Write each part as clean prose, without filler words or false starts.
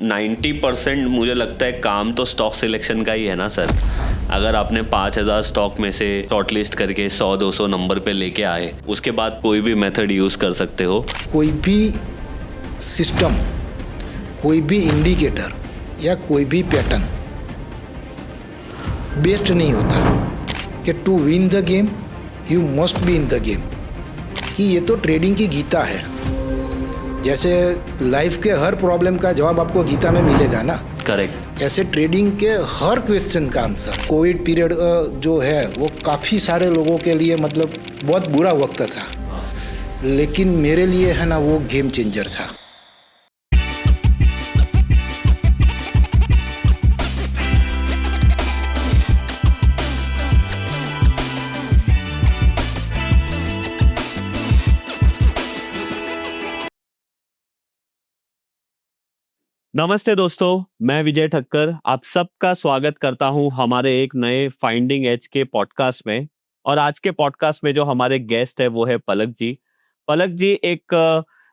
90% मुझे लगता है काम तो स्टॉक सिलेक्शन का ही है ना सर। अगर आपने 5,000 स्टॉक में से शॉर्टलिस्ट करके 100-200 नंबर पे लेके आए, उसके बाद कोई भी मेथड यूज़ कर सकते हो। कोई भी सिस्टम, कोई भी इंडिकेटर या कोई भी पैटर्न बेस्ट नहीं होता कि to win the game you must be in the game, कि ये तो ट्रेडिंग की गीता है। जैसे लाइफ के हर प्रॉब्लम का जवाब आपको गीता में मिलेगा ना, करेक्ट। ऐसे ट्रेडिंग के हर क्वेश्चन का आंसर। कोविड पीरियड जो है वो काफ़ी सारे लोगों के लिए मतलब बहुत बुरा वक्त था, लेकिन मेरे लिए है ना वो गेम चेंजर था। नमस्ते दोस्तों, मैं विजय ठक्कर आप सबका स्वागत करता हूं हमारे एक नए फाइंडिंग एज के पॉडकास्ट में। और आज के पॉडकास्ट में जो हमारे गेस्ट है वो है पलक जी। पलक जी एक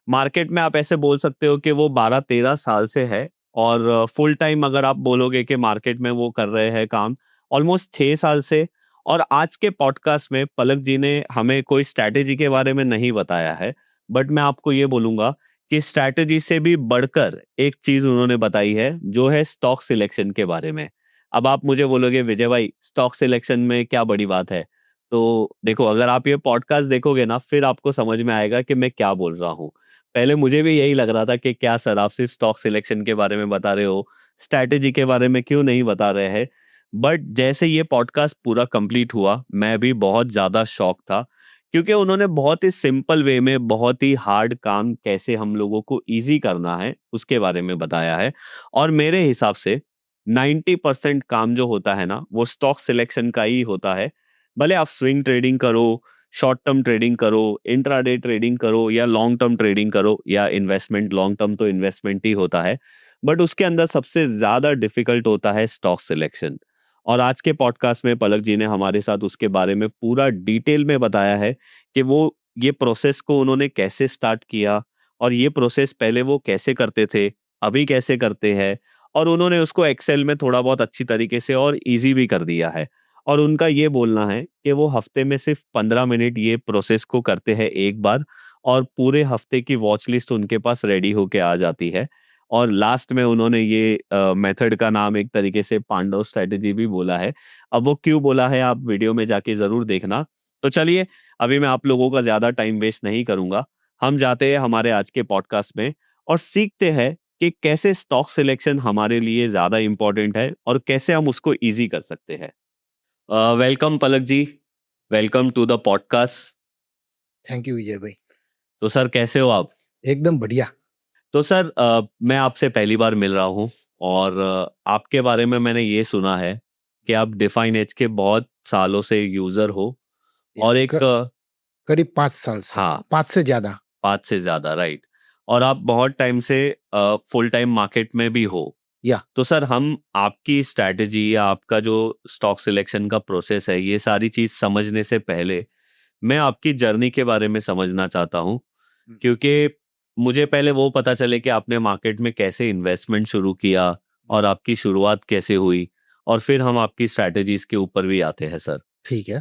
मार्केट में आप ऐसे बोल सकते हो कि वो 12-13 साल से है, और फुल टाइम अगर आप बोलोगे कि मार्केट में वो कर रहे हैं काम ऑलमोस्ट 6 साल से। और आज के पॉडकास्ट में पलक जी ने हमें कोई स्ट्रैटेजी के बारे में नहीं बताया है, बट मैं आपको ये बोलूंगा कि स्ट्रैटेजी से भी बढ़कर एक चीज उन्होंने बताई है, जो है स्टॉक सिलेक्शन के बारे में। अब आप मुझे बोलोगे विजय भाई स्टॉक सिलेक्शन में क्या बड़ी बात है, तो देखो अगर आप ये पॉडकास्ट देखोगे ना फिर आपको समझ में आएगा कि मैं क्या बोल रहा हूँ। पहले मुझे भी यही लग रहा था कि क्या सर आप सिर्फ स्टॉक सिलेक्शन के बारे में बता रहे हो, स्ट्रैटेजी के बारे में क्यों नहीं बता रहे हैं। बट जैसे ये पॉडकास्ट पूरा कंप्लीट हुआ मैं भी बहुत ज्यादा शॉक था, क्योंकि उन्होंने बहुत ही सिंपल वे में बहुत ही हार्ड काम कैसे हम लोगों को इजी करना है उसके बारे में बताया है। और मेरे हिसाब से 90% काम जो होता है ना वो स्टॉक सिलेक्शन का ही होता है। भले आप स्विंग ट्रेडिंग करो, शॉर्ट टर्म ट्रेडिंग करो, इंट्राडे ट्रेडिंग करो या लॉन्ग टर्म ट्रेडिंग करो या इन्वेस्टमेंट, लॉन्ग टर्म तो इन्वेस्टमेंट ही होता है, बट उसके अंदर सबसे ज्यादा डिफिकल्ट होता है स्टॉक सिलेक्शन। और आज के पॉडकास्ट में पलक जी ने हमारे साथ उसके बारे में पूरा डिटेल में बताया है कि वो ये प्रोसेस को उन्होंने कैसे स्टार्ट किया, और ये प्रोसेस पहले वो कैसे करते थे, अभी कैसे करते हैं, और उन्होंने उसको एक्सेल में थोड़ा बहुत अच्छी तरीके से और इजी भी कर दिया है। और उनका ये बोलना है कि वो हफ्ते में सिर्फ 15 मिनट ये प्रोसेस को करते हैं एक बार, और पूरे हफ्ते की वॉच लिस्ट उनके पास रेडी होके आ जाती है। और लास्ट में उन्होंने ये मेथड का नाम एक तरीके से पांडव स्ट्रेटेजी भी बोला है। अब वो क्यों बोला है आप वीडियो में जाके जरूर देखना। तो चलिए अभी मैं आप लोगों का ज्यादा टाइम वेस्ट नहीं करूंगा, हम जाते हैं हमारे आज के पॉडकास्ट में और सीखते हैं कि कैसे स्टॉक सिलेक्शन हमारे लिए ज्यादा इंपॉर्टेंट है और कैसे हम उसको इजी कर सकते हैं। Welcome Palak ji, welcome to the podcast. Thank you Vijay भाई। तो सर कैसे हो आप? एकदम बढ़िया। तो सर मैं आपसे पहली बार मिल रहा हूँ, और आपके बारे में मैंने ये सुना है कि आप डिफाइन एज के बहुत सालों से यूजर हो, और एक करीब 5 साल से, हाँ 5 से ज्यादा। 5 से ज्यादा, राइट। और आप बहुत टाइम से फुल टाइम मार्केट में भी हो। या तो सर हम आपकी स्ट्रैटेजी या आपका जो स्टॉक सिलेक्शन का प्रोसेस है ये सारी चीज समझने से पहले मैं आपकी जर्नी के बारे में समझना चाहता हूँ, क्योंकि मुझे पहले वो पता चले कि आपने मार्केट में कैसे इन्वेस्टमेंट शुरू किया और आपकी शुरुआत कैसे हुई, और फिर हम आपकी स्ट्रैटेजीज के ऊपर भी आते हैं सर। ठीक है।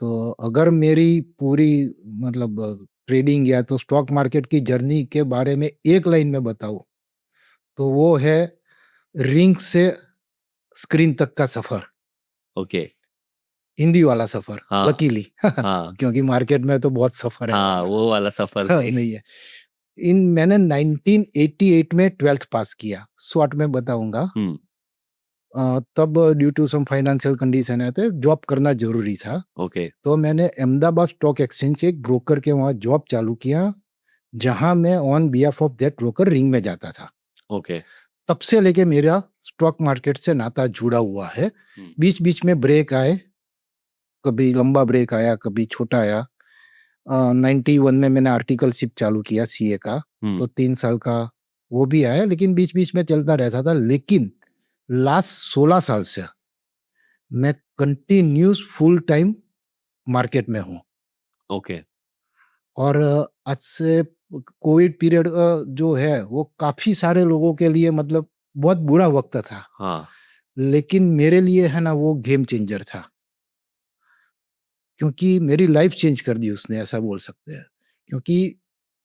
तो अगर मेरी पूरी मतलब ट्रेडिंग या तो स्टॉक मार्केट की जर्नी के बारे में एक लाइन में बताऊं तो वो है रिंग से स्क्रीन तक का सफर। ओके। हिंदी वाला सफर, हाँ लकीली हाँ क्योंकि मार्केट में तो बहुत सफर है हाँ, मतलब। वो वाला सफर हाँ, सही। नहीं है। इन मैंने 1988 में 12th पास किया, शॉर्ट में बताऊंगा। हम्म। तब due to some financial condition है तो जॉब करना जरूरी था। ओके। तो मैंने अहमदाबाद स्टॉक एक्सचेंज के एक ब्रोकर के वहाँ जॉब चालू किया, जहाँ मैं on behalf of that broker ring में जाता था। ओके। तब से लेके मेरा स्टॉक मार्केट से नाता जुड़ा हुआ है। हम्म। बीच बीच में ब्रेक आए, कभी लंबा ब्रेक आया, कभी छोटा आया। 91 में मैंने आर्टिकलशिप चालू किया सीए का, हम्म। तो 3 साल का वो भी आया, लेकिन बीच बीच में चलता रहता था। लेकिन लास्ट 16 साल से मैं कंटिन्यूस फुल टाइम मार्केट में हूँ। ओके। और आज से कोविड पीरियड जो है वो काफी सारे लोगों के लिए मतलब बहुत बुरा वक्त था, हाँ लेकिन मेरे लिए है ना वो गेम चेंजर था, क्योंकि मेरी लाइफ चेंज कर दी उसने, ऐसा बोल सकते हैं। क्योंकि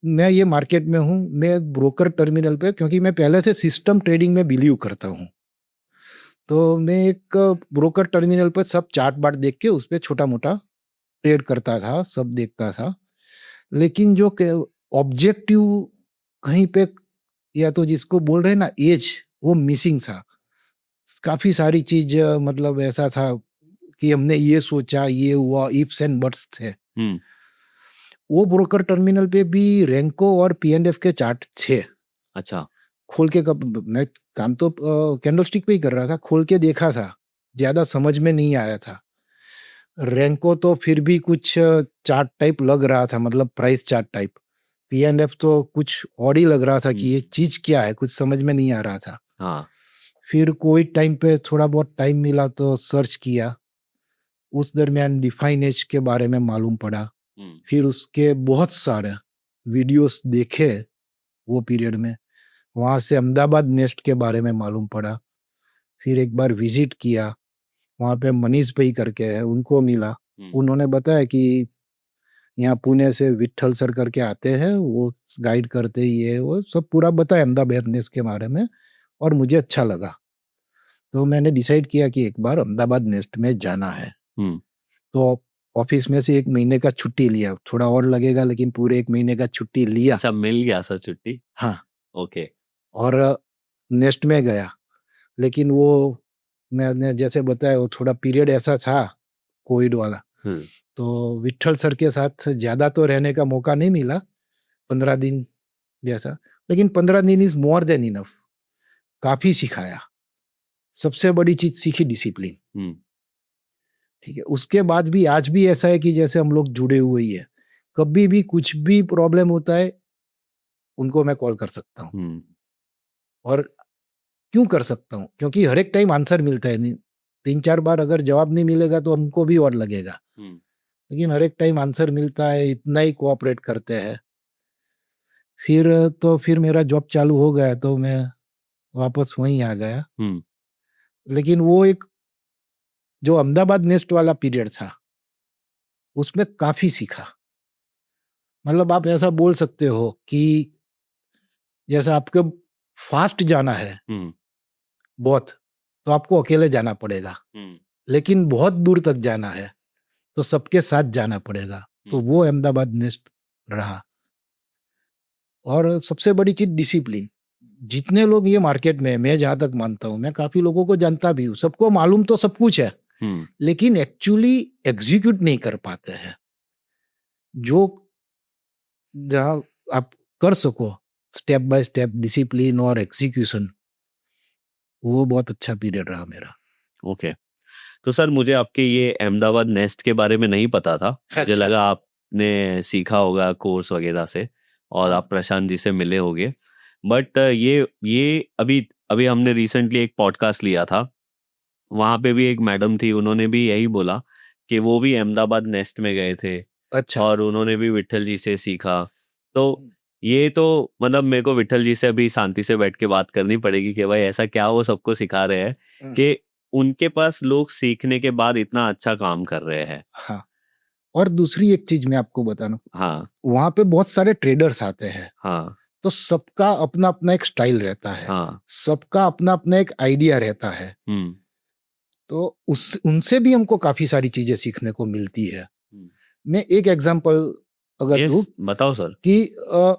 मैं ये मार्केट में हूँ, मैं एक ब्रोकर टर्मिनल पे, क्योंकि मैं पहले से सिस्टम ट्रेडिंग में बिलीव करता हूँ। तो मैं एक ब्रोकर टर्मिनल पर सब चार्ट बाट देख के उस पे छोटा-मोटा ट्रेड करता था, सब देखता था। लेकिन जो ऑब्जेक्टिव कहीं पे, या तो जिसको बोल रहे हैं ना एज, वो मिसिंग था। काफ़ी सारी चीज़ मतलब ऐसा था कि हमने ये सोचा, ये हुआ, इफ्स एंड बट्स थे। हम्म वो ब्रोकर टर्मिनल पे भी रैंको और पीएनएफ के चार्ट थे। अच्छा खोल के कब मैं काम तो कैंडलस्टिक पे ही कर रहा था, खोल के देखा था, ज़्यादा समझ में नहीं आया था। रैंको तो फिर भी कुछ चार्ट टाइप लग रहा था, मतलब प्राइस चार्ट टाइप। पीएनएफ तो कुछ और ही लग रहा था कि ये चीज़ क्या है, कुछ समझ में नहीं आ रहा था। हाँ फिर कोविड टाइम पे थोड़ा बहुत टाइम मिला तो सर्च किया। उस दरमियान डिफाइन एज के बारे में मालूम पड़ा। फिर उसके बहुत सारे वीडियोस देखे वो पीरियड में। वहाँ से अहमदाबाद नेस्ट के बारे में मालूम पड़ा। फिर एक बार विजिट किया, वहाँ पे मनीष भाई करके है, उनको मिला। उन्होंने बताया कि यहाँ पुणे से विट्ठल सर करके आते हैं, वो गाइड करते ही है, वो सब पूरा बताया अहमदाबाद नेस्ट के बारे में, और मुझे अच्छा लगा। तो मैंने डिसाइड किया कि एक बार अहमदाबाद नेस्ट में जाना है। तो ऑफिस में से 1 महीने का छुट्टी लिया, थोड़ा और लगेगा लेकिन पूरे 1 महीने का छुट्टी लिया। अच्छा मिल गया सर छुट्टी हाँ, ओके और नेस्ट में गया। लेकिन वो मैंने जैसे बताया वो थोड़ा पीरियड ऐसा था कोविड वाला, तो विट्ठल सर के साथ ज़्यादा तो रहने का मौका नहीं मिला, 15 दिन जैसा। लेकिन 15 दिन इज़ मोर देन इनफ, काफ़ी सिखाया। सबसे बड़ी चीज़ सीखी डिसिप्लिन। ठीक है, उसके बाद भी आज भी ऐसा है कि जैसे हम लोग जुड़े हुए ही है। कभी भी कुछ भी प्रॉब्लम होता है, उनको मैं कॉल कर सकता हूँ। और क्यों कर सकता हूँ? क्योंकि हर एक टाइम आंसर मिलता है नहीं। 3-4 बार अगर जवाब नहीं मिलेगा तो हमको भी और लगेगा। लेकिन हर एक टाइम आंसर मिलता है, इतना ही कोऑपरेट करते हैं। फिर मेरा जॉब चालू हो गया तो मैं वापस वहीं आ गया। लेकिन वो एक जो अहमदाबाद नेस्ट वाला पीरियड था, उसमें काफ़ी सीखा। मतलब आप ऐसा बोल सकते हो कि जैसे आपको फास्ट जाना है बहुत, तो आपको अकेले जाना पड़ेगा। लेकिन बहुत दूर तक जाना है, तो सबके साथ जाना पड़ेगा। तो वो अहमदाबाद नेस्ट रहा। और सबसे बड़ी चीज़ डिसिप्लिन। जितने लोग ये मार्केट में, मैं जहाँ तक मानता हूँ, मैं काफ़ी लोगों को जानता भी हूँ, सबको मालूम तो सब कुछ है, लेकिन एक्चुअली एग्ज़ीक्यूट नहीं कर पाते हैं। जो जहाँ आप कर सको स्टेप बाय स्टेप डिसिप्लिन और एग्जीक्यूशन, वो बहुत अच्छा पीरियड रहा मेरा। ओके तो सर मुझे आपके ये अहमदाबाद नेस्ट के बारे में नहीं पता था। मुझे अच्छा। लगा आपने सीखा होगा कोर्स वगैरह से और हाँ। आप प्रशांत जी से मिले होंगे। बट ये अभी अभी हमने रिसेंटली एक पॉडकास्ट लिया था, वहाँ पे भी एक मैडम थी, उन्होंने भी यही बोला कि वो भी अहमदाबाद नेस्ट में गए थे अच्छा। और उन्होंने भी विट्ठल जी से सीखा। तो ये तो मतलब मेरे को विट्ठल जी से अभी शांति से बैठ के बात करनी पड़ेगी कि भाई ऐसा क्या वो सबको सिखा रहे हैं कि उनके पास लोग सीखने के बाद इतना अच्छा काम कर रहे हैं। हाँ, और दूसरी एक चीज़ मैं आपको बताना, हाँ वहाँ पे बहुत सारे ट्रेडर्स आते हैं, हाँ तो सबका अपना-अपना एक स्टाइल रहता है, हाँ सबका अपना-अपना एक आइडिया रहता है। तो उस उनसे भी हमको काफ़ी सारी चीज़ें सीखने को मिलती है। मैं एक एग्ज़ाम्पल अगर यस दूँ बताओ सर। कि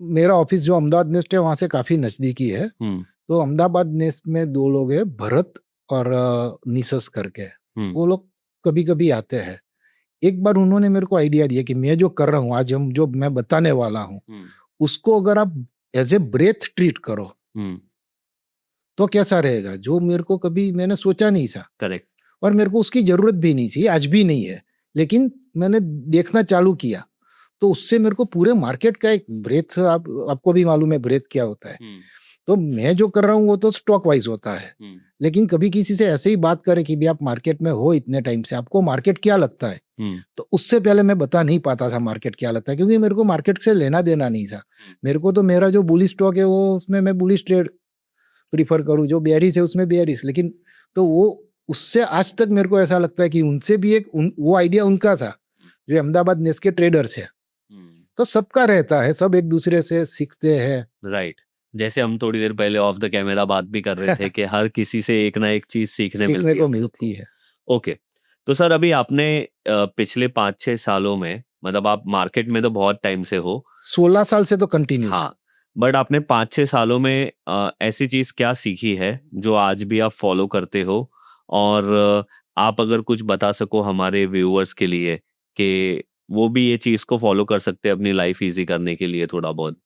मेरा ऑफ़िस जो अहमदाबाद नेस्ट है वहाँ से काफ़ी नज़दीकी है। तो अहमदाबाद नेस्ट में 2 लोग हैं, भरत और निसस करके। वो लोग कभी-कभी आते हैं। एक बार उन्होंने मेरे को आइडिया दिया कि मैं जो कर रहा हूँ, आज हम जो मैं बताने वाला हूँ, उसको अगर आप एज़ ए ब्रेथ ट्रीट करो, तो कैसा रहेगा? जो मेरे को कभी मैंने सोचा नहीं था। करेक्ट। और मेरे को उसकी ज़रूरत भी नहीं थी, आज भी नहीं है। लेकिन मैंने देखना चालू किया, तो उससे मेरे को पूरे मार्केट का एक ब्रेथ, आपको भी मालूम है ब्रेथ क्या होता है। तो मैं जो कर रहा हूँ वो तो स्टॉक वाइज होता है। लेकिन कभी किसी से ऐसे ही बात करें कि भी आप मार्केट में हो इतने टाइम से, आपको मार्केट क्या लगता है, तो उससे पहले मैं बता नहीं पाता था मार्केट क्या लगता है, क्योंकि मेरे को मार्केट से लेना देना नहीं था। मेरे को तो मेरा जो बुलिश स्टॉक है वो उसमें मैं बुलिश ट्रेड प्रीफर करूँ, जो बेयरिश है उसमें बेयरिश। लेकिन तो वो उससे आज तक मेरे को ऐसा लगता है कि उनसे भी वो आइडिया उनका था, जो अहमदाबाद नेस के ट्रेडर्स है। तो सबका रहता है, सब एक दूसरे से सीखते हैं। राइट, जैसे हम थोड़ी देर पहले ऑफ द कैमरा बात भी कर रहे थे कि हर किसी से एक ना एक चीज सीखने मिलती को है। मिलती है। ओके, तो सर अभी आपने पिछले 5-6 सालों में, मतलब आप मार्केट में तो बहुत टाइम से हो, 16 साल से तो कंटिन्यूस। हाँ, बट आपने 5-6 सालों में ऐसी चीज क्या सीखी है जो आज भी आप फॉलो करते हो? और आप अगर कुछ बता सको हमारे व्यूअर्स के लिए कि वो भी ये चीज को फॉलो कर सकते हैं अपनी लाइफ इजी करने के लिए थोड़ा बहुत।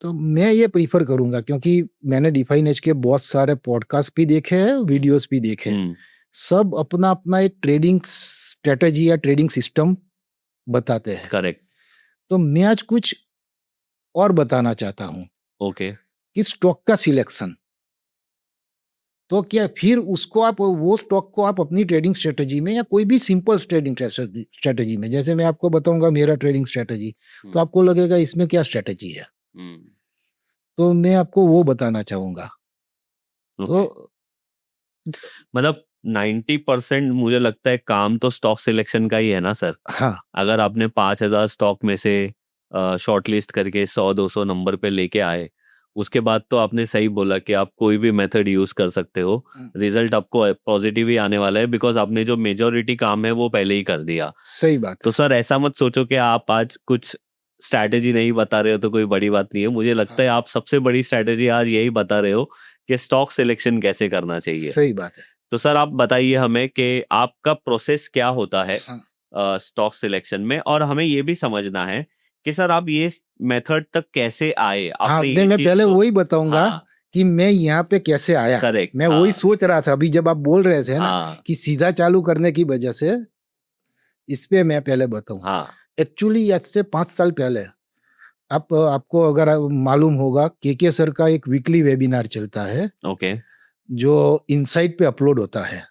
तो मैं ये प्रीफर करूंगा, क्योंकि मैंने डिफाइन एज के बहुत सारे पॉडकास्ट भी देखे हैं, वीडियोस भी देखे हैं। सब अपना अपना एक ट्रेडिंग स्ट्रेटेजी या ट्रेडिंग सिस्टम बताते हैं। करेक्ट। तो मैं आज कुछ और बताना चाहता हूँ ओके। कि स्टॉक का सिलेक्शन, तो क्या फिर उसको आप वो स्टॉक को आप अपनी ट्रेडिंग स्ट्रेटेजी में या कोई भी सिंपल ट्रेडिंग स्ट्रेटेजी में, जैसे मैं आपको बताऊंगा मेरा ट्रेडिंग स्ट्रेटेजी, तो आपको लगेगा इसमें क्या स्ट्रेटेजी है, तो मैं आपको वो बताना चाहूंगा। तो मतलब 90% मुझे लगता है काम तो स्टॉक सिलेक्शन का ही है ना सर? हाँ, अगर आपने 5,000 स्टॉक में से शॉर्ट लिस्ट करके 100-200 नंबर पे लेके आए, उसके बाद तो आपने सही बोला कि आप कोई भी मेथड यूज कर सकते हो, रिजल्ट आपको पॉजिटिव ही आने वाला है, बिकॉज आपने जो मेजोरिटी काम है वो पहले ही कर दिया। सही बात तो है। सर ऐसा मत सोचो कि आप आज कुछ स्ट्रैटेजी नहीं बता रहे हो तो कोई बड़ी बात नहीं है। मुझे लगता है आप सबसे बड़ी स्ट्रैटेजी आज यही बता रहे हो कि स्टॉक सिलेक्शन कैसे करना चाहिए। सही बात है। तो सर आप बताइए हमें कि आपका प्रोसेस क्या होता है हाँ, स्टॉक सिलेक्शन में, और हमें ये भी समझना है कि सर आप ये मेथड तक कैसे आए हाँ, आपने नहीं, ये मैं चीज पहले को। वही बताऊंगा हाँ, कि मैं यहाँ पे कैसे आया। करेक्ट। मैं वही सोच रहा था अभी जब आप बोल रहे थे ना हाँ, कि सीधा चालू करने की वजह से, इस पे मैं पहले बताऊं। हाँ, एक्चुअली आज से 5 साल पहले आपको अगर मालूम होगा, के सर का एक वीकली वेबिनार चलता है ओके। जो इनसाइट पे अपलोड होता है।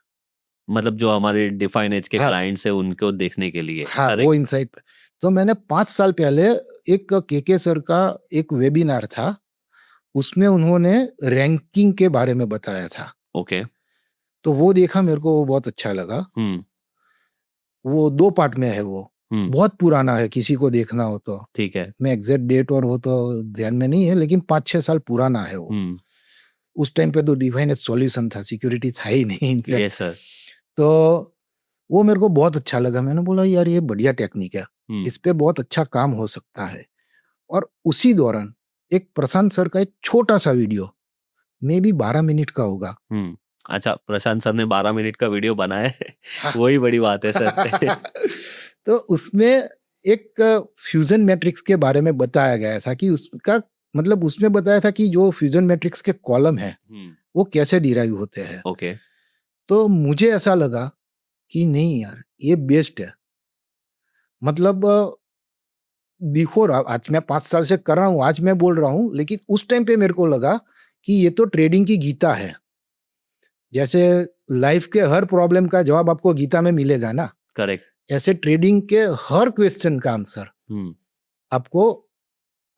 मतलब जो हमारे डिफाइन एज के हाँ, क्लाइंट्स है उनको देखने के लिए, हाँ, वो करेक्ट। इनसाइट पे। तो मैंने 5 साल पहले एक के सर का एक वेबिनार था, उसमें उन्होंने रैंकिंग के बारे में बताया था। ओके। तो वो देखा, मेरे को वो बहुत अच्छा लगा। वो 2 पार्ट में है वो, बहुत पुराना है, किसी को देखना हो तो। ठीक है। मैं एग्जैक्ट डेट और वो तो ध्यान में नहीं है, लेकिन 5-6 साल पुराना है वो। उस टाइम पे तो डिवाइन सॉल्यूशन था, सिक्योरिटी था ही नहीं इनफैक्ट। Yes sir. तो वो मेरे को बहुत अच्छा लगा। मैंने बोला यार ये बढ़िया टेक्निक है, इस पे बहुत अच्छा काम हो सकता है। और उसी दौरान एक प्रशांत सर का एक छोटा सा वीडियो, मे बी 12 मिनट का होगा। अच्छा, प्रशांत सर ने 12 मिनट का वीडियो बनाया है। हाँ। वही बड़ी बात है सर। तो उसमें एक फ्यूजन मैट्रिक्स के बारे में बताया गया था कि उसका मतलब, उसमें बताया था कि जो फ्यूजन मैट्रिक्स के कॉलम है वो कैसे डिराइव होते हैं। ओके। तो मुझे ऐसा लगा कि नहीं यार, ये बेस्ट है। मतलब बिफोर, आज मैं 5 साल से कर रहा हूँ, आज मैं बोल रहा हूँ, लेकिन उस टाइम पे मेरे को लगा कि ये तो ट्रेडिंग की गीता है। जैसे लाइफ के हर प्रॉब्लम का जवाब आपको गीता में मिलेगा ना, करेक्ट। ऐसे ट्रेडिंग के हर क्वेश्चन का आंसर आपको,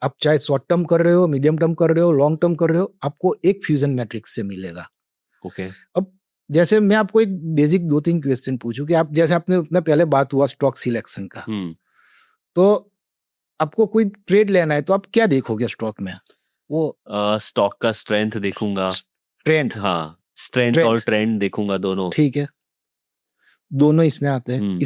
आप चाहे शॉर्ट टर्म कर रहे हो, मीडियम टर्म कर रहे हो, लॉन्ग टर्म कर रहे हो, आपको एक फ्यूजन मैट्रिक्स से मिलेगा। ओके। अब जैसे मैं आपको एक बेसिक 2-3 क्वेश्चन पूछूं कि आप, जैसे आपने अपना पहले बात हुआ स्टॉक सिलेक्शन का, तो आपको कोई ट्रेड लेना है तो आप क्या देखोगे स्टॉक में? वो स्टॉक का स्ट्रेंथ देखूंगा। ट्रेंड। हाँ, स्ट्रेंथ और ट्रेंड देखूंगा दोनों। ठीक है, दोनों इसमें आते हैं।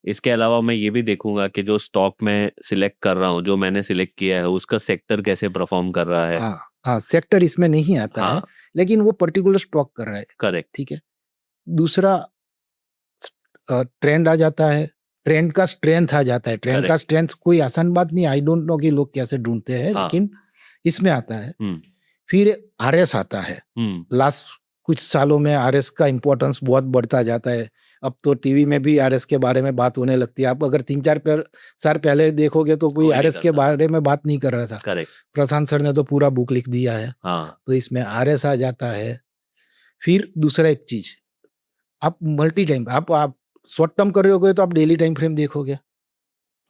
इसके अलावा मैं ये भी देखूंगा कि जो स्टॉक मैं सिलेक्ट कर रहा हूँ, जो मैंने सिलेक्ट किया है, उसका सेक्टर कैसे परफॉर्म कर रहा है। हाँ, सेक्टर इसमें नहीं आता है, लेकिन वो पर्टिकुलर स्टॉक कर रहा है। करेक्ट। ठीक है। दूसरा ट्रेंड आ जाता है, ट्रेंड का स्ट्रेंथ आ जाता है। ट्रेंड का स्ट्रेंथ कोई आसान बात नहीं, आई डोंट नो कि लोग कैसे ढूंढते हैं, लेकिन इसमें आता है। फिर आरएस आता है, लास्ट कुछ सालों में आरएस का इम्पोर्टेंस बहुत बढ़ता जाता है। अब तो टीवी में भी आरएस के बारे में बात होने लगती है। आप अगर 3-4 साल पहले देखोगे तो कोई कोई नहीं आरएस के करता। बारे में बात नहीं कर रहा था। करेक्ट। प्रशांत सर ने तो पूरा बुक लिख दिया है, हाँ, तो इसमें आरएस आ जाता है। फिर दूसरा एक चीज, आप मल्टी टाइम, आप शॉर्ट टर्म कर रहे होगे तो आप डेली टाइम फ्रेम देखोगे,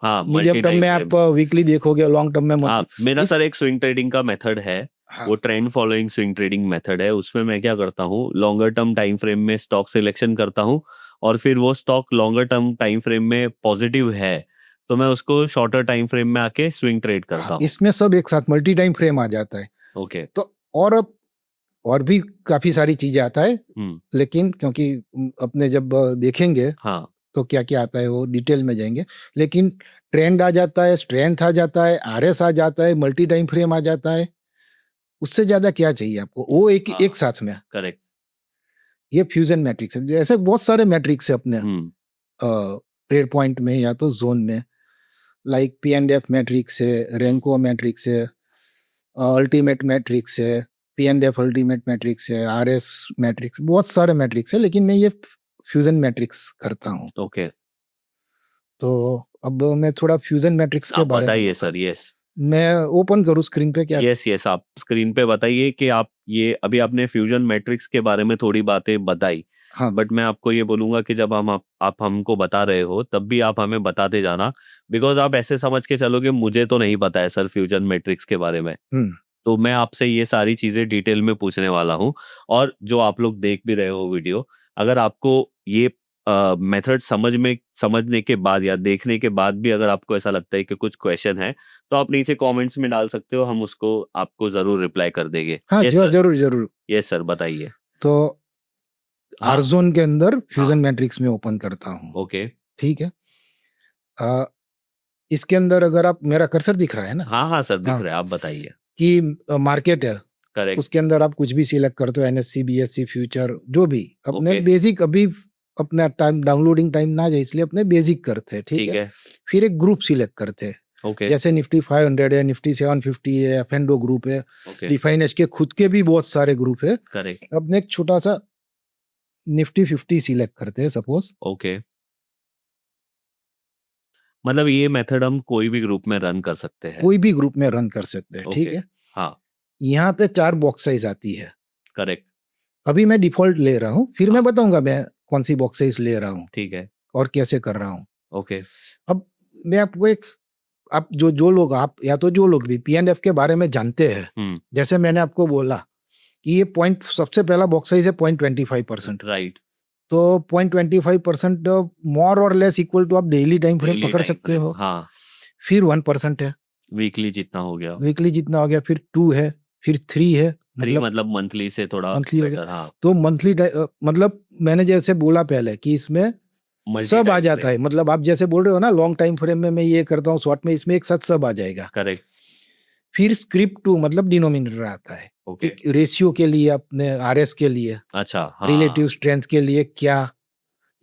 हाँ, मीडियम मल्टी टर्म टाइम में फ्रेम। आप वीकली देखोगे, लॉन्ग टर्म में हाँ, मंथली। मेरा इस सर एक स्विंग ट्रेडिंग का मेथड है, वो हाँ trend following swing trading method है। उसमें मैं क्या करता हूँ, लॉन्गर टर्म टाइम फ्रेम में स्टॉक सिलेक्शन करता हूँ, और फिर वो stock longer term time frame में पॉजिटिव है तो मैं उसको शॉर्टर टाइम फ्रेम में आके स्विंग ट्रेड करता हाँ, हूँ। इसमें सब एक साथ मल्टी टाइम फ्रेम आ जाता है। ओके। तो और भी काफी सारी चीजें आता है, लेकिन क्योंकि अपने जब देखेंगे हाँ, तो क्या क्या आता है वो डिटेल में जाएंगे। लेकिन ट्रेंड आ जाता है, स्ट्रेंथ आ जाता है, आरएस आ जाता है, मल्टी टाइम फ्रेम आ जाता है। उससे ज्यादा क्या चाहिए आपको, वो एक हाँ, एक साथ में। करेक्ट। ये फ्यूजन मैट्रिक्स है। ऐसे बहुत सारे मैट्रिक्स है अपने ट्रेड पॉइंट में या तो जोन में, like P and F matrix है, रेंको मैट्रिक्स है, अल्टीमेट मैट्रिक्स है, P and F ultimate matrix है, आरएस मैट्रिक्स, बहुत सारे मैट्रिक्स है, लेकिन मैं ये फ्यूजन मैट्रिक्स करता हूँ। ओके, तो अब मैं थोड़ा फ्यूजन मैट्रिक्स के आप बारे में बताइए बताऊं। सर। यस, मैं ओपन करूँ स्क्रीन पे क्या? यस, यस, आप स्क्रीन पे बताइए कि आप ये अभी आपने फ्यूजन मैट्रिक्स के बारे में थोड़ी बातें बताई, हाँ बट मैं आपको ये बोलूंगा कि जब आप हमको बता रहे हो तब भी आप हमें बताते जाना, बिकॉज आप ऐसे समझ के चलोगे मुझे तो नहीं पता है सर फ्यूजन मैट्रिक्स के बारे में। हम्म तो मैं आपसे ये सारी चीजें डिटेल में पूछने वाला हूँ। और जो आप लोग देख भी रहे हो वीडियो, अगर आपको ये मेथड समझने के बाद या देखने के बाद भी अगर आपको ऐसा लगता है कि कुछ क्वेश्चन है तो आप नीचे कमेंट्स में डाल सकते हो, हम उसको आपको जरूर रिप्लाई कर देंगे। हाँ, यस जरूर सर। जरूर जरूर। यस सर, बताइए। तो हाँ, आरजोन के अंदर हाँ, फ्यूजन मैट्रिक्स में ओपन करता हूँ। ओके। ठीक है। आ, इसके अंदर अगर आप, मेरा कर्सर दिख रहा है ना? हाँ, हाँ सर, दिख हाँ, रहा है, आप बताइए। कि मार्केट है, करेक्ट। उसके अंदर आप कुछ भी सिलेक्ट करते हो, एनएससी बीएससी फ्यूचर जो भी अपने ओके, बेसिक, अभी अपना टाइम डाउनलोडिंग टाइम ना जाए इसलिए अपने बेसिक करते हैं। ठीक ठीक है। है। फिर एक ग्रुप सिलेक्ट करते हैं, ओके, जैसे निफ्टी 500 है, निफ्टी 750 है, एफएनडो ग्रुप है, ओके, डिफाइनेश के खुद के भी बहुत सारे ग्रुप है। करेक्ट। अपने एक छोटा सा निफ्टी 50 सिलेक्ट करते हैं सपोज। ओके, मतलब ये मेथड हम कोई भी ग्रुप में रन कर सकते हैं। कोई भी ग्रुप में रन कर सकते हैं। ठीक ओके। है। हाँ, यहाँ पे 4 बॉक्स साइज आती है। करेक्ट। अभी मैं डिफॉल्ट ले रहा हूँ, फिर हाँ, मैं बताऊंगा मैं कौन सी बॉक्स साइज ले रहा हूँ ठीक है। और कैसे कर रहा हूँ। ओके। अब मैं आपको एक, आप जो लोग, आप या तो जो लोग भी पीएनएफ के बारे में जानते हैं, जैसे मैंने आपको बोला कि ये पॉइंट, सबसे पहला बॉक्स साइज है 0.25%। राइट। तो 0.25% मोर और लेस इक्वल टू आप डेली टाइम फ्रेम डेली पकड़ टाइम सकते फ्रेम, हो। हाँ। फिर 1% है, वीकली जितना हो गया। वीकली जितना हो गया। फिर 2 है, फिर 3 है, 3 मतलब मतलब मंथली से थोड़ा मंथली हो गया। बेटर। हाँ, तो मंथली मतलब मैंने जैसे बोला पहले कि इसमें मल्टी सब आ टाइम जाता है। फ्रेम। मतलब आप जैसे बोल रहे हो ना लॉन्ग टाइम फ्रेम में मैं ये करता हूँ, शॉर्ट में, इसमें एक साथ सब आ जाएगा। करेक्ट। फिर स्क्रिप्ट 2 मतलब डिनोमिनेटर आता है ओके। कि रेशियो के लिए, अपने आरएस के लिए, अच्छा, रिलेटिव हाँ। स्ट्रेंथ के लिए क्या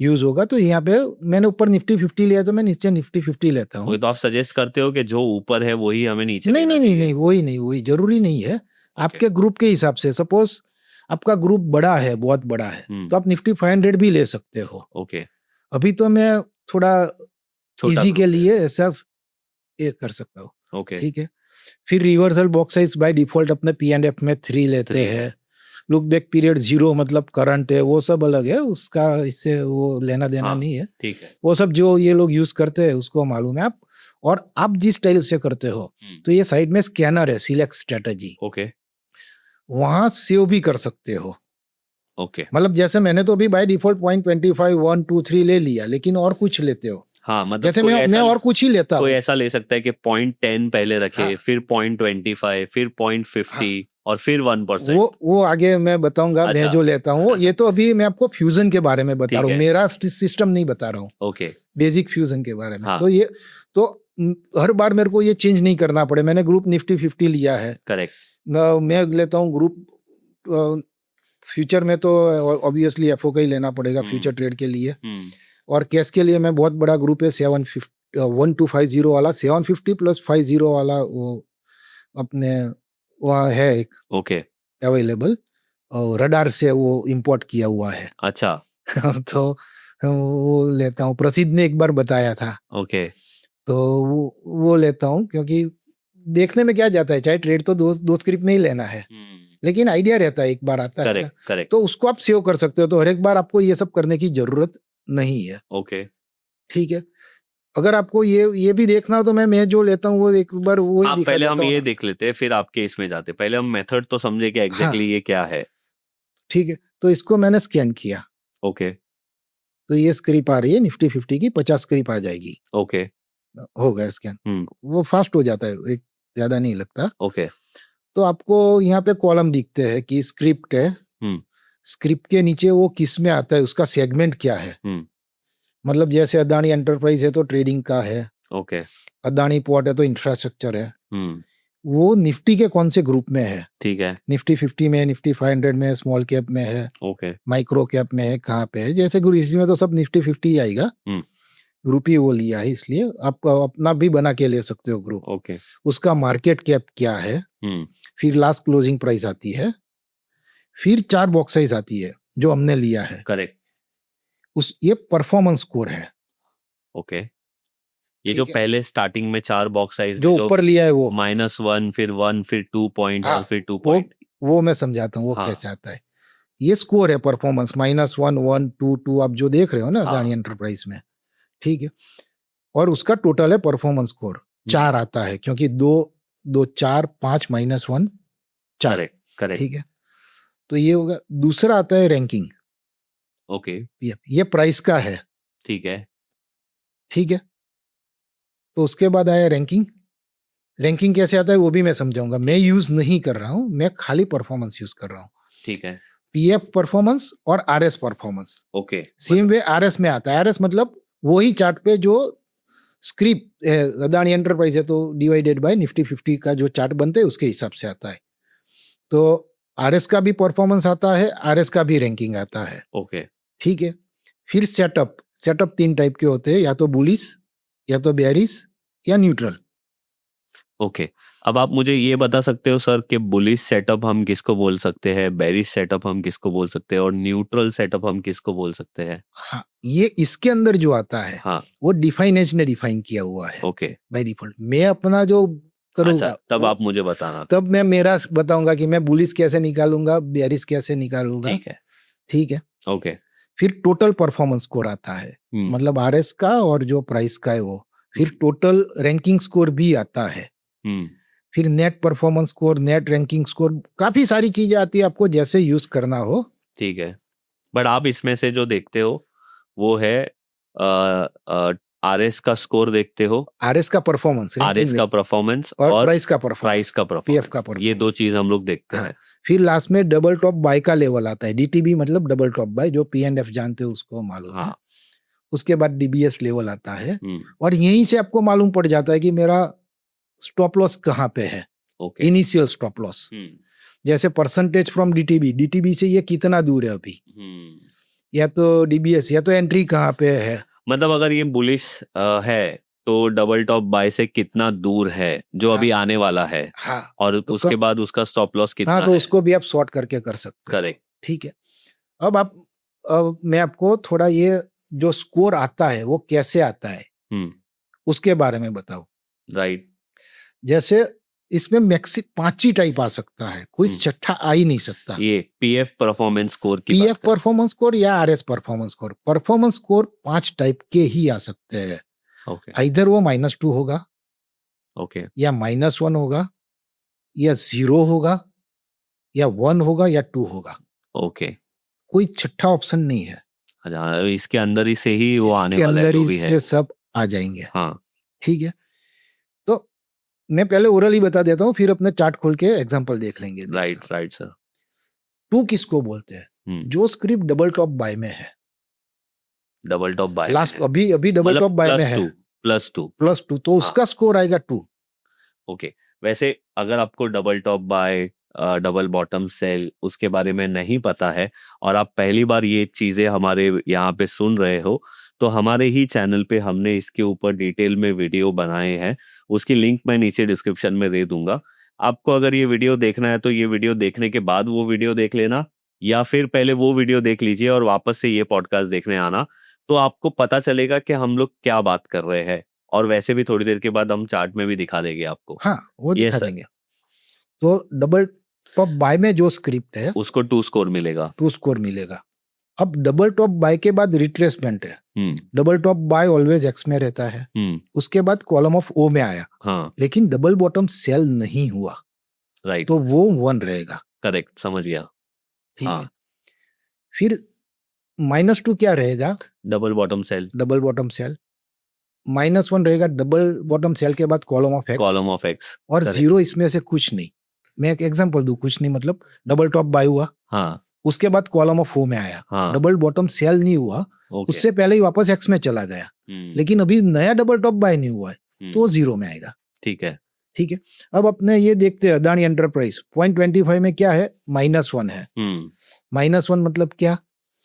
यूज होगा। तो यहाँ पे मैंने ऊपर निफ्टी 50 लिया तो मैं नीचे निफ्टी 50 लेता हूँ। वही तो आप सजेस्ट करते हो कि जो ऊपर है वही हमें नीचे नहीं लेना नहीं नहीं चाहिए। नहीं, वही नहीं, वही जरूरी नहीं है। ओके। आपके ग्रुप के हिसाब से, सपोज आपका ग्रुप बड़ा है, बहुत बड़ा है, तो आप निफ्टी 500 भी ले सकते हो। ओके। अभी तो मैं थोड़ा छोटा इजी के ग्रुप है। लिए ऐसा ये कर सकता हूँ। ओके। ठीक है। फिर reversal box size by default अपने पी एंड एफ में 3 लेते 3 है। हैं। लुक बैक पीरियड 0 मतलब करंट है, वो सब अलग है, उसका इससे वो लेना देना हाँ, नहीं है। ठीक है। वो सब जो ये लोग यूज करते हैं उसको मालूम है। आप, और आप जिस स्टाइल से करते हो, तो ये साइड में स्कैनर है, सिलेक्ट स्ट्रेटजी, ओके। वहां सेव भी कर सकते हो। ओके। मतलब जैसे मैंने तो अभी बाय डिफॉल्ट 0.25 1 2 3 ले लिया, लेकिन और कुछ लेते हो, हाँ, मतलब जैसे मैं और कुछ ही लेता कोई हूँ। ऐसा ले सकता है कि 0.10 पहले रखे, हाँ फिर 0.25, फिर 0.50 हाँ, और फिर 1%। वो आगे मैं बताऊंगा मैं अच्छा। जो लेता हूँ। ये तो अभी मैं आपको फ्यूजन के बारे में बता ठीक रहा हूँ, है। मेरा सिस्टम नहीं बता रहा हूँ, ओके। बेसिक फ्यूजन के बारे में। हाँ, तो ये तो हर बार मेरे को ये चेंज नहीं करना पड़े। मैंने ग्रुप निफ्टी 50 लिया है, करेक्ट। मैं लेता हूँ ग्रुप फ्यूचर में, तो ऑब्वियसली एफओ का ही लेना पड़ेगा फ्यूचर ट्रेड के लिए। और कैश के लिए मैं बहुत बड़ा ग्रुप है 1250 वाला, 750 प्लस 50 वाला, वो अपने वहाँ है एक ओके। अवेलेबल। और रडार से वो इंपोर्ट किया हुआ है। अच्छा, तो वो लेता हूँ। प्रसिद्ध ने एक बार बताया था, ओके, तो वो लेता हूँ, क्योंकि देखने में क्या जाता है, चाहे ट्रेड तो दो स्क्रिप्ट में ही लेना है, लेकिन आइडिया रहता है, एक बार आता है ना, करेक्ट, करेक्ट, तो उसको आप सेव कर सकते हो। तो हर एक बार आपको ये सब करने की जरूरत नहीं है। ओके। ठीक है। अगर आपको ये भी देखना हो तो मैं जो लेता हूँ वो एक बार वो ही हाँ, दिखा पहले देता हम हूँ ये ना। देख लेते हैं, फिर आपके इसमें जाते हैं। पहले हम मेथड तो समझे कि हाँ, एग्जैक्टली ये क्या है। ठीक है। तो इसको मैंने स्कैन किया, ओके, तो ये स्क्रिप आ रही है निफ्टी 50 की, 50 स्क्रिप आ जाएगी। ओके, हो गया स्कैन। हम्म, वो फास्ट हो जाता है, एक ज्यादा नहीं लगता। ओके, तो आपको यहाँ पे कॉलम दिखते हैं कि स्क्रिप्ट है, हम्म, स्क्रिप्ट के नीचे वो किस में आता है, उसका सेगमेंट क्या है। हम्म, मतलब जैसे अदानी एंटरप्राइज है तो ट्रेडिंग का है, ओके, अदानी पोर्ट है तो इंफ्रास्ट्रक्चर है। हम्म, वो निफ्टी के कौन से ग्रुप में है, ठीक है, निफ्टी 50 में, निफ्टी 500 में, स्मॉल कैप में है, ओके, माइक्रो कैप में है, कहाँ पे है। जैसे गुरु इसी में तो सब निफ्टी 50 ही आएगा, हम्म, ग्रुप ही वो लिया है, इसलिए आप अपना भी बना के ले सकते हो ग्रुप। ओके, उसका मार्केट कैप क्या है, हम्म, फिर लास्ट क्लोजिंग प्राइस आती है, फिर 4 बॉक्स साइज आती है जो हमने लिया है। करेक्ट, उस ये परफॉर्मेंस स्कोर है। ओके। ये जो ठीक है। पहले स्टार्टिंग में 4 बॉक्स साइज जो में जो ऊपर लिया है वो, -1 फिर 1 फिर 2 पॉइंट हाँ, और फिर 2 वो पॉइंट। वो मैं समझाता हूँ वो हाँ, कैसे आता है। ये स्कोर है परफॉर्मेंस, -1 1 2 2 आप जो देख रहे हो ना हाँ, अदानी एंटरप्राइज में। ठीक है। और उसका टोटल है परफॉर्मेंस स्कोर, 4 आता है, क्योंकि 2 2 4 5 -1 4। करेक्ट, करेक्ट, ठीक है। तो ये होगा। दूसरा आता है रैंकिंग, ओके, पीएफ, ये प्राइस का है। ठीक है, ठीक है। तो उसके बाद आया रैंकिंग। रैंकिंग कैसे आता है वो भी मैं समझाऊंगा, मैं यूज नहीं कर रहा हूं, मैं खाली परफॉर्मेंस यूज कर रहा हूं। ठीक है, पीएफ परफॉर्मेंस और RS performance okay, same way RS में आता है। आरएस मतलब वही चार्ट पे जो स्क्रिप्ट अदानी एंटरप्राइज है तो डिवाइडेड बाय निफ्टी 50 का जो चार्ट बनते हैं उसके हिसाब से आता है। तो आरएस का भी परफॉर्मेंस आता है, आरएस का भी रैंकिंग आता है। ओके, ठीक है। फिर सेटअप, सेटअप 3 टाइप के होते हैं, या तो बुलिश, या तो बेरिश, या न्यूट्रल। ओके। अब आप मुझे ये बता सकते हो सर कि बुलिश सेटअप हम किसको बोल सकते हैं, बेरिश सेटअप हम किसको बोल सकते हैं और न्यूट्रल सेटअप हम किसको बोल सकते हैं? हाँ, ये इसके अंदर जो आता है हाँ, वो डिफाइन एज ने डिफाइन किया हुआ है ओके, बाय डिफॉल्ट। मैं अपना जो अच्छा, करूंगा तब वो, आप मुझे बताना। तब मैं मेरा बताऊंगा कि मैं बुलिश कैसे निकालूंगा, बेरिश कैसे निकालूंगा। ठीक है, ठीक है। ओके, फिर टोटल परफॉर्मेंस स्कोर आता है, हम्म, मतलब आरएस का और जो प्राइस का है वो। फिर हम्म, टोटल रैंकिंग स्कोर भी आता है। हम्म, फिर net performance score, net ranking score, काफी सारी चीजें आती है, आपको जैसे यूज करना हो। ठीक है। बट आप इसमें से जो देखते हो वो है आरएस का स्कोर देखते हो, आरएस का परफॉर्मेंस, आरएस रैंकिंग का नहीं, परफॉर्मेंस और और प्राइस का प्राइस परफॉर्मेंस, का पीएफ का परफॉर्मेंस, ये 2 परफॉर्मेंस। चीज हम लोग देखते हाँ। हैं। फिर लास्ट में डबल टॉप बाय का लेवल आता है, डीटीबी मतलब डबल टॉप बाय, जो पी एंड एफ जानते हो उसको मालूम है। हाँ, उसके बाद डीबीएस लेवल आता है, हम्म, और यहीं से आपको मालूम पड़ जाता है कि मेरा स्टॉप लॉस कहाँ पे है, ओके, इनिशियल स्टॉप लॉस। हम्म, जैसे परसेंटेज फ्रॉम डीटीबी, डीटीबी से ये कितना दूर है अभी, हम्म। या तो डीबीएस, या तो एंट्री कहाँ पे है। मतलब अगर ये बुलिश है तो डबल टॉप बाय से कितना दूर है जो हाँ, अभी आने वाला है, हाँ। और तो उसके बाद उसका स्टॉप लॉस हाँ, कितना तो है। उसको भी आप शॉर्ट करके कर सकते हो। करेक्ट, ठीक है। अब आप, अब मैं आपको थोड़ा ये जो स्कोर आता है वो कैसे आता है हम्म, उसके बारे में बताओ। राइट, जैसे इसमें मैक्सी 5 ही टाइप आ सकता है, कोई हम्म। छठा आ ही नहीं सकता। ये पीएफ परफॉर्मेंस स्कोर की पीएफ बात कर। परफॉर्मेंस स्कोर या RS performance score. Performance score 5 type के ही आ सकते हैं। ओके, इधर वो -2 होगा, ओके, या -1 होगा, या 0 होगा, या 1 होगा, या 2 होगा। ओके। कोई छठा ऑप्शन नहीं है। अच्छा, इसके अंदर ही से ही वो आने इसके वाला है अंदर जो ही भी है। से सब आ जाएंगे। हाँ, ठीक है। तो मैं पहले ओरल ही बता देता हूँ, फिर अपने चार्ट खोल के एग्जांपल देख लेंगे। Right, right sir. 2 किसको बोलते हैं? जो स्क्रिप्ट डबल टॉप बाय में है, डबल टॉप बाय में लास्ट है, अभी अभी डबल मतलब टॉप बाय में है, +2, +2। +2, तो हाँ, उसका स्कोर आएगा 2। ओके। वैसे अगर आपको double top buy, double bottom sell उसके बारे में नहीं पता है और आप पहली बार ये चीजें हमारे यहाँ पे सुन रहे हो, तो हमारे ही चैनल पे हमने इसके ऊपर डिटेल में वीडियो बनाए हैं। उसकी लिंक मैं नीचे डिस्क्रिप्शन में दे दूंगा। आपको अगर ये वीडियो देखना है तो ये वीडियो देखने के बाद वो वीडियो देख लेना, या फिर पहले वो वीडियो देख लीजिए और वापस से ये पॉडकास्ट देखने आना, तो आपको पता चलेगा कि हम लोग क्या बात कर रहे हैं। और वैसे भी थोड़ी देर के बाद हम चार्ट में भी दिखा देंगे आपको। हाँ, वो यस दिखा सर। देंगे। तो डबल टॉप बाय में जो स्क्रिप्ट है उसको 2 स्कोर मिलेगा। 2 स्कोर मिलेगा। अब डबल टॉप बाय के बाद रिट्रेसमेंट है। Double top bye always x में रहता है। उसके बाद कॉलम ऑफ ओ में आया, हाँ लेकिन डबल बॉटम सेल नहीं हुआ, राइट, तो वो 1 रहेगा। करेक्ट, समझ गया। ठीक हाँ, है। फिर -2 क्या रहेगा? Double bottom sell, double bottom sell. -1 रहेगा डबल बॉटम सेल के बाद column of x, column of x. और 0 इसमें से कुछ नहीं। मैं एक एग्जांपल दूं, कुछ नहीं मतलब डबल टॉप बाय हुआ, हाँ उसके बाद कॉलम ऑफ ओ में आया, हाँ, डबल बॉटम सेल नहीं हुआ, ओके। उससे पहले ही वापस एक्स में चला गया, लेकिन अभी नया डबल टॉप बाय नहीं हुआ है, तो वो 0 में आएगा। ठीक है। ठीक है। अब अपने ये देखते हैं अदानी एंटरप्राइज 0.25 में क्या है? -1 है। -1 मतलब क्या?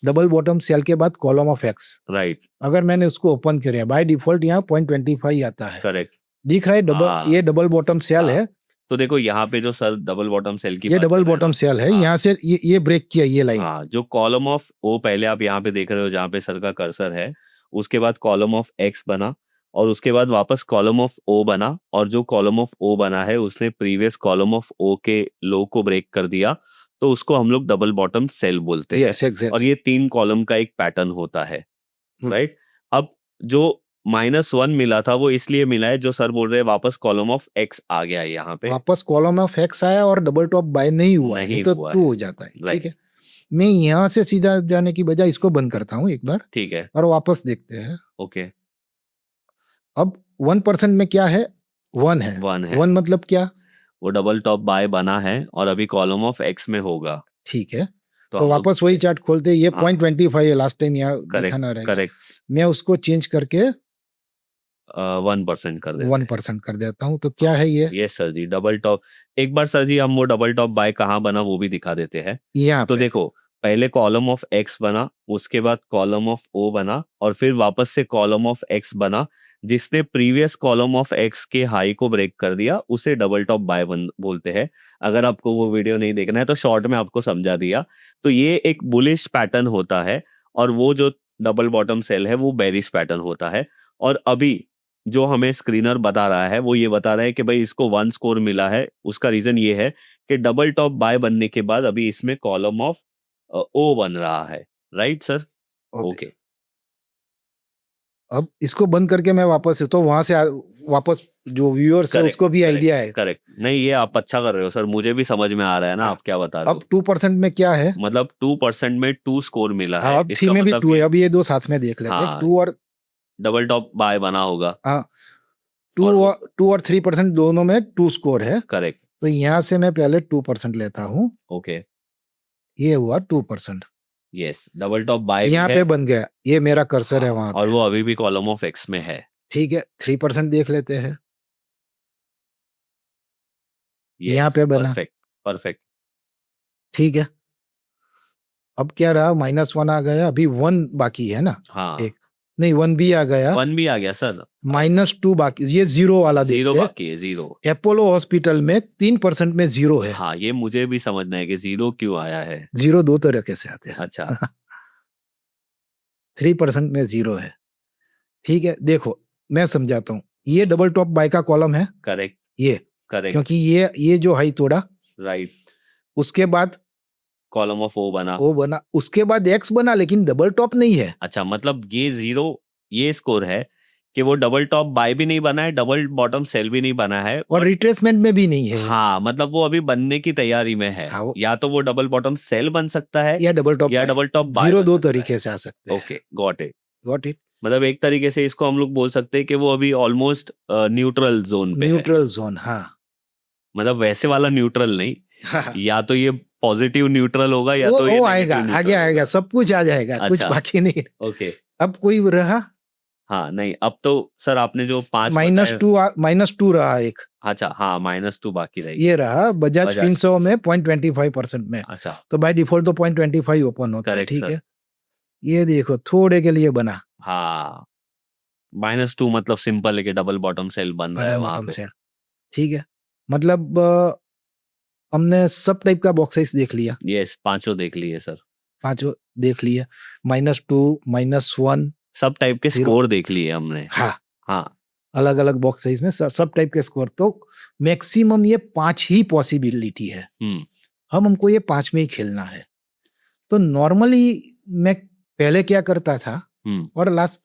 डबल बॉटम सेल के बाद कॉलम ऑफ एक्स। राइट, अगर मैंने उसको ओपन किया, बाय डिफॉल्ट यहाँ 0.25 आता है, करेक्ट। दिख रहा है डबल, हाँ, ये डबल बॉटम सेल हाँ, है। तो देखो यहाँ पे जो सर डबल बॉटम सेल की ये बात कर डबल रहे हैं बॉटम ना, सेल है, हाँ, यहाँ से ये ब्रेक किया, ये लाइन। हाँ, जो कॉलम ऑफ ओ पहले आप यहाँ पे देख रहे हो जहाँ पे सर का कर्सर है, उसके बाद कॉलम ऑफ एक्स बना, और उसके बाद वापस कॉलम ऑफ ओ बना, और जो कॉलम ऑफ ओ बना है उसने प्रीवियस कॉलम ऑफ ओ के लो को ब्रेक कर दिया, तो उसको हम लोग डबल बॉटम सेल बोलते हैं। यस, और एग्जैक्टली। ये 3 कॉलम का एक पैटर्न होता है, राइट। अब जो -1 मिला था वो इसलिए मिला है, जो सर बोल रहे हैं वापस कॉलम ऑफ एक्स आ गया है यहाँ पे, वापस कॉलम ऑफ एक्स आया और डबल टॉप बाय नहीं हुआ है, नहीं नहीं तो हुआ 2 है, हो जाता है। ठीक राइट, है। मैं यहाँ से सीधा जाने की बजाय इसको बंद करता हूँ एक बार, ठीक है, और वापस देखते हैं। ओके। अब 1% में क्या है? 1 है। 1 है, 1 मतलब क्या? वो डबल टॉप बाय बना है और अभी कॉलम ऑफ एक्स में होगा, ठीक है। तो तो हम लोग वापस वही चार्ट खोलते हैं, ये हाँ, 0.25 है, लास्ट टाइम यहाँ करेक्ट, दिखाना रहेगा। करेक्ट, मैं उसको चेंज करके 1% कर देते हैं। 1% कर देता हूँ, तो क्या है ये? यस सर जी, डबल टॉप। एक बार सर जी हम वो डबल टॉप बाय कहाँ बना वो भी दिखा देते हैं। यहाँ तो पे देखो, पहले कॉलम ऑफ एक्स बना, उसके बाद कॉलम ऑफ ओ बना, और फिर वापस से कॉलम ऑफ एक्स बना, जिसने प्रीवियस कॉलम ऑफ एक्स के हाई को ब्रेक कर दिया, उसे डबल टॉप बाय बोलते हैं। अगर आपको वो वीडियो नहीं देखना है तो शॉर्ट में आपको समझा दिया। तो ये एक बुलिश पैटर्न होता है, और वो जो डबल बॉटम सेल है वो बेरिश पैटर्न होता है। और अभी जो हमें स्क्रीनर बता रहा है वो ये बता रहा है कि भाई इसको 1 स्कोर मिला है। उसका रीजन ये है कि डबल टॉप बाय बनने के बाद अभी इसमें कॉलम ऑफ ओ बन रहा है, राइट सर? ओके। ओके, अब इसको बंद करके मैं वापस, तो वहां से वापस जो व्यूअर्स है करेक्ट, उसको भी करेक्ट, आइडिया है। करेक्ट। नहीं, ये आप अच्छा कर रहे हो सर, मुझे भी समझ में आ रहा है ना आप क्या बता रहे अब हो। 2% में क्या है? मतलब 2% में 2 स्कोर मिला है, अब 3 इसका में भी मतलब 2 है। कि अब ये 2 साथ में देख लेते हैं, हाँ, 2 और डबल टॉप बाय बना होगा। हाँ, 2 और और 2 और 3% दोनों में 2 स्कोर है। करेक्ट, तो यहाँ से मैं पहले 2% लेता हूँ, ओके, ये हुआ 2%। यस, डबल टॉप बाय भी यहाँ है। पे बन गया, ये मेरा कर्सर है हाँ, वहां और पे। वो अभी भी कॉलम ऑफ एक्स में है। ठीक है, 3% देख लेते हैं, यहाँ यस, पे बना। Perfect, perfect. ठीक है। अब क्या रहा? -1 आ गया, अभी 1 बाकी है ना, हाँ, एक नहीं 1 भी आ गया, 1 भी आ गया सर। -2 बाकी, ये 0 वाला 0 देखते हैं। बाकी है, 0। अपोलो हॉस्पिटल में 3% में 0 है। हाँ, ये मुझे भी समझना है कि 0 क्यों आया है। 0 2 तरीके से आते हैं। अच्छा, 3% में 0 है। ठीक है, देखो मैं समझाता हूँ। ये डबल टॉप बाय का कॉलम है, करेक्ट, ये, करेक्ट, क्योंकि ये जो हाई तोड़ा, राइट, उसके बाद कॉलम ऑफ ओ बना। ओ बना, उसके बाद एक्स बना, लेकिन डबल टॉप नहीं है। अच्छा, मतलब ये 0 ये स्कोर है कि वो डबल टॉप बाय भी नहीं बना है, डबल बॉटम सेल भी नहीं बना है, और रिट्रेसमेंट में भी नहीं है। हाँ, मतलब वो अभी बनने की तैयारी में है। हाँ, या तो वो डबल बॉटम सेल बन सकता है या डबल टॉप या बाय। डबल टॉप बाय 0 बन 2 सकता है। तरीके से आ सकते हैं। Okay, got it. Got it. मतलब एक तरीके से इसको हम लोग बोल सकते हैं कि वो अभी ऑलमोस्ट न्यूट्रल जोन पे है। न्यूट्रल जोन, हाँ। मतलब वैसे वाला न्यूट्रल नहीं, हाँ, या तो ये पॉजिटिव न्यूट्रल होगा या तो ये वो आएगा, नेगेटिव आगे न्यूट्रल आएगा, होगा। सब कुछ आ जाएगा, कुछ अच्छा, बाकी नहीं। ओके, अब कोई रहा? हाँ, नहीं, अब तो सर आपने जो 5 बताए, -2 रहा एक, अच्छा, हाँ, -2 बाकी रहेगी। ये रहा बजाज बजाज फिनसर्व में 0.25% में। अच्छा, तो बाय डिफॉल्ट तो 0.25 ओपन होता है। करेक्ट ठीक सर। है, ये देखो थोड़े के लिए बना, हाँ, -2 मतलब सिंपल है कि डबल बॉटम सेल बन रहा है बटन वहां बॉटम पे। सेल। ठीक है, मतलब हमने सब टाइप का बॉक्स साइज देख लिया, यस, पांचों देख लिए सर। पांचों देख लिए, -2, -1, सब टाइप के 0। स्कोर देख लिए हमने। हाँ, हाँ, अलग अलग बॉक्स साइज में सब टाइप के स्कोर। तो मैक्सिमम ये 5 ही पॉसिबिलिटी है, हमको ये 5 में ही खेलना है। तो नॉर्मली मैं पहले क्या करता था और लास्ट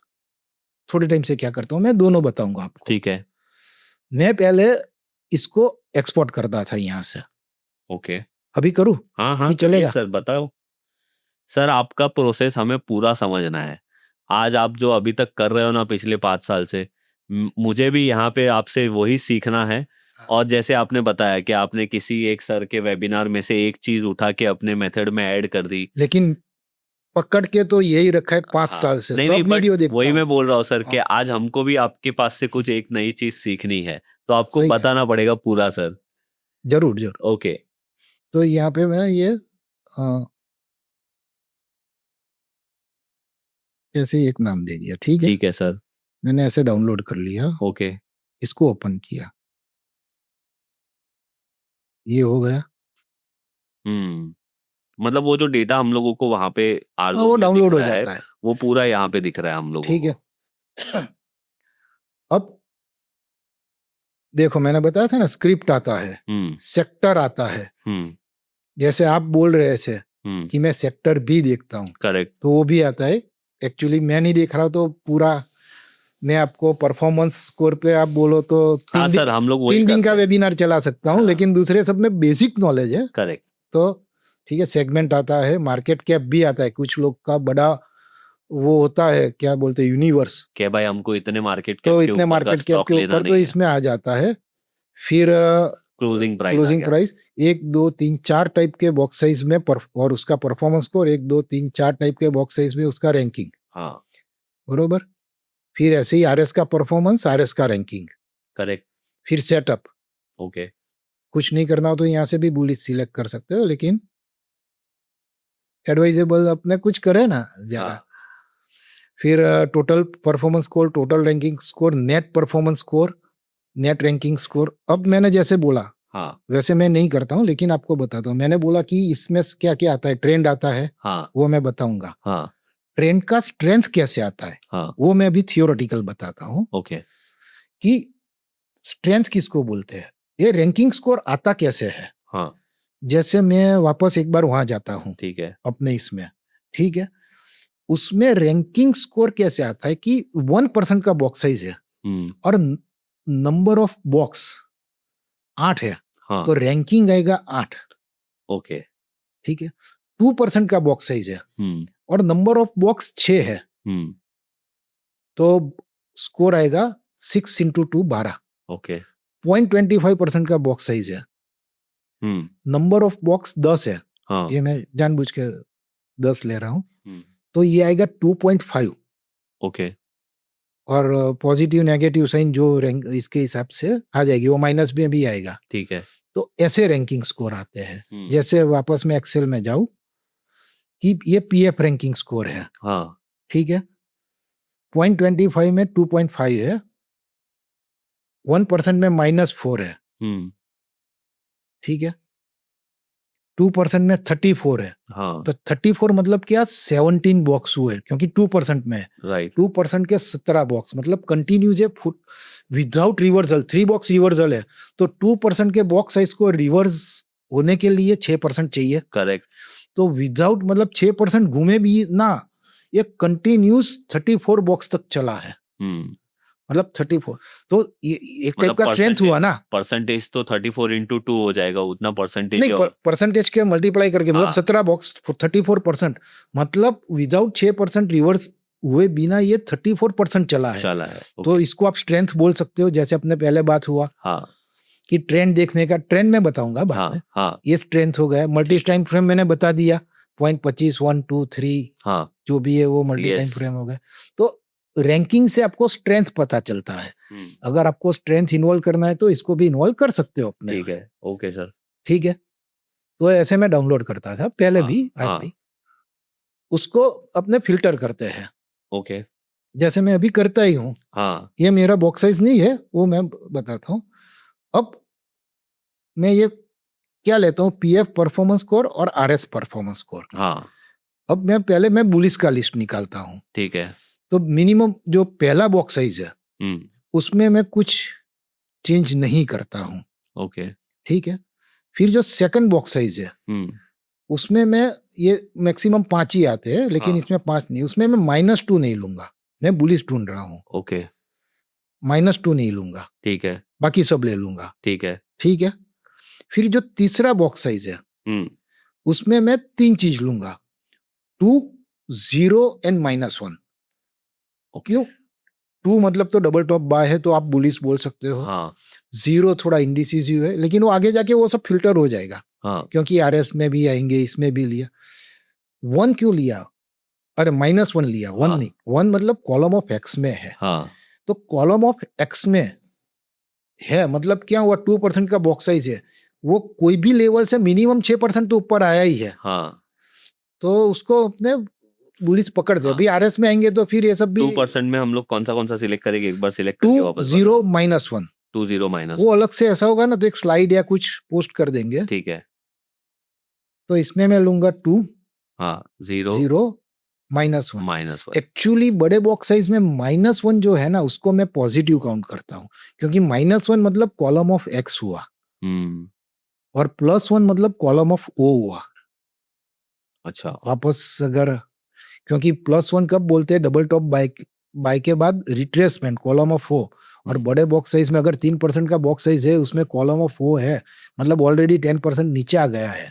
थोड़े टाइम से क्या करता हूँ, मैं दोनों बताऊंगा आपको। ठीक है। मैं पहले इसको एक्सपोर्ट करता था यहाँ से। ओके। अभी करूँ हाँ हाँ, कि चलेगा? सर बताओ। सर आपका प्रोसेस हमें पूरा समझना है। आज आप जो अभी तक कर रहे हो ना पिछले 5 साल से, मुझे भी यहाँ पे आपसे वही सीखना है। और जैसे आपने बताया कि आपने किसी एक सर के वेबिनार में से एक चीज उठा के अपने मेथड में ऐड कर दी। लेकिन पकड़ के तो यही रखा है 5 हाँ, साल से, नहीं सब नहीं, बट वीडियो देखता वही हूँ। मैं बोल रहा हूँ सर कि हाँ, आज हमको भी आपके पास से कुछ एक नई चीज सीखनी है, तो आपको सही है, बताना पड़ेगा पूरा सर। जरूर जरूर। ओके। तो यहाँ पे मैं ये अ, ऐसे ही एक नाम दे दिया, ठीक है? ठीक है सर। मैंने ऐसे डाउनलोड कर लिया, ओके। इसको ओपन किया, ये हो गया। मतलब वो जो डेटा हम लोगों को वहां पे आर हाँ, वो जोन में दिख डाउनलोड हो रहा है, जाता है, वो पूरा यहाँ पे दिख रहा है हम लोगों ठीक को। है। अब देखो, मैंने बताया था ना, स्क्रिप्ट आता है, सेक्टर आता है। जैसे आप बोल रहे थे कि मैं सेक्टर भी देखता हूँ, करेक्ट। तो वो भी आता है। एक्चुअली मैं नहीं देख रहा हूँ, तो पूरा मैं आपको परफॉर्मेंस स्कोर पे आप बोलो तो हाँ सर, हम लोग वही 3 दिन का करते हैं। वेबिनार चला सकता हूँ। हाँ। लेकिन दूसरे सब में बेसिक नॉलेज है। करेक्ट। तो ठीक है, सेगमेंट आता है, मार्केट कैप भी आता है, कुछ लोग का बड़ा वो होता है, क्या बोलते हैं, यूनिवर्स। क्या भाई, हमको इतने मार्केट कैप तो के इतने ऊपर का मार्केट कैप स्टॉक के लेना ऊपर तो नहीं है। इसमें आ जाता है। फिर क्लोजिंग प्राइस आ क्लोजिंग गया। प्राइस 1 2 3 4 टाइप के बॉक्स साइज में और उसका परफॉर्मेंस स्कोर 1 2 3 4 टाइप के बॉक्स साइज में उसका रैंकिंग, हाँ। बरोबर। फिर ऐसे ही आरएस का परफॉर्मेंस, आरएस का रैंकिंग, करेक्ट। फिर सेटअप। ओके। कुछ नहीं करना हो तो यहाँ से भी बुलिश सिलेक्ट कर सकते हो, लेकिन एडवाइजेबल अपने कुछ करे ना ज्यादा। हाँ। फिर total performance score, total ranking score, net performance score, net ranking score. अब मैंने जैसे बोला हाँ। वैसे मैं नहीं करता हूँ, लेकिन आपको बताता हूँ। मैंने बोला कि इसमें क्या क्या आता है, ट्रेंड आता है, हाँ। वो मैं बताऊंगा। हाँ। ट्रेंड का स्ट्रेंथ कैसे आता है, हाँ। वो मैं अभी थियोरेटिकल बताता हूँ ओके। कि स्ट्रेंथ किसको बोलते हैं, ये रैंकिंग स्कोर आता कैसे है। हाँ। जैसे मैं वापस एक बार वहां जाता हूँ ठीक है। अपने इसमें, ठीक है। उसमें रैंकिंग स्कोर कैसे आता है कि 1% का बॉक्स साइज है और नंबर ऑफ बॉक्स 8 है, हाँ। तो रैंकिंग आएगा 8, ओके। ठीक है। 2% का बॉक्स साइज है और नंबर ऑफ बॉक्स 6 है, तो स्कोर आएगा 6 इंटू 2 12। ओके। 0.25% का बॉक्स साइज है, नंबर ऑफ बॉक्स 10 है, हाँ। ये मैं जानबूझ के 10 ले रहा हूँ, तो ये आएगा 2.5। ओके। और पॉजिटिव नेगेटिव साइन जो रैंक इसके हिसाब से आ जाएगी, वो माइनस में भी आएगा। ठीक है। तो ऐसे रैंकिंग स्कोर आते हैं। जैसे वापस मैं एक्सेल में जाऊं कि ये पीएफ रैंकिंग स्कोर है, हाँ। ठीक है। 0.25 में 2.5 है, 1% में -4 है, ठीक है। 2% में 34 है, हाँ। तो 34 मतलब क्या, 17 बॉक्स हुए, क्योंकि 2% में है। राइट। 2% के 17 बॉक्स मतलब कंटिन्यूज है, विदाउट रिवर्सल, 3 बॉक्स रिवर्सल है, तो 2% के बॉक्स साइज को रिवर्स होने के लिए 6% चाहिए। करेक्ट। तो विदाउट मतलब 6% घूमे भी ना, ये कंटिन्यूस 34 बॉक्स तक चला है, मतलब 34। तो ये एक टाइप का स्ट्रेंथ हुआ ना। परसेंटेज तो 34 इंटू 2 हो जाएगा, उतना परसेंटेज। नहीं, परसेंटेज के मल्टीप्लाई करके मतलब हाँ। 17 बॉक्स 34%, मतलब विदाउट 6% रिवर्स हुए बिना ये 34% चला है। तो इसको आप स्ट्रेंथ बोल सकते हो। जैसे अपने पहले बात हुआ कि ट्रेंड देखने का, ट्रेंड में बताऊंगा बाद में, ये स्ट्रेंथ हो गया। मल्टी टाइम फ्रेम मैंने बता दिया, 0.25 1 2 3 जो भी है वो मल्टी टाइम फ्रेम हो गया। तो रैंकिंग से आपको स्ट्रेंथ पता चलता है। अगर आपको स्ट्रेंथ इन्वॉल्व करना है तो इसको भी इन्वॉल्व कर सकते हो अपने। ठीक है। Okay sir. ठीक है। तो ऐसे मैं डाउनलोड करता था पहले भी, आज भी। उसको अपने फिल्टर करते हैं, ओके। जैसे मैं अभी करता ही हूँ। ये मेरा बॉक्स साइज नहीं है, वो मैं बताता हूँ। अब मैं ये क्या लेता हूँ, पीएफ परफॉर्मेंस स्कोर और आरएस परफॉर्मेंस स्कोर। हाँ अब मैं बुलिस का लिस्ट निकालता हूँ। ठीक है। तो मिनिमम जो पहला बॉक्स साइज है उसमें मैं कुछ चेंज नहीं करता हूँ। ओके। ठीक है। फिर जो सेकंड बॉक्स साइज है उसमें मैं, ये मैक्सिमम 5 ही आते हैं लेकिन हाँ। इसमें 5 नहीं, उसमें मैं -2 नहीं लूंगा। मैं बुलिस ढूंढ रहा हूँ, ओके -2 नहीं लूंगा, ठीक है। बाकी सब ले लूंगा। ठीक है। ठीक है। फिर जो तीसरा बॉक्स साइज है उसमें मैं 3 चीज लूंगा, 2, 0 एंड -1। क्यों? 2 मतलब तो डबल टॉप बाय है तो आप बुलिस बोल सकते हो। हाँ 0 थोड़ा इंडिसिसिव है लेकिन वो आगे जाके वो सब फिल्टर हो जाएगा। हाँ क्योंकि आरएस में भी आएंगे, इसमें भी लिया। 1 क्यों लिया? अरे -1 लिया, 1 हाँ। नहीं। 1 मतलब कॉलम ऑफ एक्स में है। हाँ तो कॉलम ऑफ एक्स में है मतलब क्या हुआ, 2% का बॉक्स साइज है, वो कोई भी लेवल से मिनिमम 6% तो ऊपर आया ही है। हाँ। तो उसको अपने बुलिस पकड़ते हैं। हाँ। अभी आरएस में आएंगे तो फिर ये सब भी 2% में हम लोग कौन सा सिलेक्ट करेंगे, एक बार सिलेक्ट 2, करके वापस 0 बताना। -1 2 0 माइनस। वो अलग से ऐसा होगा ना तो एक स्लाइड या कुछ पोस्ट कर देंगे। ठीक है। तो इसमें मैं लूंगा 2, हाँ 0 0 -1। -1। एक्चुअली बड़े बॉक्स साइज में -1 जो है ना उसको मैं पॉजिटिव काउंट करता हूँ, क्योंकि -1 मतलब कॉलम ऑफ एक्स हुआ और +1 मतलब कॉलम ऑफ ओ हुआ। अच्छा। वापस अगर, क्योंकि +1 कब बोलते हैं, डबल टॉप बाय के बाद रिट्रेसमेंट कॉलम ऑफ ओ। और बड़े बॉक्स साइज में अगर 3% का बॉक्स साइज है उसमें कॉलम ऑफ ओ है मतलब ऑलरेडी 10% नीचे आ गया है।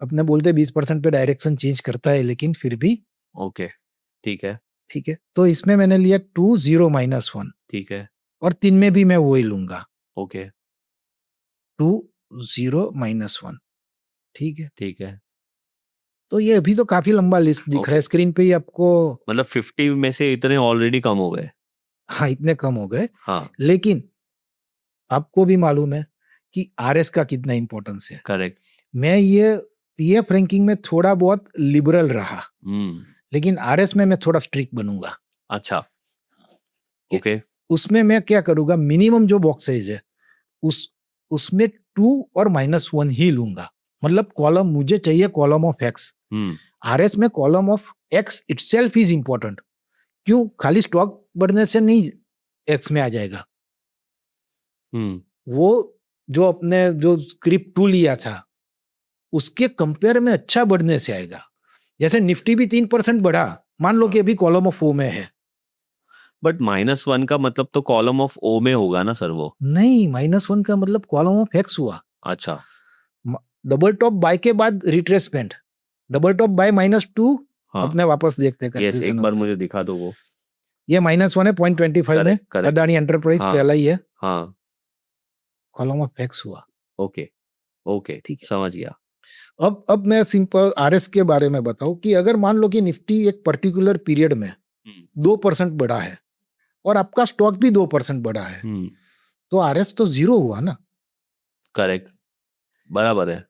अपने बोलते 20% पे डायरेक्शन चेंज करता है लेकिन फिर भी ओके ठीक है। ठीक है। तो इसमें मैंने लिया 2 0 -1 ठीक है। और 3 में भी मैं वही लूंगा, ओके 2 0 -1। ठीक है। ठीक है। तो ये अभी तो काफी लंबा लिस्ट दिख रहा है ओके स्क्रीन पे ही आपको। मतलब 50 में से इतने ऑलरेडी कम हो गए। हाँ, इतने कम हो गए। हाँ लेकिन आपको भी मालूम है कि आरएस का कितना इंपॉर्टेंस है। करेक्ट। मैं ये पीएफ रैंकिंग में थोड़ा बहुत लिबरल रहा लेकिन आरएस में मैं थोड़ा स्ट्रिक्ट बनूंगा। अच्छा ओके। उसमें मैं क्या करूंगा, मिनिमम जो बॉक्स साइज है उसमें 2 और -1 ही लूंगा। मतलब कॉलम मुझे चाहिए कॉलम ऑफ एक्स। आरएस में column of x itself is important. क्यों? खाली स्टॉक बढ़ने से नहीं एक्स में आ जाएगा। वो जो अपने जो स्क्रिप्ट 2 लिया था उसके कंपेयर में अच्छा बढ़ने से आएगा। जैसे निफ्टी भी 3% बढ़ा, मान लो कि अभी कॉलम ऑफ ओ में है। बट -1 का मतलब तो कॉलम ऑफ ओ में होगा ना सर वो? नहीं, -1 का मतलब कॉलम ऑफ एक्स हुआ। अच्छा डबल टॉप बाय के बाद रिट्रेसमेंट, डबल टॉप बाय -2। हाँ अपने वापस देखते हैं यस, कंफ्यूजन एक बार होता है। मुझे दिखा दो वो। ये -1 है 0.25 में। Correct correct. अदानी एंटरप्राइज हाँ पहला ही है, हाँ कॉलम ऑफ एक्स हुआ। ओके ओके ठीक है। समझ गया। अब मैं सिंपल आरएस के बारे में बताऊं कि अगर मान लो कि निफ्टी एक पर्टिकुलर पीरियड में 2% बढ़ा है और आपका स्टॉक भी 2% बढ़ा है तो आरएस तो 0 हुआ ना। करेक्ट बराबर है।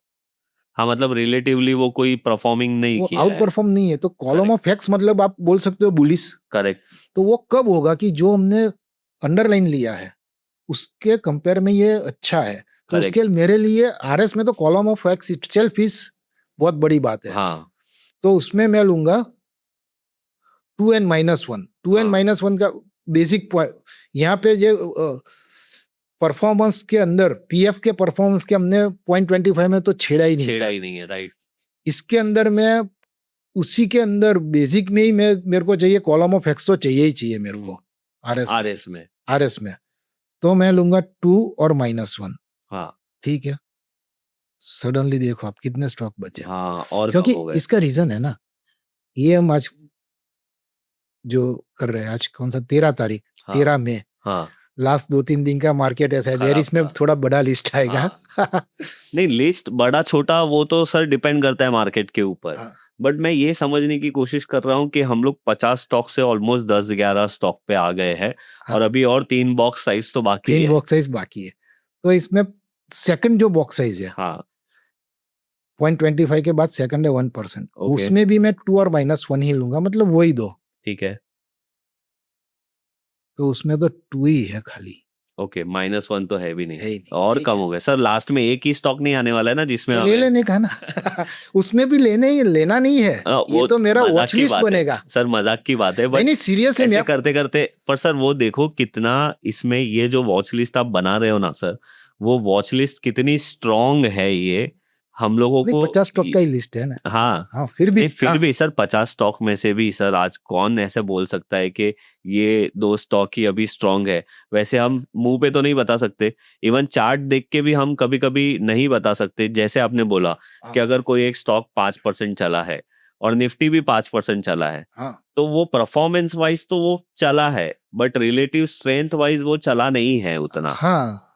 हाँ मतलब रिलेटिवली वो कोई परफॉर्मिंग नहीं वो किया आउट है। परफॉर्म नहीं है। तो कॉलम Correct. ऑफ एक्स मतलब आप बोल सकते हो बुलिस। करेक्ट। तो वो कब होगा कि जो हमने अंडरलाइन लिया है उसके कंपेयर में ये अच्छा है। तो Correct. उसके मेरे लिए आरएस में तो column of x itself is बहुत बड़ी बात है। हाँ तो उसमें मैं लूंगा 2n -1। 2n -1 का बेसिक पॉइंट यहाँ पे ये परफॉर्मेंस के अंदर, पीएफ के परफॉर्मेंस के हमने 0.25 में तो छेड़ा ही नहीं छेड़ा था। ही नहीं है राइट। इसके अंदर मैं उसी के अंदर बेसिक में ही मेरे को चाहिए कॉलम ऑफ एक्स तो चाहिए ही चाहिए मेरे को आरएस में। आरएस में। तो मैं लूंगा 2 और -1। हाँ ठीक है। सडनली देखो आप कितने स्टॉक बचे। हाँ और कम क्योंकि हो गए। इसका रीजन है ना, ये हम आज जो कर रहे हैं, आज कौन सा 13 तारीख, हाँ 13 मई, हाँ लास्ट 2-3 दिन का मार्केट ऐसा है। अगर खराब इसमें था। थोड़ा बड़ा लिस्ट आएगा हाँ नहीं लिस्ट बड़ा छोटा वो तो सर डिपेंड करता है मार्केट के ऊपर। हाँ, बट मैं ये समझने की कोशिश कर रहा हूँ कि हम लोग 50 स्टॉक से ऑलमोस्ट 10-11 स्टॉक पे आ गए हैं हाँ, और अभी और 3 बॉक्स साइज तो बाकी 3 है। बॉक्स साइज बाकी है। तो इसमें सेकंड जो बॉक्स साइज है हाँ 0.25 के बाद सेकंड है 1%। ओके उसमें भी मैं 2 और -1 ही लूंगा, मतलब वही दो। ठीक है तो उसमें तो 2 ही है खाली। ओके, -1 तो है भी है नहीं, ही नहीं, और ठीक कम है। हो गया सर। लास्ट में एक ही स्टॉक नहीं आने वाला है ना जिसमें तो ले हमें लेने का ना उसमें भी लेना नहीं है, ये वो तो मेरा मजाक वॉच की लिस्ट बात है बनेगा। सर, मजाक की बात है, नहीं बट नहीं सीरियसली ऐसे मैं करते करते, पर सर वो देखो कितना इसमें ये जो वॉच लिस्ट आप बना रहे हो ना सर, वो वॉच लिस्ट कितनी स्ट्रांग है ये हम लोगों नहीं को। 50 स्टॉक का ही लिस्ट है ना। हाँ, हाँ फिर भी नहीं फिर हाँ, भी सर 50 स्टॉक में से भी सर आज कौन ऐसे बोल सकता है कि ये 2 स्टॉक ही अभी स्ट्रांग है। वैसे हम मुंह पे तो नहीं बता सकते, इवन चार्ट देख के भी हम कभी कभी नहीं बता सकते। जैसे आपने बोला हाँ, कि अगर कोई एक स्टॉक 5% चला है और निफ्टी भी 5% चला है, हाँ, तो वो परफॉर्मेंस वाइज तो वो चला है, बट रिलेटिव स्ट्रेंथ वाइज वो चला नहीं है उतना। हाँ,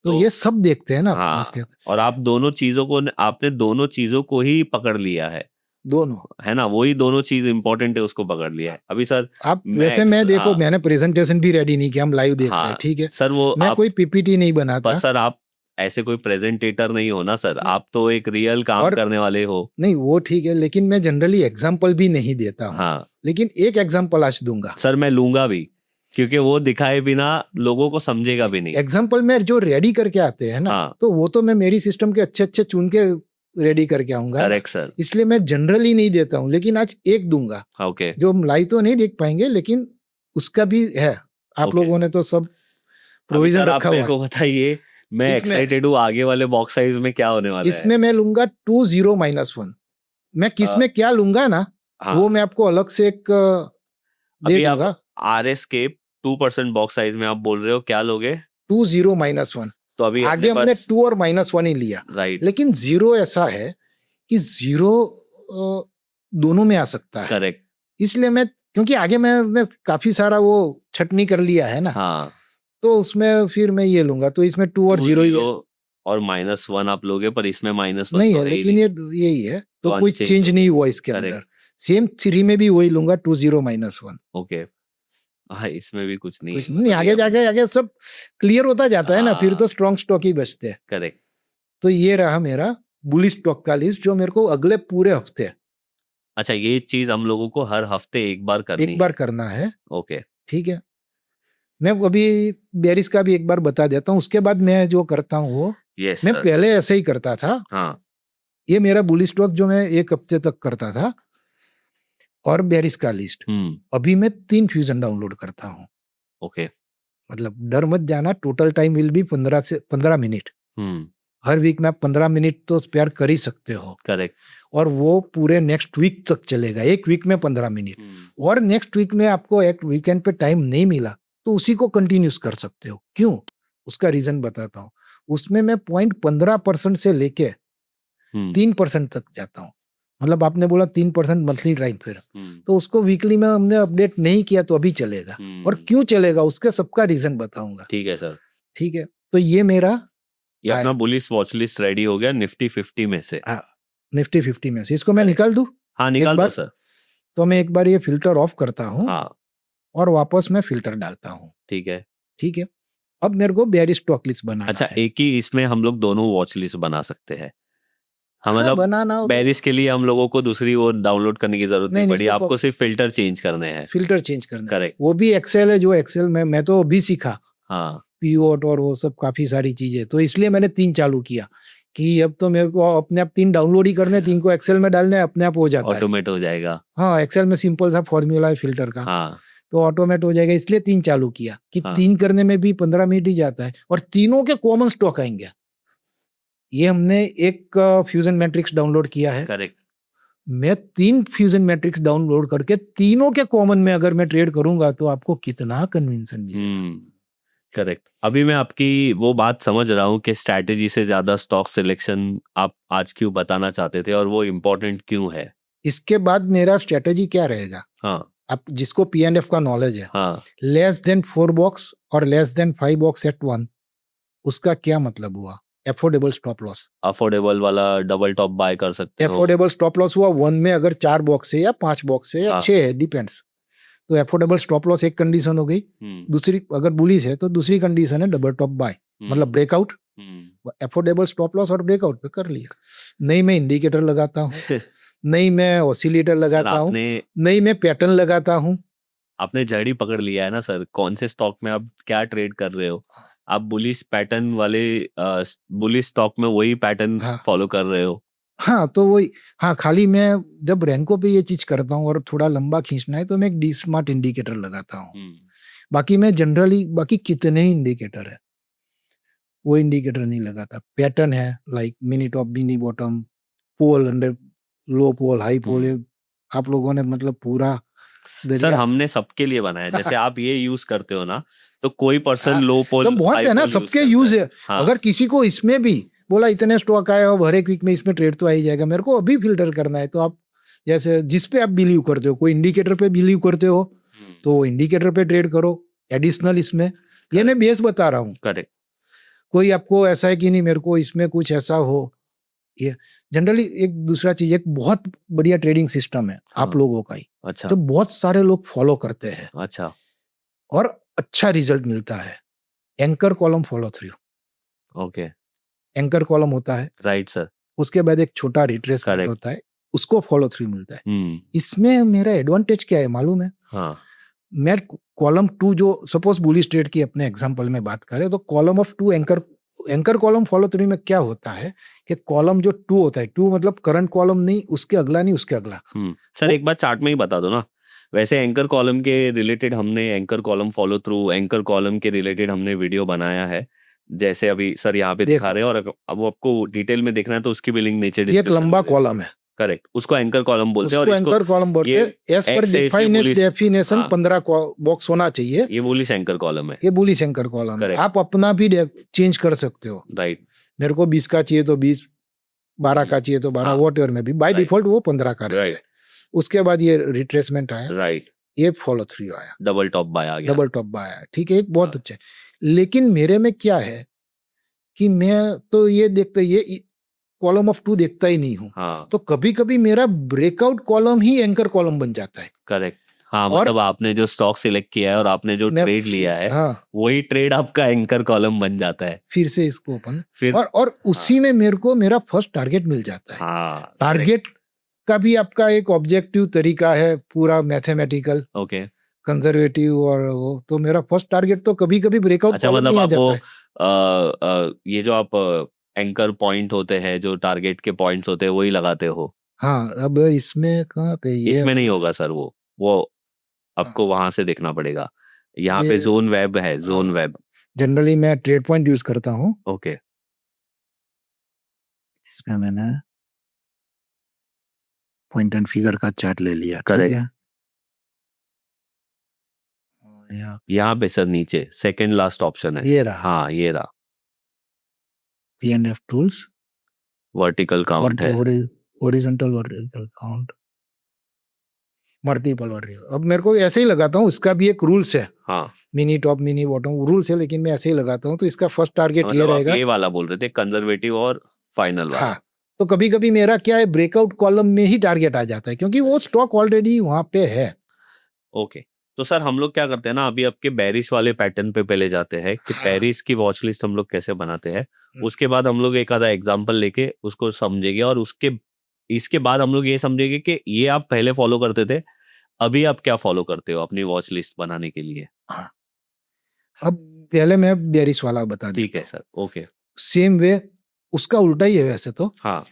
तो तो ये सब देखते हैं ना अपन इसके हाँ, और आप दोनों चीजों को, आपने दोनों चीजों को ही पकड़ लिया दोनों। है ना, वही दोनों चीज इंपॉर्टेंट है, उसको पकड़ लिया है अभी सर। आप वैसे मैं देखो हाँ मैंने प्रेजेंटेशन भी रेडी नहीं किया, हम लाइव देख रहे हैं, हाँ ठीक है। सर, वो मैं आप, कोई पीपीटी नहीं पर बनाता। सर आप ऐसे कोई प्रेजेंटेटर नहीं हो ना सर, नहीं, आप तो एक रियल काम और करने वाले हो। नहीं वो ठीक है, लेकिन मैं जनरली एग्जाम्पल भी नहीं देता हूँ। हाँ लेकिन एक एग्जाम्पल आज दूंगा। सर, मैं लूंगा भी, क्योंकि वो दिखाए बिना लोगों को समझेगा भी नहीं। एग्जाम्पल में जो रेडी करके आते हैं ना, हाँ तो वो तो मैं मेरी सिस्टम के अच्छे अच्छे चुन के रेडी करके आऊंगा ना। Correct sir. इसलिए मैं जनरली नहीं देता हूँ, लेकिन आज एक दूंगा ओके जो हम लाइव तो नहीं देख पाएंगे, लेकिन उसका भी है। आप ओके, लोगों ने तो सब अभी प्रोविजन सर आप रखा मेरे हुआ को बताइए, मैं है। इसमें एक्साइटेड हूँ आगे वाले बॉक्स साइज में क्या होने वाला है। इसमें मैं लूंगा 20-1। मैं किस अ, में क्या लूंगा ना, हाँ, वो मैं आपको अलग से एक दे अभी आप दूंगा। RS के 2% बॉक्स साइज में आप बोल रहे हो क्या लोगे? 20-1 तो अभी अपने आगे हमने पास 2 और -1 ही लिया। राइट, लेकिन जीरो ऐसा है कि जीरो दोनों में आ सकता है। करेक्ट, इसलिए मैं, क्योंकि आगे मैंने काफी सारा वो छटनी कर लिया है ना, हाँ, तो उसमें फिर मैं ये लूंगा, तो इसमें 2 और 0 ही 20 है। और -1 आप लोगे, पर इसमें -1 नहीं तो है, है ही लेकिन नहीं, ये यही है, तो तो कोई अनचेंज चेंज हो नहीं गया। हुआ इसके अंदर। करेक्ट, सेम 3 में भी वही लूंगा, 20-1। ओके, हाँ इसमें भी कुछ नहीं कुछ है, नहीं, आगे बढ़िया बढ़िया, जाके आगे सब क्लियर होता जाता है ना, फिर तो हाँ स्ट्रॉन्ग स्टॉक ही बचते हैं। करेक्ट। तो ये रहा मेरा बुलिश स्टॉक का लिस्ट, जो मेरे को अगले पूरे हफ्ते अच्छा, ये चीज हम लोगों को हर हफ्ते एक बार करनी एक बार है। करना है, ओके, ठीक है। मैं अभी बेरिस का भी एक बार बता देता हूँ, उसके बाद मैं जो करता हूँ वो, यस मैं सर, पहले ऐसे ही करता था। हाँ ये मेरा बुलिश स्टॉक जो मैं एक हफ्ते तक करता था, और बेरिस का लिस्ट। अभी मैं 3 फ्यूजन डाउनलोड करता हूँ। ओके, मतलब डर मत जाना, total time will be 15 minute. Hmm, हर वीक में आप 15 मिनट तो स्पेयर कर ही सकते हो, करेक्ट, और वो पूरे नेक्स्ट वीक तक चलेगा। एक वीक में 15 मिनट, और नेक्स्ट वीक में आपको एक वीकेंड पे टाइम नहीं मिला, तो उसी को कंटिन्यूस कर सकते हो। क्यों? उसका रीजन बताता हूँ। उसमें मैं 0.15% से लेके 3% तक जाता हूँ। मतलब आपने बोला 3% मंथली टाइम, फिर तो उसको वीकली में हमने अपडेट नहीं किया तो अभी चलेगा। और क्यों चलेगा उसका सबका रीजन बताऊंगा, ठीक है सर। ठीक है। तो ये मेरा ये अपना बुलिश वॉच लिस्ट रेडी हो गया निफ्टी 50 में से। निफ्टी 50 में से। इसको मैं निकाल दूं हाँ एक निकाल दो बार? सर। तो मैं एक बार ये फिल्टर ऑफ करता हूँ, हाँ और वापस मैं फिल्टर डालता हूँ, ठीक है। ठीक है। अब मेरे को बेरिस स्टॉक लिस्ट बनाना अच्छा, है। एक ही इसमें हम लोग दोनों वॉच लिस्ट बना सकते हैं? हाँ हाँ, मतलब बनाना हो तो बेरिस के लिए हम लोगों को दूसरी वो डाउनलोड करने की जरूरत नहीं नहीं, पड़ी, आपको सिर्फ फिल्टर चेंज करने हैं। फिल्टर चेंज करना है। करेक्ट, वो भी एक्सेल है, जो एक्सेल में मैं तो अभी सीखा, हाँ पीओट और वो सब काफी सारी चीजें, तो इसलिए मैंने 3 चालू किया कि अब तो मेरे को अपने आप 3 डाउनलोड ही करने, 3 को एक्सेल में डालने, अपने आप हो जाता है। ऑटोमेट हो जाएगा। हाँ, एक्सेल में सिंपल सा फॉर्मूला है फिल्टर का, हाँ तो ऑटोमेट हो जाएगा। इसलिए 3 चालू किया कि हाँ 3 करने में भी 15 मिनट ही जाता है, और तीनों के कॉमन स्टॉक आएंगे। ये हमने एक फ्यूजन मैट्रिक्स डाउनलोड किया है। करेक्ट, मैं 3 फ्यूजन मैट्रिक्स डाउनलोड करके तीनों के कॉमन में अगर मैं ट्रेड करूंगा, तो आपको कितना कन्विंसन मिलेगा। करेक्ट। अभी मैं आपकी वो बात समझ रहा हूँ कि स्ट्रैटेजी से ज्यादा स्टॉक सिलेक्शन आप आज क्यों बताना चाहते थे, और वो इम्पोर्टेंट क्यों है। इसके बाद मेरा स्ट्रेटेजी क्या रहेगा? हाँ आप जिसको P&F का नॉलेज है, हाँ लेस देन 4 बॉक्स और लेस देन 5 बॉक्स एट 1, उसका क्या मतलब हुआ? Affordable stop loss. अफोर्डेबल वाला डबल टॉप बाय कर सकते हो। एफोर्डेबल स्टॉप लॉस हुआ 1 में अगर 4 बॉक्स है या 5 बॉक्स है या हाँ। 6 है, डिपेंड्स। तो एफोर्डेबल स्टॉप लॉस एक कंडीशन हो गई। दूसरी, अगर बुलिश है तो दूसरी कंडीशन है डबल टॉप बाय, मतलब ब्रेकआउट। एफोर्डेबल स्टॉप लॉस और ब्रेकआउट पे कर लिया। नहीं मैं इंडिकेटर लगाता हूँ, नहीं मैं ऑसिलेटर लगाता हूँ, आपने नहीं मैं पैटर्न लगाता हूँ, आपने जड़ ही पकड़ लिया है ना सर, कौन से स्टॉक में आप क्या ट्रेड कर रहे हो। आप बुलिश पैटर्न वाले बुलिश स्टॉक में वही पैटर्न हाँ फॉलो कर रहे हो। हाँ तो वही, हाँ खाली मैं जब रैंकों पे ये चीज करता हूँ और थोड़ा लंबा खींचना है तो मैं एक डी स्मार्ट इंडिकेटर लगाता हूँ। बाकी मैं जनरली बाकी कितने ही इंडिकेटर है वो इंडिकेटर नहीं लगाता। पैटर्न है like mini top mini bottom pole under low pole high pole, ये आप लोगों ने मतलब पूरा सर दरिया हमने सबके लिए बनाया, जैसे आप ये यूज करते हो ना, तो कोई पर्सन हाँ, लो तो पोल बहुत हाई है ना, पोल यूज सबके करता यूज है। है। हाँ अगर किसी को इसमें भी बोला इतने स्टॉक आए और हर एक वीक में इसमें ट्रेड तो आ ही जाएगा, मेरे को अभी फिल्टर करना है, तो आप जैसे जिस पे आप बिलीव करते हो, कोई इंडिकेटर पे बिलीव करते हो तो वो इंडिकेटर पे ट्रेड करो एडिशनल इसमें। ये मैं बेस बता रहा हूँ, करेक्ट। कोई आपको ऐसा है कि नहीं मेरे को इसमें कुछ ऐसा हो। ये जनरली एक दूसरा चीज, एक बहुत बढ़िया ट्रेडिंग सिस्टम है आप हाँ। लोगों का ही, अच्छा तो बहुत सारे लोग फॉलो करते हैं अच्छा और अच्छा रिजल्ट मिलता है। Anchor column follow through, okay anchor column होता है, राइट सर। उसके बाद एक छोटा रिट्रेसमेंट करेक्ट। होता है, उसको फॉलो थ्रू मिलता है। इसमें मेरा एडवांटेज क्या है मालूम है? हाँ मैं कॉलम 2 जो सपोज बुलिश ट्रेड की अपने एग्जांपल में बात करें तो column of 2 anchor, anchor column follow through में क्या होता है कि कॉलम जो 2 होता है, 2 मतलब करंट कॉलम नहीं, उसके अगला नहीं, उसके अगला। सर एक बार चार्ट में ही बता दो ना। वैसे एंकर कॉलम के रिलेटेड हमने anchor column follow through anchor column के रिलेटेड हमने वीडियो बनाया है, जैसे अभी सर यहाँ पे दिखा देखो रहे हैं, और अब आपको डिटेल में देखना है तो उसकी भी लिंक नीचे ये एक डिस्क्रिप्शन लंबा में दे। कॉलम है, करेक्ट, उसको एंकर कॉलम बोलते हैं, और उसको इसको एंकर कॉलम बोलते ये हैं। एज पर एक्स है इसलिए डिफाइन बुलिश। डेफिनेशन हाँ 15 बॉक्स होना चाहिए, ये बुलिश एंकर कॉलम है। ये बुलिश एंकर कॉलम है। करेक्ट आप अपना भी चेंज कर सकते हो, राइट। मेरे को 20 का चाहिए तो 20, 12 का चाहिए तो 12, हाँ वॉट एवर में भी बाय राइट डिफॉल्ट वो 15 का रहता है। राइट उसके बाद ये रिट्रेसमेंट आया, राइट, ये फॉलो थ्रू आया, डबल टॉप बाय आ गया। डबल टॉप बाय आया, ठीक है, एक बहुत हाँ अच्छा है। लेकिन मेरे में क्या है कि मैं तो ये देखता, ये कॉलम ऑफ 2 देखता ही नहीं हूँ, हाँ तो कभी कभी मेरा ब्रेकआउट कॉलम ही एंकर कॉलम बन जाता है। करेक्ट। हाँ और मतलब आपने जो स्टॉक सिलेक्ट किया है और आपने जो मैं ट्रेड लिया है, हाँ वही ट्रेड आपका एंकर कॉलम बन जाता है फिर से इसको ओपन, फिर। और हाँ उसी में मेरे को मेरा फर्स्ट टारगेट मिल जाता है। हाँ करेक्ट टारगेट का भी आपका एक ऑब्जेक्टिव तरीका है, पूरा मैथमेटिकल ओके। कंजर्वेटिव, और वो तो मेरा फर्स्ट टारगेट तो कभी कभी ब्रेकआउट अच्छा कॉलम मतलब नहीं आ आप वो जाता है। ये जो आप एंकर पॉइंट होते हैं, जो टारगेट के पॉइंट्स होते हैं, वही लगाते हो। हाँ अब इसमें कहाँ पे ये इसमें नहीं वाला, होगा सर, वो हाँ, आपको वहां से देखना पड़ेगा। यहाँ ये पे जोन वेब है, जोन वेब। जनरली मैं ट्रेड पॉइंट यूज करता हूँ, ओके इसमें मैंने पॉइंट एंड फिगर का चार्ट ले लिया, ठीक करेक्ट। है। यहाँ यहाँ पे सर नीचे सेकंड लास्ट ऑप्शन है। ये रहा हाँ ये रहा, P&F टूल्स, वर्टिकल काउंट है। Horizontal vertical count, multiple vertical. अब मेरे को ऐसे ही लगाता हूँ, इसका भी एक रूल्स है, हाँ mini top mini bottom rules है, लेकिन मैं ऐसे ही लगाता हूँ। तो इसका फर्स्ट टारगेट ये मतलब आप रहेगा, ये वाला बोल रहे थे, कंजर्वेटिव और फाइनल वाला। हाँ। तो कभी कभी मेरा क्या है, ब्रेकआउट कॉलम में ही टारगेट आ जाता है, क्योंकि वो स्टॉक ऑलरेडी वहां पे है। ओके तो सर हम लोग क्या करते हैं ना, अभी आपके बैरिश वाले पैटर्न पे पहले जाते हैं कि हाँ, बैरिश की वॉच लिस्ट हम लोग कैसे बनाते हैं। उसके बाद हम लोग एक आधा एग्जांपल लेके उसको समझेंगे, और उसके इसके बाद हम लोग ये समझेंगे कि ये आप पहले फॉलो करते थे, अभी आप क्या फॉलो करते हो अपनी वॉच लिस्ट बनाने के लिए। हाँ। अब पहले मैं बेरिश वाला बता ठीक देता है हूँ। Sir okay. सेम वे उसका उल्टा ही है वैसे तो। हाँ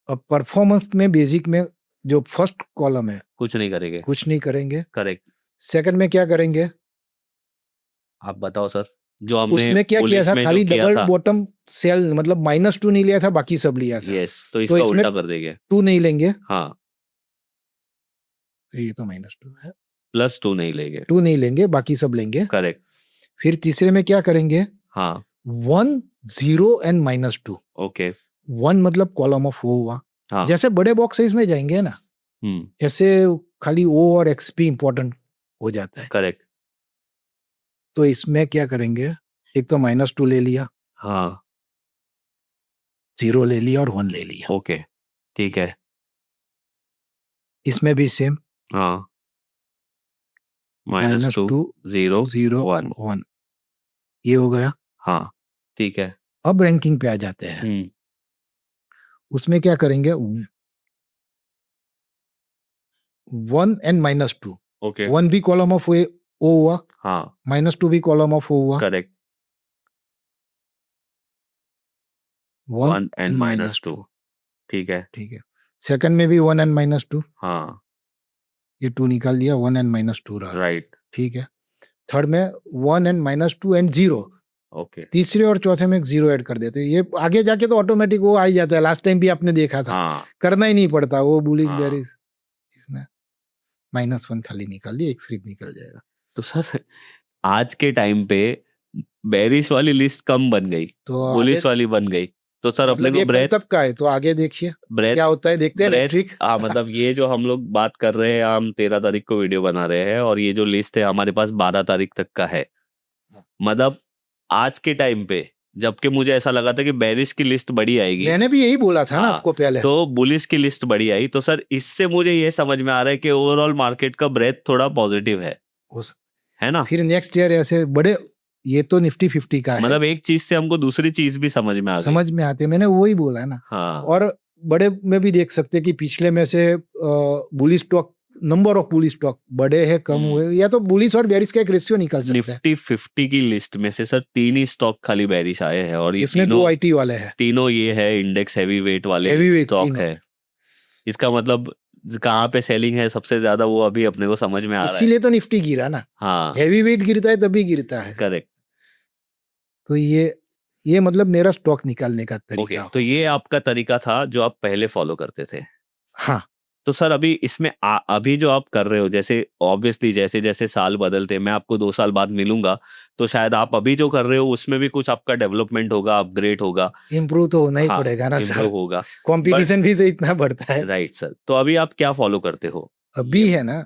अब परफॉर्मेंस में बेसिक में जो फर्स्ट कॉलम है कुछ नहीं करेंगे। कुछ नहीं करेंगे, करेक्ट। सेकंड में क्या करेंगे, आप बताओ सर, जो हमने उसमें क्या किया पुलिस था, में जो खाली किया डबल था। बॉटम सेल, मतलब -2 नहीं लिया था, बाकी सब लिया था। यस तो तो इसका इसमें उल्टा कर देंगे। 2 नहीं लेंगे, हाँ ये तो -2 है, +2 नहीं लेंगे। 2 नहीं लेंगे, बाकी सब लेंगे। करेक्ट। फिर तीसरे में क्या करेंगे, हाँ 1 0 एंड -2। ओके 1 मतलब कॉलम ऑफ ओ हुआ, हाँ जैसे बड़े बॉक्स साइज में जाएंगे ना, ऐसे खाली ओ और एक्सपी इंपॉर्टेंट हो जाता है। करेक्ट। तो इसमें क्या करेंगे, एक तो -2 ले लिया, हाँ 0 ले लिया और 1 ले लिया। ओके ठीक है। इसमें भी सेम, हाँ -2 -2 0 0 1। 1, ये हो गया। हाँ ठीक है। अब रैंकिंग पे आ जाते हैं, उसमें क्या करेंगे, 1 एंड -2 ओके 1 भी कॉलम ऑफ ओ हुआ, हाँ -2 भी कॉलम ऑफ ओ हुआ, करेक्ट 1 1 एंड and -2 -2, ठीक है ठीक है। सेकंड में भी 1 एंड -2, हाँ ये 2 निकाल लिया, 1 एंड -2 रहा, राइट ठीक है। थर्ड में 1 एंड -2 एंड 0, ओके तीसरे और चौथे में एक 0 ऐड कर देते हैं। ये आगे जाके तो ऑटोमेटिक वो आ ही जाता है, लास्ट टाइम भी आपने देखा था, हाँ करना ही नहीं पड़ता वो बुलिश हाँ बेरिस। इसमें -1 खाली निकाल लिया, एक खरीद निकल जाएगा। तो सर आज के टाइम पे बेरिस वाली लिस्ट कम बन गई, तो आगे बुलिश वाली बन गई, तो सर अपने मतलब को ये कल ब्रेथ तक का है, तो आगे देखिए ब्रेथ क्या होता है, देखते हैं नेक्स्ट वीक। हाँ मतलब ये जो हम लोग बात कर रहे हैं, हम 13 तारीख को वीडियो बना रहे हैं और ये जो लिस्ट है हमारे पास 12 तारीख तक का है। मतलब आज के टाइम पे जबकि मुझे ऐसा लगा था कि बेरिस की लिस्ट बड़ी आएगी, मैंने भी यही बोला था ना हाँ, आपको पहले। तो बुलिश की लिस्ट बड़ी आई। तो सर इससे मुझे ये समझ में आ रहा है कि ओवरऑल मार्केट का ब्रेथ थोड़ा पॉजिटिव हो सक- है ना। फिर नेक्स्ट ईयर ऐसे बड़े, ये तो निफ्टी 50 का है, मतलब एक चीज से हमको दूसरी चीज भी समझ में आ गई। समझ में आते, मैंने वही बोला है ना। हाँ और बड़े में भी देख सकते हैं कि पिछले में से bullish stock, number of bullish stock बड़े हैं कम हुए, या तो बुलिश और बेरिश का एक रेशियो निकल सकता है। निफ्टी 50 की लिस्ट में से सर 3 ही स्टॉक खाली बेरिश आए हैं और ये इसमें 2 आईटी वाले हैं, तीनों ये है इंडेक्स हैवी वेट वाले Heavyweight स्टॉक तीनों। है। इसका मतलब कहाँ पे सेलिंग है सबसे ज्यादा वो अभी अपने को समझ में आ रहा है। इसीलिए तो निफ्टी गिरा ना, हाँ हैवी वेट गिरता है तभी गिरता है। करेक्ट तो ये मतलब मेरा स्टॉक निकालने का ओके तरीका तो हो ये आपका तरीका था जो आप पहले फॉलो करते थे। हाँ, तो सर अभी इसमें अभी जो आप कर रहे हो, जैसे ऑब्वियसली जैसे जैसे साल बदलते, मैं आपको 2 साल बाद मिलूंगा तो शायद आप अभी जो कर रहे हो उसमें भी कुछ आपका डेवलपमेंट होगा, अपग्रेड होगा, इम्प्रूव तो होना ही हाँ पड़ेगा ना इम्प्रूव सर, होगा। कंपटीशन भी तो इतना बढ़ता है। राइट सर, तो अभी आप क्या फॉलो करते हो? अभी ये है ना,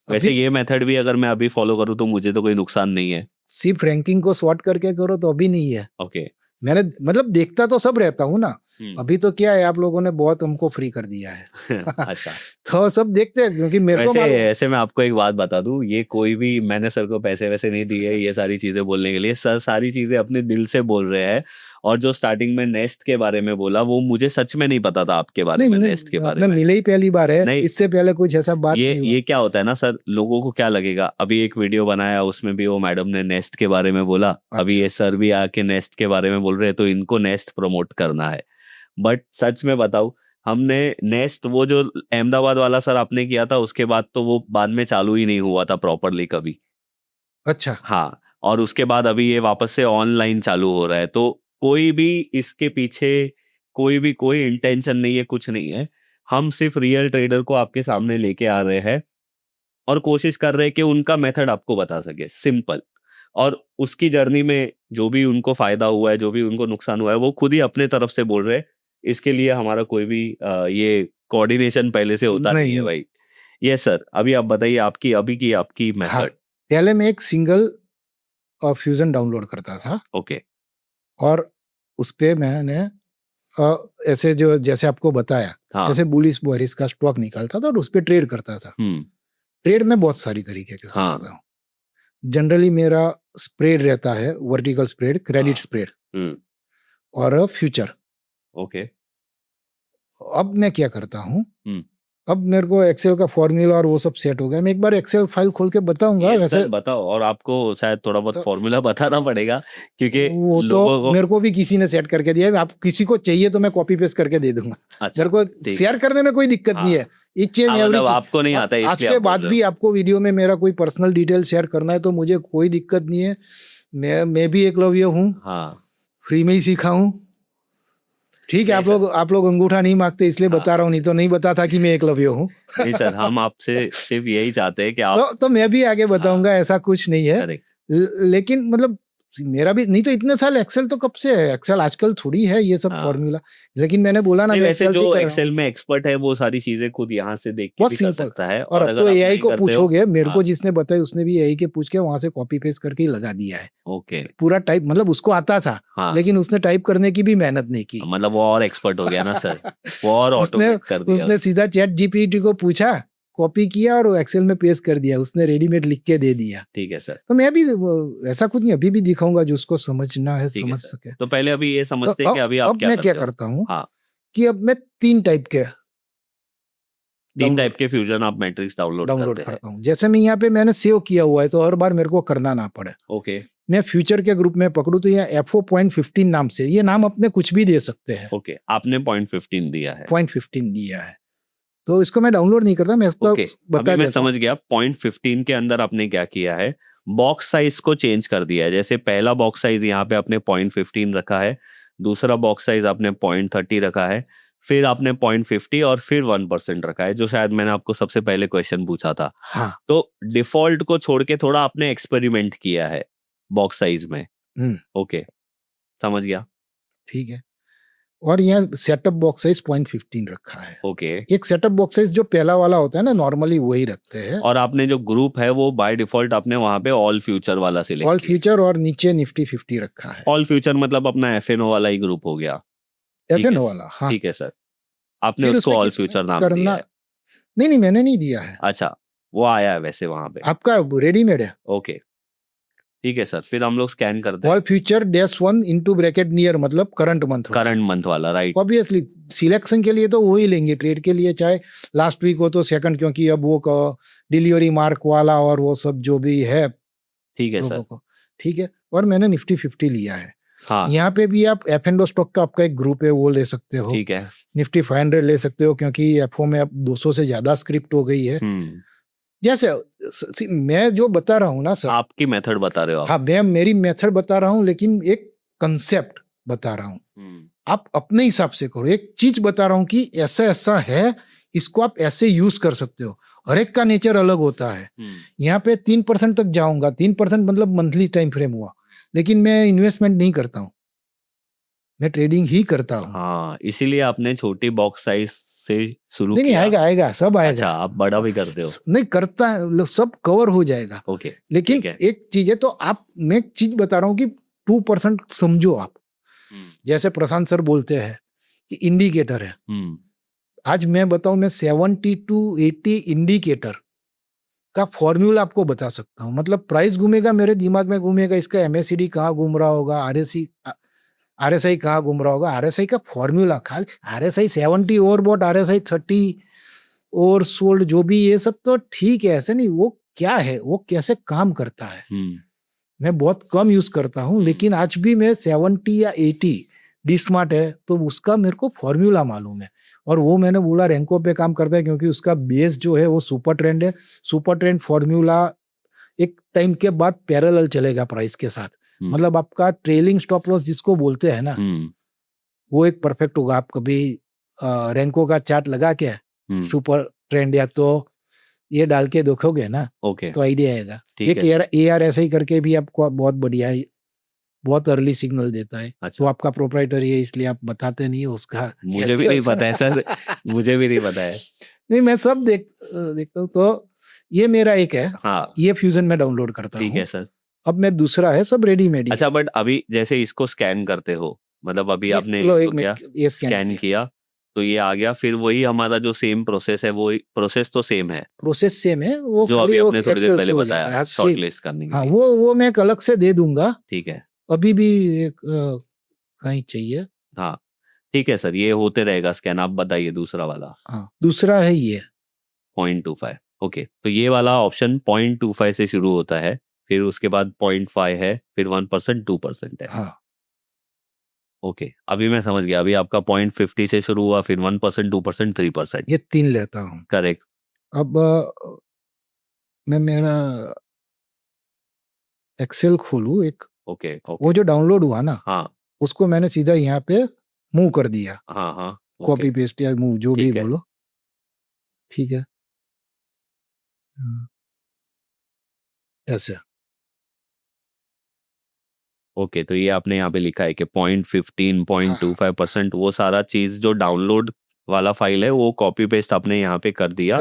वैसे अभी ये मेथड भी अगर मैं अभी फॉलो करूँ तो मुझे तो कोई नुकसान नहीं है। सिर्फ रैंकिंग को सॉर्ट करके करो तो अभी नहीं है। ओके मैंने मतलब देखता तो सब रहता हूँ ना, हम्म अभी तो क्या है, आप लोगों ने बहुत हमको फ्री कर दिया है। अच्छा तो सब देखते हैं, क्योंकि मेरे को वैसे मालूम ऐसे मैं आपको एक बात बता दूं, ये कोई भी मैंने सर को पैसे वैसे नहीं दिए ये सारी चीजें बोलने के लिए। सर सारी चीजें अपने दिल से बोल रहे हैं। और जो स्टार्टिंग में नेस्ट के बारे में बोला वो मुझे सच में नहीं पता था आपके बारे में, नेस्ट के नहीं, बारे अपने में। मिले ही पहली बार है, नहीं इससे पहले कुछ ऐसा बात नहीं हुआ। ये क्या होता है ना सर, लोगों को क्या लगेगा, अभी एक वीडियो बनाया उसमें भी वो मैडम ने नेस्ट के बारे में बोला, अभी ये सर भी आके नेस्ट के बारे में बोल रहे हैं तो इनको नेस्ट प्रमोट करना है। बट सच में बताऊं, हमने नेस्ट वो जो अहमदाबाद वाला सर आपने किया था उसके बाद तो वो बाद में चालू ही नहीं हुआ था प्रॉपरली कभी। अच्छा, हाँ, और उसके बाद अभी ये वापस से ऑनलाइन चालू हो रहा है। तो कोई भी इसके पीछे कोई इंटेंशन नहीं है, कुछ नहीं है। हम सिर्फ रियल ट्रेडर को आपके सामने लेके आ रहे हैं और कोशिश कर रहे हैं कि उनका मेथड आपको बता सके सिंपल। और उसकी जर्नी में जो भी उनको फायदा हुआ है, जो भी उनको नुकसान हुआ है, वो खुद ही अपने तरफ से बोल रहे हैं। इसके लिए हमारा कोई भी ये कोऑर्डिनेशन पहले से होता नहीं है नहीं। भाई। यस सर, अभी आप बताइए आपकी अभी की आपकी हाँ, मेथड। पहले मैं एक सिंगल फ्यूजन डाउनलोड करता था, ओके और उस पे मैंने ऐसे जो जैसे आपको बताया, हाँ ऐसे बुलिश बेरिश का स्टॉक निकालता था और उस पे ट्रेड करता था। ट्रेड में बहुत सारी तरीके से हाँ करता हूँ। जनरली मेरा स्प्रेड रहता है वर्टिकल स्प्रेड, क्रेडिट हाँ स्प्रेड हम्म और फ्यूचर। ओके अब मैं क्या करता हूँ, हम्म अब मेरे को एक्सेल का फॉर्मूला और वो सब सेट हो गया। मैं एक बार एक्सेल फाइल खोल के बताऊंगा यस वैसे। सर बताओ, और आपको शायद थोड़ा बहुत तो फॉर्मूला बताना पड़ेगा क्योंकि वो तो लोगों को। मेरे को भी किसी ने सेट करके दिया है। आप किसी को चाहिए तो मैं कॉपी पेस्ट करके दे दूंगा। अच्छा मेरे को ठीक शेयर है। करने में कोई दिक्कत नहीं हाँ है। इच एंड हाँ एवरी मतलब चीज। आपको नहीं आता है आज इसलिए के आप बोल बाद रहे भी हो। आपको वीडियो में मेरा कोई पर्सनल डिटेल शेयर करना है तो मुझे कोई दिक्कत नहीं है। मैं भी एकलव्य हूँ, हाँ फ्री में ही सीखा हूँ। ठीक है, नहीं सर, आप लोग अंगूठा नहीं मांगते इसलिए हाँ बता रहा हूँ, नहीं तो नहीं बता था कि मैं एकलव्य हूँ। नहीं सर, हम आपसे सिर्फ यही चाहते हैं कि आप। तो मैं भी आगे हाँ बताऊंगा, ऐसा कुछ नहीं है। करेक्ट। लेकिन मतलब मेरा भी नहीं तो इतने साल एक्सेल तो कब से है, एक्सेल आजकल थोड़ी है ये सब हाँ फॉर्मूला। लेकिन मैंने बोला ना, नहीं मैं वैसे एक्सेल से जो ही कर रहा हूँ। एक्सेल में एक्सपर्ट है वो सारी चीजें खुद यहाँ से देख के बहुत भी कर सिंपल। सकता है, और और अब तो अगर आप एआई नहीं को करते हो। पूछोगे, मेरे हाँ को जिसने बताया उसने भी एआई के पूछ के वहां से कॉपी पेस्ट करके ही लगा दिया है। ओके पूरा टाइप, मतलब उसको आता था हाँ लेकिन उसने टाइप करने की भी मेहनत नहीं की। मतलब वो और एक्सपर्ट हो गया ना सर, वो और उसने ऑटोमेट कर दिया। उसने सीधा चैट जीपीटी को पूछा, कॉपी किया और एक्सेल में पेस्ट कर दिया, उसने रेडीमेड लिख के दे दिया। ठीक है सर, तो मैं भी ऐसा कुछ नहीं, अभी भी दिखाऊंगा जो उसको समझना है ठीक है समझ सर। सके। तो पहले अभी ये तो समझते हैं कि अभी आप अब क्या मैं क्या करते हो। करता हूँ हाँ कि अब मैं 3 टाइप के तीन टाइप के फ्यूजन आप मैट्रिक्स डाउनलोड डाउनलोड करते हैं। करता हूँ। जैसे मैं यहाँ पे मैंने सेव किया हुआ है तो हर बार मेरे को करना ना पड़े। ओके मैं फ्यूचर के ग्रुप में पकड़ू तो यहाँ FO.15 नाम से, ये नाम अपने कुछ भी दे सकते हैं। ओके, आपने 0.15 दिया है। 0.15 दिया है तो इसको मैं डाउनलोड नहीं करता, मैं इसको ओके, बता अभी मैं देता हूँ। समझ गया। 0.15 के अंदर आपने क्या किया है, बॉक्स साइज को चेंज कर दिया है। जैसे पहला बॉक्स साइज यहाँ पे आपने 0.15 रखा है, दूसरा बॉक्स साइज आपने 0.30 रखा है, फिर आपने 0.50 और फिर 1% रखा है, जो शायद मैंने आपको सबसे पहले क्वेश्चन पूछा था। हाँ। तो डिफॉल्ट को छोड़ के थोड़ा आपने एक्सपेरिमेंट किया है बॉक्स साइज में। ओके, समझ गया। ठीक है। और यहाँ सेटअप बॉक्स साइज 0.15 रखा है। ओके, एक सेटअप बॉक्स साइज जो पहला वाला होता है ना, नॉर्मली वही रखते हैं। और आपने जो ग्रुप है वो बाय डिफॉल्ट आपने वहां पे ऑल फ्यूचर वाला ऑल सिलेक्ट किया। फ्यूचर और नीचे निफ्टी 50 रखा है। ऑल फ्यूचर मतलब अपना एफएनओ वाला ही ग्रुप हो गया। ठीक है, FNO वाला, हाँ। ठीक है सर, आपने फिर उसको उसमें ऑल किसमें फ्यूचर नाम करना? दिया है। नहीं, मैंने नहीं दिया है। अच्छा, वो आया है वैसे वहां पे। आपका रेडीमेड है। ओके, ठीक है सर, फिर हम लोग स्कैन करते हैं। All future -1 into bracket near, मतलब करंट मंथ वाला। करंट मंथ वाला, राइट। ऑब्वियसली सिलेक्शन के लिए तो वो ही लेंगे, ट्रेड के लिए चाहे लास्ट वीक हो तो सेकंड, क्योंकि अब वो डिलीवरी मार्क वाला और वो सब जो भी है ठीक है लोगों सर। को। ठीक है। और मैंने निफ्टी 50 लिया है। हाँ, यहाँ पे भी आप F&O स्टॉक का आपका एक ग्रुप है, वो ले सकते हो। ठीक है। निफ्टी 500 ले सकते हो, क्योंकि FO में अब 200 से ज्यादा स्क्रिप्ट हो गई है। जैसे मैं जो बता रहा हूँ ना सर, आपकी मेथड बता रहे हो आप। हाँ, मैं मेरी मेथड बता रहा हूँ, लेकिन एक कंसेप्ट बता रहा हूँ। आप अपने हिसाब से करो। एक चीज बता रहा हूँ कि ऐसा ऐसा है, इसको आप ऐसे यूज कर सकते हो। हर एक का नेचर अलग होता है। यहाँ पे 3% तक जाऊंगा। 3% मतलब मंथली टाइम फ्रेम हुआ, लेकिन मैं इन्वेस्टमेंट नहीं करता हूँ, मैं ट्रेडिंग ही करता हूँ। हाँ, इसीलिए आपने छोटी बॉक्स साइज से शुरू नहीं, किया। आएगा सब आएगा। अच्छा, आप बड़ा भी करते हो। नहीं करता है, सब कवर हो जाएगा। ओके, लेकिन ठीक है। एक चीज है, तो आप, मैं एक चीज बता रहा हूँ कि 2% समझो आप। जैसे प्रशांत सर बोलते हैं कि इंडिकेटर है। आज मैं बताऊं, मैं 70 to 80 इंडिकेटर का फॉर्मूला आपको बता सकता हूं। मतलब प्राइस घूमेगा, मेरे दिमाग में घूमेगा, इसका MACD कहाँ घूम रहा होगा, RSI कहाँ घूम रहा होगा, RSI का फॉर्मूला। खाली RSI 70 overbought, RSI 30 over sold, जो भी ये सब तो ठीक है, ऐसे नहीं। वो क्या है, वो कैसे काम करता है, मैं बहुत कम यूज करता हूं। लेकिन आज भी मैं 70 या 80 डी स्मार्ट है तो उसका मेरे को फॉर्मूला मालूम है। और वो मैंने बोला रैंको पे काम करता है, क्योंकि उसका बेस जो है वो सुपर ट्रेंड है। सुपर ट्रेंड फॉर्मूला एक टाइम के बाद पैरेलल चलेगा प्राइस के साथ। मतलब आपका ट्रेलिंग स्टॉप लॉस जिसको बोलते हैं ना, वो एक परफेक्ट होगा। आप कभी रैंको का चार्ट लगा के सुपर ट्रेंड या तो ये डाल के देखोगे ना, तो आइडिया आएगा। एक ARSI करके भी आपको बहुत बढ़िया है, बहुत अर्ली सिग्नल देता है। अच्छा। तो आपका प्रोप्राइटरी है, इसलिए आप बताते नहीं हो उसका। मुझे भी नहीं पता है सर, मुझे भी नहीं पता है। नहीं, मैं सब देखता हूँ। तो ये मेरा एक है। हाँ, ये फ्यूजन में डाउनलोड करता हूँ। ठीक है सर। अब मैं दूसरा है, सब रेडीमेड। अच्छा, बट अभी जैसे इसको स्कैन करते हो, मतलब अभी आपने इसको क्या स्कैन किया तो ये आ गया, फिर वही हमारा जो सेम प्रोसेस है, वो प्रोसेस तो सेम है, प्रोसेस सेम है। वो जो खाली अभी वो आपने थोड़ी देर Excel पहले से हो बताया जाता है। शॉर्टलिस्ट करने के हाँ, लिए। वो मैं एक अलग से दे दूंगा। ठीक है, अभी भी एक कहीं चाहिए। हाँ ठीक है सर, ये होते रहेगा स्कैन। आप बताइए दूसरा वाला। हाँ, दूसरा है ये 0.25। ओके, तो ये वाला ऑप्शन 0.25 से शुरू होता है, फिर उसके बाद 0.5 है, फिर 1%, 2% है। हाँ, ओके, अभी मैं समझ गया। अभी आपका 0.50 से शुरू हुआ, फिर 1%, 2%, 3%। ये 3 लेता हूँ। करेक्ट। अब मैं मेरा एक्सेल खोलूँ एक। ओके, वो जो डाउनलोड हुआ ना, हाँ उसको मैंने सीधा यहाँ पे मूव कर दिया। हाँ हाँ, कॉपी पेस्ट या मूव, जो भी ठीक है। बोलो। ठीक है। हाँ, ऐसे। ओके, तो ये आपने यहाँ पे लिखा है कि 0.15, 0.25%, वो सारा चीज जो डाउनलोड वाला फाइल है वो कॉपी पेस्ट आपने यहाँ पे कर दिया।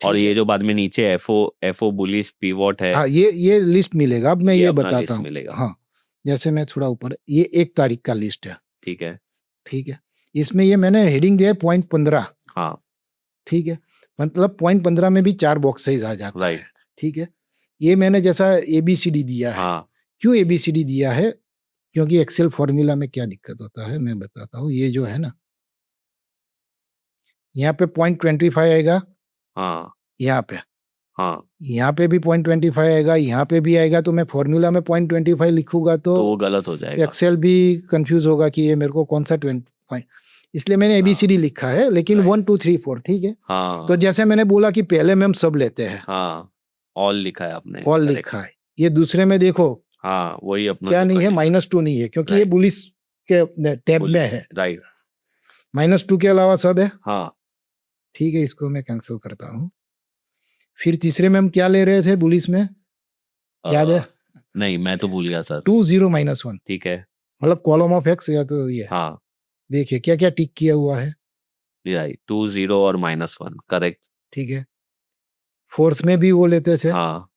और ये जो बाद में नीचे एफओ बुलिश पीवॉट है, हाँ, ये लिस्ट मिलेगा। अब मैं ये अपना बताता लिस्ट हूँ। मिलेगा। हाँ, जैसे मैं थोड़ा ऊपर, ये 1 तारीख का लिस्ट है। ठीक है। ठीक है। इसमें ये मैंने हेडिंग दिया है 0.15। हाँ, ठीक है। मतलब 0.15 में भी 4 बॉक्स साइज आ जाता है। ठीक है। ये मैंने जैसा ABCD दिया है। हाँ, क्यों ABCD दिया है? क्योंकि एक्सेल फॉर्मूला में क्या दिक्कत होता है मैं बताता हूँ। ये जो है ना, यहाँ पे 0.25 आएगा, हाँ यहाँ पे हाँ, यहाँ पे भी 0.25 आएगा, यहाँ पे भी आएगा, तो मैं फॉर्मूला में 0.25 लिखूंगा तो तो वो गलत हो जाएगा। एक्सेल भी कंफ्यूज होगा कि ये मेरे को कौन सा 20, इसलिए मैंने हाँ एबीसीडी लिखा है, लेकिन राइट, 1 2 3 4 ठीक है। तो हाँ जैसे मैंने बोला कि पहले में हम सब लेते हैं, हाँ, ऑल लिखा है आपने, ऑल करेक्ट। लिखा है। ये दूसरे में देखो हाँ वही अपना क्या जो नहीं है, कंडीशन, -2 नहीं है, क्योंकि ये राइट, बुलिस के टैब में है। राइट, -2 के अलावा सब है, हाँ। ठीक है, इसको मैं कैंसिल करता हूँ। फिर तीसरे में हम क्या ले रहे थे बुलिस में, याद है? नहीं मैं तो भूल गया सर। 2 0 -1, ठीक है, मतलब कॉलम ऑफ एक्स, या तो ये हाँ देखिए क्या क्या टिक किया हुआ है, राइट, 2 0 और -1, करेक्ट। ठीक है। फोर्थ में भी वो लेते थे, हाँ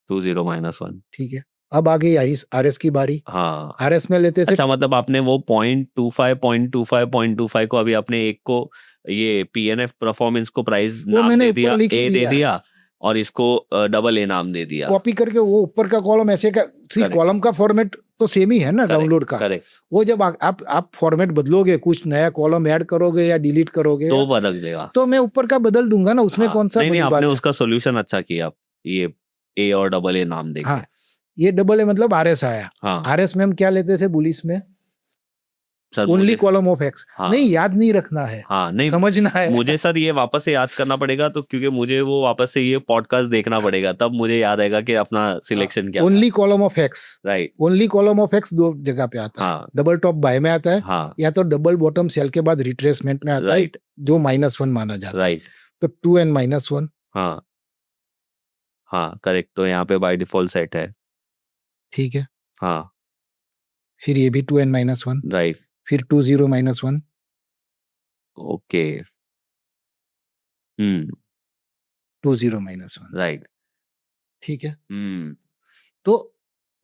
2 0 -1, ठीक है। अब आ गई आरएस की बारी, हाँ। आरएस में लेते थे। अच्छा मतलब आपने वो 0.25 को अभी आपने एक को ये पीएनएफ परफॉर्मेंस को प्राइस वो नाम मैंने दे ऊपर दिया, लिख ही ए दे दिया है, दिया, और इसको डबल ए नाम दे दिया। कॉपी करके वो ऊपर का कॉलम ऐसे का, सिर्फ करेक्ट, कॉलम का फॉर्मेट तो सेम ही है ना डाउनलोड का। करेक्ट, वो जब आप फॉर्मेट बदलोगे, कुछ नया कॉलम ऐड करोगे या डिलीट करोगे, तो बदल देगा। तो मैं ऊपर का बदल दूंगा ना, उसमें हाँ, कौन सा नहीं नहीं, बड़ी आपने बात है। उसका सोल्यूशन अच्छा किया, ये ए और डबल ए नाम देके। हाँ, ये डबल है मतलब आरएस आया। हाँ आरएस में हम क्या लेते थे बुलिस में, सर ओनली मुझे, कॉलम ऑफ एक्स। हाँ नहीं, याद नहीं रखना है, हाँ नहीं, समझना है। मुझे सर ये वापस से याद करना पड़ेगा, तो क्योंकि मुझे वो वापस से ये पॉडकास्ट देखना पड़ेगा, तब मुझे याद आएगा कि अपना सिलेक्शन क्या था। Only column of x, right, only column of x दो जगह पे आता है, हाँ डबल टॉप बाय में आता है, हाँ या तो डबल बॉटम सेल के बाद रिट्रेसमेंट में आता है, राइट, जो -1 माना जाता है। राइट, तो 2 and -1, हाँ हाँ करेक्ट, तो यहाँ पे बाय डिफॉल्ट सेट है। ठीक है। हाँ फिर ये भी 2 and -1, राइट, फिर 2 0 -1, ओके, 2 0 -1, राइट, ठीक है। तो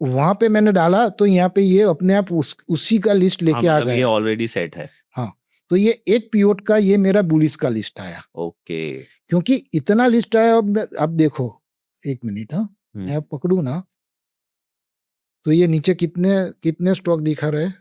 वहां पे मैंने डाला, तो यहाँ पे ये अपने आप उसी का लिस्ट हाँ लेके आ मतलब ये गया। ऑलरेडी सेट है। हाँ, तो ये एक पीओट का ये मेरा बुलिस का लिस्ट आया, ओके, क्योंकि इतना लिस्ट आया। अब देखो, एक मिनट, हाँ, मैं पकड़ू ना, तो ये नीचे कितने कितने स्टॉक दिखा रहे हैं?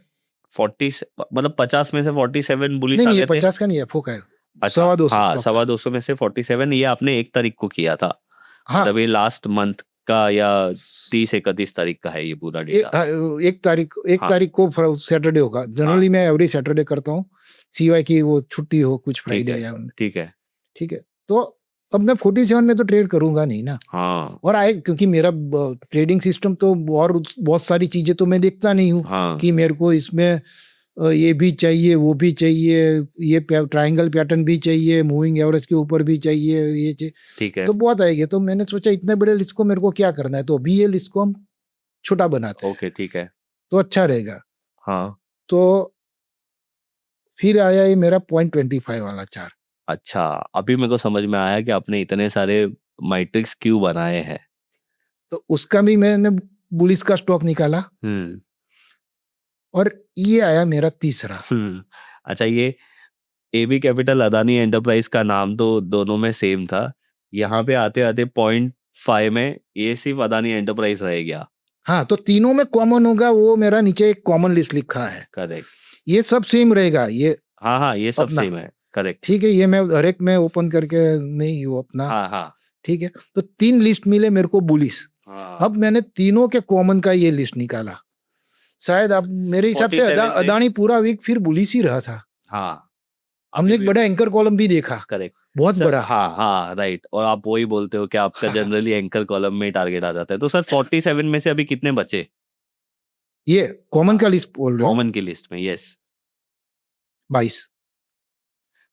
40, मतलब 50 में से 47 बुलिस नहीं आ नहीं, ये गए थे। 50 का नहीं है, फोका है, अच्छा, 250 हाँ स्टॉक का। 250 में से 47, ये आपने 1 तारीख को किया था, हाँ, मतलब ये लास्ट मंथ का या 30-31 तारीख का है ये पूरा डेटा। एक हाँ तारीख को सैटरडे होगा। जनरली मैं एवरी सैटरडे करता हूँ, सिवाय की वो छुट्टी हो कुछ ठीक फ्राइडे है, या, ठीक है, ठीक है। तो अब मैं 47 में तो ट्रेड करूंगा नहीं ना, हाँ और क्योंकि मेरा ट्रेडिंग सिस्टम तो, और बहुत सारी चीजें तो मैं देखता नहीं हूँ हाँ कि मेरे को इसमें ये भी चाहिए, वो भी चाहिए, ये ट्रायंगल पैटर्न भी चाहिए, मूविंग एवरेज के ऊपर भी चाहिए, ये चाहिए, ठीक है, तो बहुत आएगी। तो मैंने सोचा इतने बड़े लिस्ट को मेरे को क्या करना है, तो अभी ये लिस्ट को हम छोटा बनाते हैं, ओके, ठीक है, तो अच्छा रहेगा। हाँ तो फिर आया ये मेरा 0.25 वाला चार्ट। अच्छा, अभी मेरे को समझ में आया कि आपने इतने सारे मैट्रिक्स क्यों बनाए हैं। तो उसका भी मैंने बुलिस का स्टॉक निकाला, और ये आया मेरा तीसरा। अच्छा, ये एबी कैपिटल अदानी एंटरप्राइज का नाम तो दोनों में सेम था, यहाँ पे आते आते 0.5 में ये सिर्फ अदानी एंटरप्राइज रह गया। हाँ, तो तीनों में कॉमन होगा, वो मेरा नीचे एक कॉमन लिस्ट लिखा है, करेक्ट, ये सब सेम रहेगा ये हाँ हाँ ये सब अपना, सेम है, करेक्ट, ठीक है। ये मैं हर एक में ओपन करके नहीं, वो अपना, हाँ हाँ ठीक है। तो 3 लिस्ट मिले मेरे को बुलिस। हाँ, अब मैंने तीनों के कॉमन का ये लिस्ट निकाला। शायद अब मेरे हिसाब से 47 से, अदानी पूरा वीक फिर बुलिस ही रहा था। हाँ हमने एक बड़ा एंकर कॉलम भी देखा, करेक्ट, बहुत सर बड़ा। हाँ हाँ राइट, और आप वही बोलते हो कि आपका जनरली एंकर कॉलम में टारगेट आ जाता है, तो सर 47 में से अभी कितने बचे ये कॉमन का लिस्ट बोल रहे हो? कॉमन की लिस्ट में? यस, 22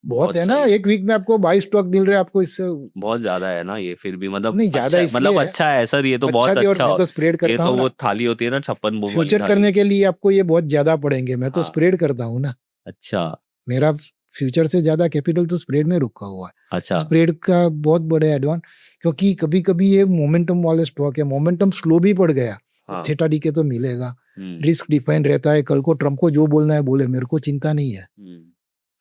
बहुत है ना, सही, एक वीक में आपको 22 स्टॉक मिल रहे हैं आपको, इससे बहुत ज्यादा है ना ये, फिर भी मतलब नहीं, ज्यादा अच्छा, इसलिए मतलब है, अच्छा है सर, ये तो अच्छा बहुत भी, और अच्छा मैं तो स्प्रेड ये करता तो हूँ वो ना। थाली होती है ना 56 वो वाली फ्यूचर थाली। करने के लिए आपको ये बहुत ज्यादा पड़ेंगे, मैं तो हाँ, स्प्रेड करता हूँ ना। अच्छा मेरा फ्यूचर से ज्यादा कैपिटल तो स्प्रेड में रुका हुआ है। अच्छा, स्प्रेड का बहुत बड़े एडवांस, क्योंकि कभी कभी ये मोमेंटम वाले स्टॉक है, मोमेंटम स्लो भी पड़ गया तो हाँ, थीटा डी के तो मिलेगा, हम्म, रिस्क डिफाइन रहता है, कल को ट्रम्प को जो बोलना है बोले, मेरे को चिंता नहीं है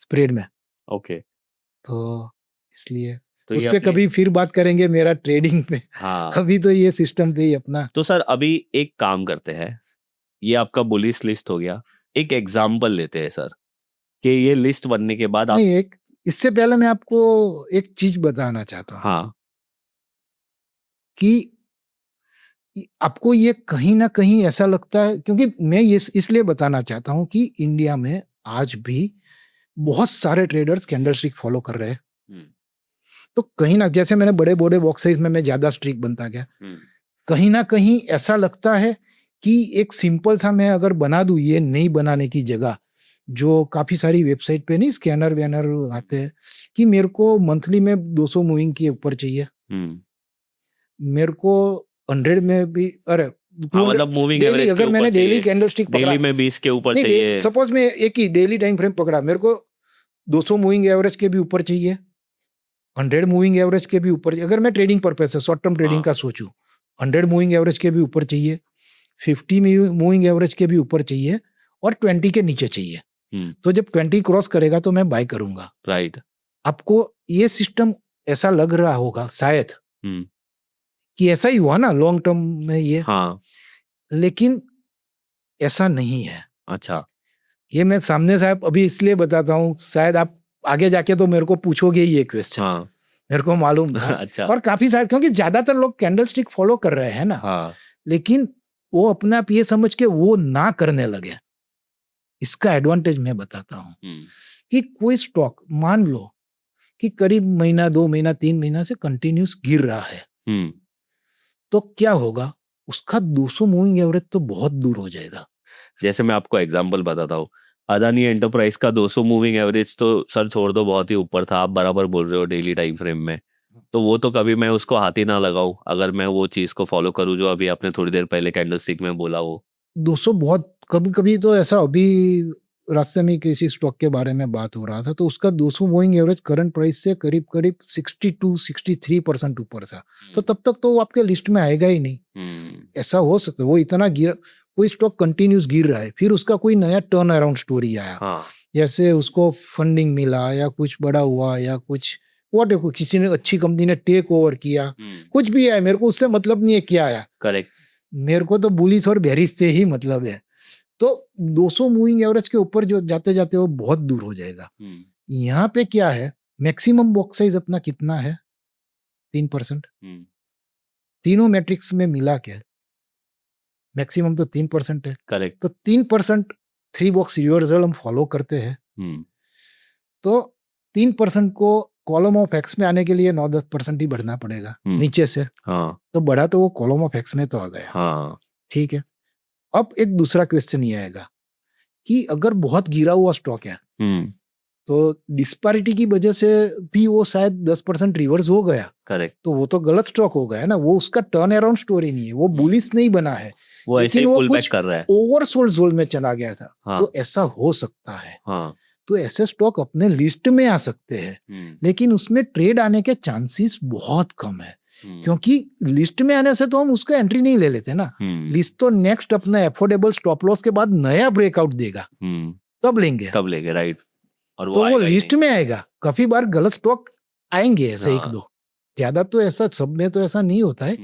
स्प्रेड में। ओके, तो इसलिए तो उस ये पे अपने, कभी फिर बात करेंगे मेरा ट्रेडिंग पे। हाँ, अभी तो ये सिस्टम पे ही अपना। तो सर अभी एक काम करते हैं, ये आपका बुलिश लिस्ट हो गया, एक एग्जाम्पल लेते हैं सर, कि ये लिस्ट बनने के बाद आप, नहीं, एक इससे पहले मैं आपको एक चीज बताना चाहता हूँ हाँ कि आपको ये कहीं ना कहीं ऐसा लगता है, क्योंकि मैं ये इसलिए बताना चाहता हूँ कि इंडिया में आज भी बहुत सारे ट्रेडर्स कैंडलस्टिक फॉलो कर रहे हैं। हम्म, तो कहीं ना, जैसे मैंने बड़े बड़े बॉक्स साइज में मैं ज्यादा स्ट्रिक बनता गया, कहीं ना कहीं ऐसा लगता है कि एक सिंपल सा मैं अगर बना दूं ये नहीं बनाने की जगह, जो काफी सारी वेबसाइट पे नहीं स्कैनर वैनर आते हैं, कि मेरे को मंथली में 200 मूविंग के ऊपर चाहिए, मेरे को 100 में भी, अरे हाँ 200 मतलब मूविंग डेली, एवरेज के अगर ऊपर मैंने डेली चाहिए, कैंडलस्टिक पकड़ा, डेली में 20 के ऊपर नहीं चाहिए। सपोज मैं एक ही डेली टाइम फ्रेम पकड़ा, मेरे को 200 मूविंग एवरेज के भी ऊपर चाहिए, 100 मूविंग एवरेज के भी ऊपर, अगर मैं ट्रेडिंग पर्पज से शॉर्ट टर्म ट्रेडिंग का सोचूं, 100 मूविंग एवरेज के भी ऊपर चाहिए, 50 मूविंग एवरेज के भी ऊपर चाहिए, और 20 के नीचे चाहिए। तो जब 20 क्रॉस करेगा तो मैं बाय करूंगा। राइट। आपको ये सिस्टम ऐसा लग रहा होगा शायद कि ऐसा ही हुआ ना लॉन्ग टर्म में ये, हाँ लेकिन ऐसा नहीं है। अच्छा ये मैं सामने से आप अभी इसलिए बताता हूँ, शायद आप आगे जाके तो मेरे को पूछोगे ही ये क्वेश्चन। हाँ मेरे को मालूम था। अच्छा और काफी सारे, क्योंकि ज्यादातर लोग कैंडलस्टिक फॉलो कर रहे हैं ना, हाँ लेकिन वो अपने आप ये समझ के वो ना करने लगे। इसका एडवांटेज मैं बताता हूँ कि कोई स्टॉक मान लो कि करीब महीना 2 महीना 3 महीना से कंटिन्यूस गिर रहा है, तो क्या होगा, उसका 200 मूविंग एवरेज तो बहुत दूर हो जाएगा। जैसे मैं आपको एग्जांपल बताता हूँ, अदानी एंटरप्राइज का 200 मूविंग एवरेज तो सर छोड़ दो, बहुत ही ऊपर था। आप बराबर बोल रहे हो डेली टाइम फ्रेम में, तो वो तो कभी मैं उसको हाथ ही ना लगाऊं अगर मैं वो चीज को फॉलो करूं जो अभी आपने थोड़ी देर पहले कैंडलस्टिक में बोला। वो 200 बहुत, कभी कभी तो ऐसा, अभी रास्ते में किसी स्टॉक के बारे में बात हो रहा था, तो उसका 200 मूविंग एवरेज करंट प्राइस से करीब करीब 62-63% ऊपर था। तो तब तक तो वो आपके लिस्ट में आएगा ही नहीं। ऐसा हो सकता है वो इतना गिर, कोई स्टॉक कंटिन्यूस गिर रहा है, फिर उसका कोई नया टर्न अराउंड स्टोरी आया, जैसे उसको फंडिंग मिला या कुछ बड़ा हुआ या कुछ देखो किसी ने, अच्छी कंपनी ने टेक ओवर किया, कुछ भी है, मेरे को उससे मतलब नहीं है क्या आया। करेक्ट। मेरे को तो बुलिश और बेरिश से ही मतलब है। तो 200 मूविंग एवरेज के ऊपर जो जाते जाते वो बहुत दूर हो जाएगा। यहाँ पे क्या है, मैक्सिमम बॉक्स साइज अपना कितना है, 3%। तीनों मैट्रिक्स में मिला के मैक्सिमम तो 3% है। करेक्ट। तो 3% 3 बॉक्स रिवर्सल हम फॉलो करते हैं, तो 3% को कॉलम ऑफ एक्स में आने के लिए 9-10% ही बढ़ना पड़ेगा नीचे से। तो बढ़ा तो वो कॉलम ऑफ एक्स में तो आ गया। ठीक है। अब एक दूसरा क्वेश्चन ये आएगा कि अगर बहुत गिरा हुआ स्टॉक है, तो डिस्पैरिटी की वजह से भी वो शायद 10% रिवर्स हो गया। करेक्ट। तो वो तो गलत स्टॉक हो गया ना, वो उसका टर्न अराउंड स्टोरी नहीं है, वो बुलिश नहीं बना है, वो ऐसे ही लेकिन वो पुल बैक कुछ कर रहा है, ओवरसोल्ड जोन में चला गया था। तो ऐसा हो सकता है। तो ऐसे स्टॉक अपने लिस्ट में आ सकते हैं, लेकिन उसमें ट्रेड आने के चांसेस बहुत कम है, क्योंकि लिस्ट में आने से तो हम उसका एंट्री नहीं ले लेते ना। लिस्ट तो नेक्स्ट अपना एफोर्डेबल स्टॉप लॉस के बाद नया ब्रेकआउट देगा, तब लेंगे। राइट। और तो वो लिस्ट में आएगा। काफी बार गलत स्टॉक आएंगे ऐसे एक दो, ज्यादा तो ऐसा सब में तो ऐसा नहीं होता है,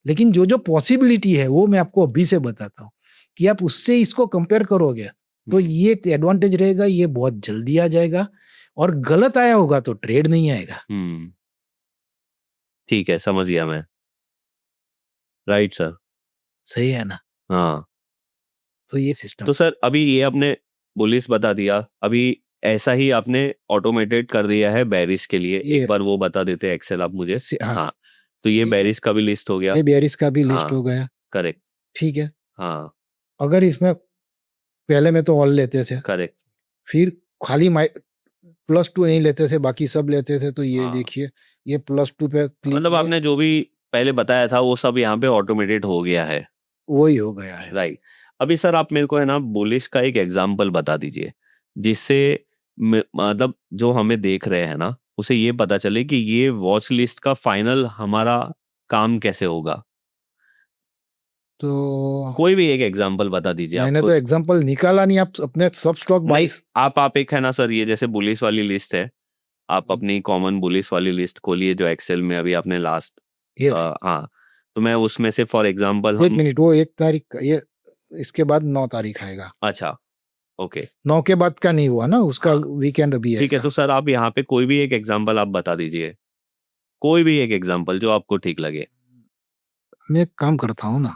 लेकिन जो जो पॉसिबिलिटी है वो मैं आपको अभी से बताता हूँ कि आप उससे इसको कंपेयर करोगे तो ये एडवांटेज रहेगा, ये बहुत जल्दी आ जाएगा, और गलत आया होगा तो ट्रेड नहीं आएगा। ठीक है, समझ गया मैं। Right sir. सही है ना। हाँ। तो ये सिस्टम, तो सर अभी ये आपने बुलिश बता दिया, अभी ऐसा ही आपने ऑटोमेटेड कर दिया है बेरिश के लिए। एक बार वो बता देते एक्सेल आप मुझे। हाँ। तो ये बेरिश का भी लिस्ट हो गया, ये बेरिश का भी लिस्ट हो गया। करेक्ट। ठीक है। हाँ। अगर इसमें पहले में तो ऑल लेते थे, करेक्ट। फिर खाली +2 नहीं लेते थे, बाकी सब लेते थे। तो ये देखिए, ये +2 पे मतलब आपने जो भी पहले बताया था वो सब यहाँ पे ऑटोमेटेड हो गया है। वही हो गया है। राइट। अभी सर आप मेरे को है ना बुलिश का एक एग्जांपल बता दीजिए, जिससे मतलब जो हमें देख रहे हैं ना उसे ये पता चले कि ये वॉच लिस्ट का फाइनल हमारा काम कैसे होगा। तो कोई भी एक एग्जांपल बता दीजिए। मैंने आपको तो एग्जांपल निकाला नहीं, आप अपने सब स्टॉक बाइस। आप एक है ना सर, ये जैसे बुलिश वाली लिस्ट है, आप अपनी कॉमन बुलिश वाली लिस्ट खोलिए जो एक्सेल में अभी आपने लास्ट। हाँ। तो मैं उसमें से फॉर एग्जांपल 1 मिनट, वो 1 तारीख का, ये इसके बाद 9 तारीख आएगा। अच्छा। ओके 9 के बाद का नहीं हुआ ना, उसका हाँ। वीकेंड अभी ठीक है, आएगा। तो सर आप यहाँ पे कोई भी एक एग्जांपल आप बता दीजिए, कोई भी एक एग्जांपल जो आपको ठीक लगे। मैं एक काम करता हूँ ना,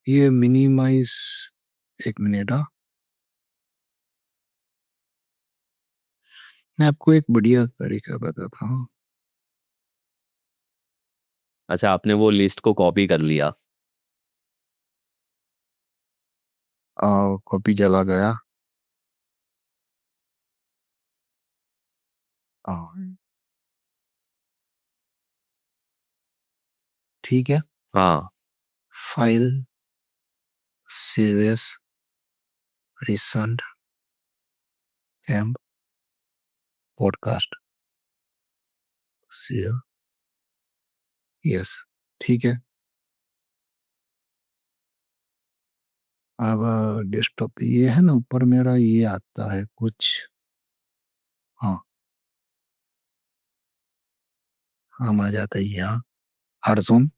ये मिनिमाइज, 1 मिनट, हाँ। मैं आपको एक बढ़िया तरीका बताता हूँ। अच्छा, आपने वो लिस्ट को कॉपी कर लिया। कॉपी चला गया। ठीक है, हाँ, file, save as, recent, M, podcast, save, yes, ठीक है। अब डेस्कटॉप पे ये है ना, ऊपर मेरा ये आता है कुछ, हाँ, हम आ जाता है यहाँ, हरजोन,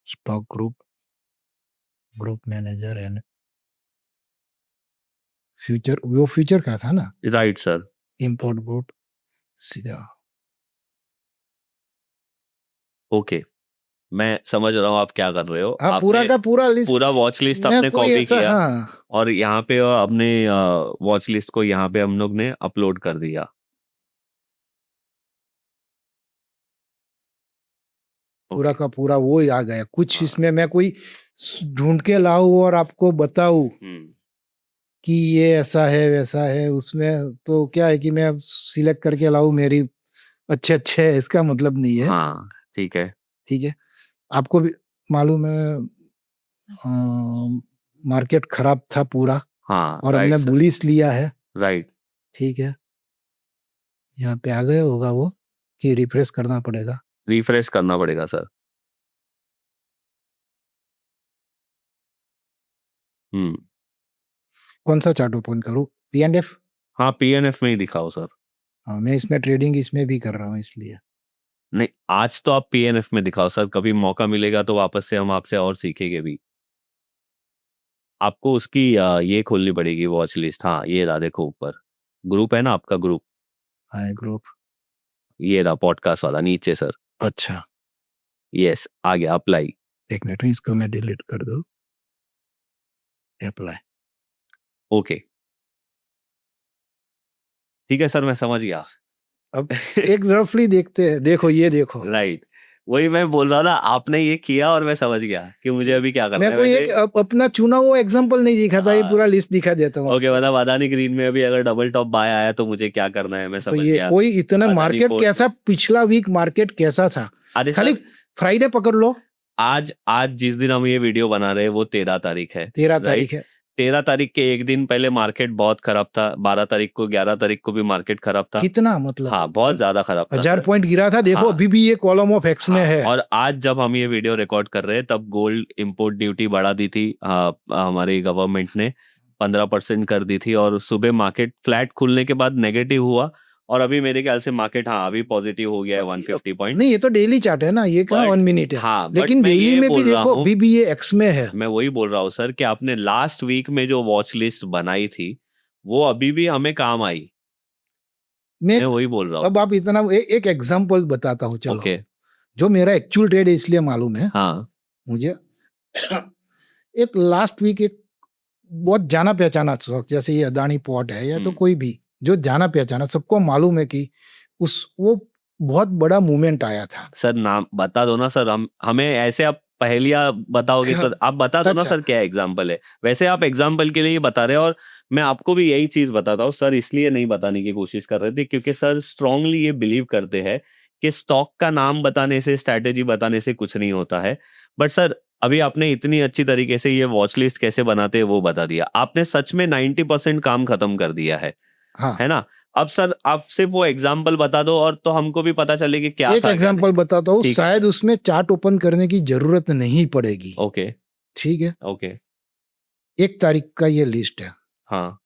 stock group, group manager and future, वो फ्यूचर का था ना, राइट सर। इंपोर्ट ग्रुप, सीधा। ओके, मैं समझ रहा हूँ आप क्या कर रहे हो। हाँ, पूरा आपने का पूरा लिस्ट। पूरा वॉच लिस्ट मैं आपने कोई कॉपी ऐसा, किया हाँ, और यहाँ पे अपने वॉच लिस्ट को यहाँ पे हम लोग ने अपलोड कर दिया। पूरा ओके। का पूरा वो ही आ गया। कुछ हाँ। इसमें मैं कोई ढूंढ के लाऊं और आपको बताऊं हम्म। कि ये ऐसा है वैसा है, उसमें तो क्या है कि मैं सिलेक्ट करके लाऊं, मेरी अच्छे अच्छे है, इसका मतलब नहीं है। हाँ, ठीक है। ठीक है, आपको भी मालूम है, मार्केट खराब था पूरा, हाँ, और राइट हमने सर। बुलिश लिया है। राइट। ठीक है, यहाँ पे आ गए होगा वो, कि रिफ्रेश करना पड़ेगा। रिफ्रेश करना पड़ेगा सर। हम्म। कौन सा चार्ट ओपन करूँ, P&F? हाँ, पीएनएफ में ही दिखाओ सर। हाँ, मैं इसमें ट्रेडिंग इसमें भी कर रहा हूँ इसलिए। नहीं, आज तो आप पीएनएफ में दिखाओ सर, कभी मौका मिलेगा तो वापस से हम आपसे और सीखेंगे भी। आपको उसकी ये खोलनी पड़ेगी वॉच लिस्ट। हाँ, ये रहा, देखो ऊपर ग्रुप है ना आपका ग्रुप, हाँ, ग्रुप, ये रहा पॉडकास्ट वाला नीचे सर। अच्छा, यस, आ गया अप्लाई। एक मिनट, इसको मैं डिलीट कर दूँ, अप्लाई। ओके, ठीक है सर, मैं समझ गया। अब एक रफली देखते हैं, देखो ये देखो, राइट, वही मैं बोल रहा था, आपने ये किया और मैं समझ गया कि मुझे अभी क्या करना मैं है कोई वैसे। एक अपना चुना हुआ एग्जांपल नहीं दिखाता, ये पूरा लिस्ट दिखा देता हूँ ओके, आपको। मतलब अदानी ग्रीन में अभी अगर डबल टॉप बाय आया तो मुझे क्या करना है, मैं तो समझ ये गया। कोई इतना अदानी मार्केट पोर्ट कैसा, में, पिछला वीक मार्केट कैसा था, अरे खाली सर, फ्राइडे पकड़ लो, आज आज जिस दिन हम ये वीडियो बना रहे हैं वो 13 तारीख है। 13 तारीख राइट, है। 13 तारीख के एक दिन पहले मार्केट बहुत खराब था, 12 तारीख को, 11 तारीख को भी मार्केट खराब था। कितना मतलब, हाँ, बहुत ज्यादा खराब था 1000 सर। पॉइंट गिरा था, देखो हाँ। अभी भी ये कॉलम ऑफ एक्स में हाँ, है। और आज जब हम ये वीडियो रिकॉर्ड कर रहे हैं तब गोल्ड इंपोर्ट ड्यूटी बढ़ा दी थी, हमारी गवर्नमेंट ने 15% कर दी थी, और सुबह मार्केट फ्लैट खुलने के बाद नेगेटिव हुआ, और अभी मेरे ख्याल से मार्केट, हाँ, अभी पॉजिटिव हो गया है 150 पॉइंट। नहीं, ये तो डेली चार्ट है ना, ये कहाँ बट 1 मिनट है। हाँ, बट लेकिन मैं डेली ये में भी बोल रहा देखो हूँ, अभी भी ये एक्स में है। मैं वही बोल रहा हूँ सर कि आपने लास्ट वीक में जो वॉच लिस्ट बनाई थी वो अभी भी हमें काम आई। मैं मैं वही बोल रहा हूँ। अब आप इतना एक एग्जांपल बताता हूँ, चलो, ओके। जो मेरा एक्चुअल ट्रेड है इसलिए मालूम है हाँ। मुझे। एक लास्ट वीक एक बहुत जाना पहचाना स्टॉक, जैसे ये अदानी पोर्ट है या तो कोई भी जो जाना पहचाना, सबको मालूम है कि उस वो बहुत बड़ा मूवमेंट आया था। सर नाम बता दो ना सर, हम हमें ऐसे आप पहेलियां बताओगे तो आप बता दो ना अच्छा, सर, क्या एग्जाम्पल है। वैसे आप एग्जाम्पल के लिए ही बता रहे हो, और मैं आपको भी यही चीज बताता हूँ सर, इसलिए नहीं बताने की कोशिश कर रहे थे क्योंकि सर स्ट्रांगली ये बिलीव करते हैं कि स्टॉक का नाम बताने से, स्ट्रैटेजी बताने से कुछ नहीं होता है। बट सर, अभी आपने इतनी अच्छी तरीके से ये वॉच लिस्ट कैसे बनाते हैं वो बता दिया आपने, सच में 90% काम खत्म कर दिया हाँ, है ना। अब सर आप सिर्फ वो एग्जाम्पल बता दो और तो हमको भी पता चले कि क्या एक था क्या नहीं। एग्जांपल बताता हूँ, ठीक है। शायद उसमें चार्ट ओपन करने की जरूरत नहीं पड़ेगी। ओके। ठीक है, ओके। 1 तारीख का ये लिस्ट है, हाँ।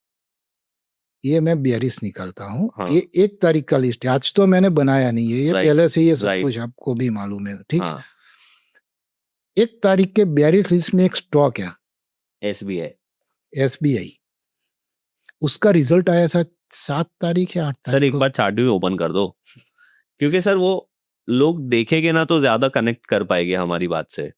ये मैं बेयरिश निकालता हूँ, हाँ। ये 1 तारीख का लिस्ट है, आज तो मैंने बनाया नहीं है, ये राइट। पहले से ये सब राइट। कुछ आपको भी मालूम है। ठीक है, हाँ। 1 तारीख के बेयरिश लिस्ट में एक स्टॉक है SBI। SBI, उसका रिजल्ट आया था 7 तारीख या 8 सर तारीख एक को। बार चार्ट भी ओपन कर दो, क्योंकि सर वो लोग देखेंगे ना तो ज्यादा कनेक्ट कर पाएंगे हमारी बात से।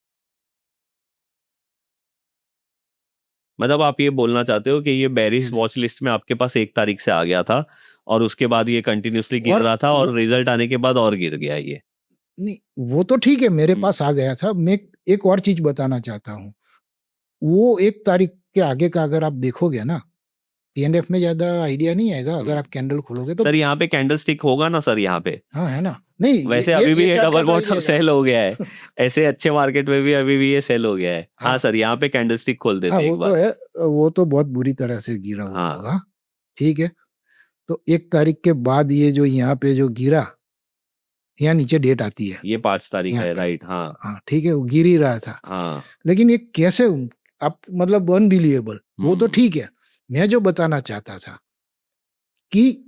मतलब आप ये बोलना चाहते हो कि ये बेरिश वॉच लिस्ट में आपके पास 1 तारीख से आ गया था और उसके बाद ये कंटिन्यूसली गिर और रहा था और रिजल्ट आने के बाद और गिर गया ये। नहीं, वो तो ठीक है, मेरे हम्म। पास आ गया था। मैं एक और चीज बताना चाहता हूँ, वो 1 तारीख के आगे का अगर आप देखोगे ना, P&F में ज्यादा आइडिया नहीं आएगा अगर आप कैंडल खोलोगे तो। सर यहाँ पे कैंडल स्टिक होगा ना सर यहाँ पे? हाँ है ना, नहीं वैसे अभी भी ये चार्ट का डबल तो बॉटम आइडिया सेल हो गया है। ऐसे अच्छे मार्केट में भी अभी भी ये सेल हो गया है। हाँ हाँ सर, यहाँ पे कैंडल स्टिक खोल हाँ, देते वो एक तो बार। है, वो तो बहुत बुरी तरह से गिरा हुआ हाँ। होगा। ठीक है, तो 1 तारीख के बाद ये जो यहाँ पे जो गिरा, यहाँ नीचे डेट आती है ये 5 तारीख यहाँ है, पे। राइट? हाँ हाँ ठीक है, वो गिर ही रहा था। हाँ। लेकिन ये कैसे, आप मतलब अनबिलीवेबल, वो तो ठीक है। मैं जो बताना चाहता था कि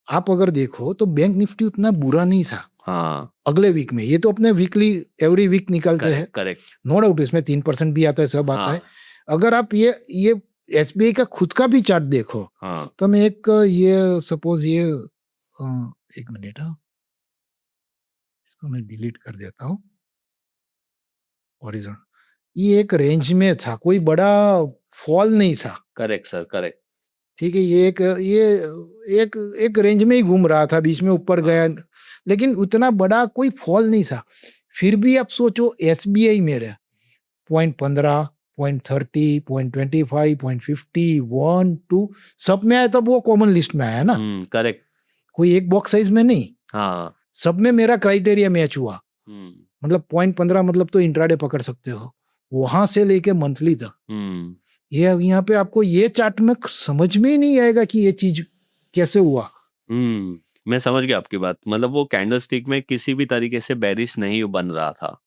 आप अगर देखो तो बैंक निफ्टी उतना बुरा नहीं था हाँ अगले वीक में। ये तो अपने वीकली एवरी वीक निकलते हैं, करेक्ट। नो डाउट, इसमें 3% भी आता है, सब आता है। हाँ अगर आप ये SBI का खुद का भी चार्ट देखो, हाँ तो मैं एक ये सपोज ये एक मिनट, हाँ इसको मैं डिलीट कर देता हूँ। हॉरिजॉन, ये एक रेंज में था, कोई बड़ा फॉल नहीं था। Correct sir, correct. ठीक है, एक रेंज में ही घूम रहा था, बीच में ऊपर गया, लेकिन उतना बड़ा कोई फॉल नहीं था। फिर भी आप सोचो SBI मेरे 0.15, 0.30, 0.25, 0.50, 1, 2 सब में आया, तब वो कॉमन लिस्ट में आया ना, करेक्ट। कोई एक बॉक्स साइज में नहीं, हाँ। सब में मेरा क्राइटेरिया मैच हुआ। हम्म मतलब 0.15 मतलब तो इंट्राडे पकड़ सकते हो, वहां से लेके मंथली तक। ये यहाँ पे आपको ये चार्ट में समझ में ही नहीं आएगा कि ये चीज कैसे हुआ। मैं समझ गया आपकी बात। मतलब वो कैंडल स्टिक में किसी भी तरीके से बेरिश नहीं बन रहा था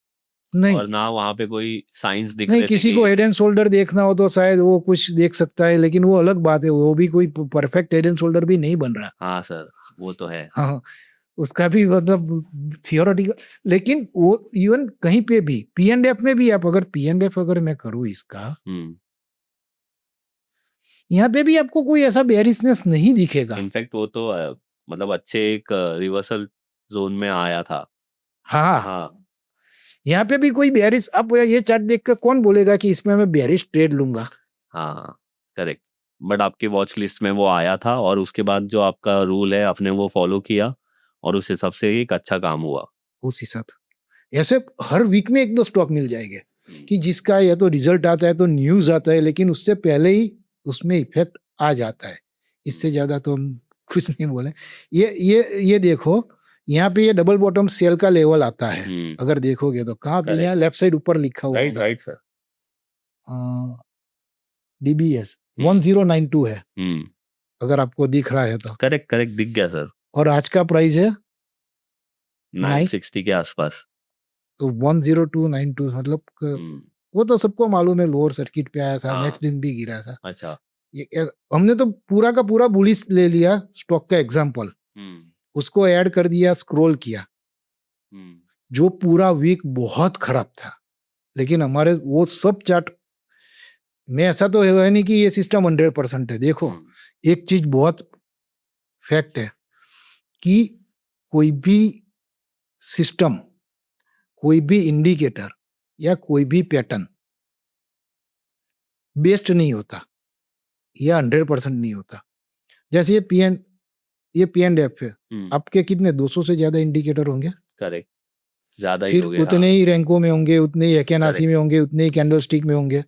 नहीं और ना वहां पे कोई साइंस दिख नहीं, रहे थे किसी कि... को हेड एंड शोल्डर देखना हो तो शायद वो कुछ देख सकता है, लेकिन वो अलग बात है, वो भी कोई परफेक्ट हेड एंड शोल्डर भी नहीं बन रहा। हाँ सर, वो तो है। हाँ, उसका भी मतलब थियोरेटिकल, लेकिन वो इवन कहीं पे भी P&F में भी, आप अगर P&F अगर मैं करूँ इसका, यहाँ पे भी आपको कोई ऐसा बेयरिशनेस नहीं दिखेगा। इनफैक्ट वो तो मतलब अच्छे एक रिवर्सल जोन में आया था। हाँ हाँ यहाँ पे भी कोई बेयरिश, आप ये चार्ट देख कर कौन बोलेगा कि इसमें मैं बेयरिश ट्रेड लूंगा। हाँ करेक्ट। बट आपके वॉच लिस्ट में वो आया था और उसके बाद जो आपका रूल है आपने वो फॉलो किया और उस हिसाब से एक अच्छा काम हुआ। उस हिसाब ऐसे हर वीक में 1-2 स्टॉक मिल जाएंगे कि जिसका या तो रिजल्ट आता है तो न्यूज आता है, लेकिन उससे पहले ही उसमें इफेक्ट आ जाता है। इससे ज्यादा तो हम कुछ नहीं बोले। ये देखो, यहाँ पे ये डबल बॉटम सेल का लेवल आता है, अगर देखोगे तो कहाँ पे, यहाँ लेफ्ट साइड ऊपर लिखा हुआ होगा, राइट सर। DBS 1092 है, अगर आपको दिख रहा है तो। करेक्ट करेक्ट, दिख गया सर। और आज का प्राइस है 960 के आसपास। तो 10292, मतलब वो तो सबको मालूम है, लोअर सर्किट पे आया था, नेक्स्ट दिन भी गिरा था। अच्छा। ये हमने तो पूरा का पूरा बुलिश ले लिया स्टॉक का एग्जांपल, उसको ऐड कर दिया, स्क्रॉल किया, जो पूरा वीक बहुत खराब था। लेकिन हमारे वो सब चार्ट में ऐसा तो है नहीं कि ये सिस्टम 100% है। देखो एक चीज बहुत फैक्ट है कि कोई भी सिस्टम, कोई भी इंडिकेटर या कोई भी पैटर्न बेस्ट नहीं होता या 100% नहीं होता। जैसे ये P&F है, आपके कितने 200 से ज्यादा इंडिकेटर होंगे, करेक्ट, ज्यादा ही फिर हो गया। उतने ही रैंकों में होंगे, उतने ही एक्यानासी में होंगे, उतने ही कैंडल स्टिक में होंगे,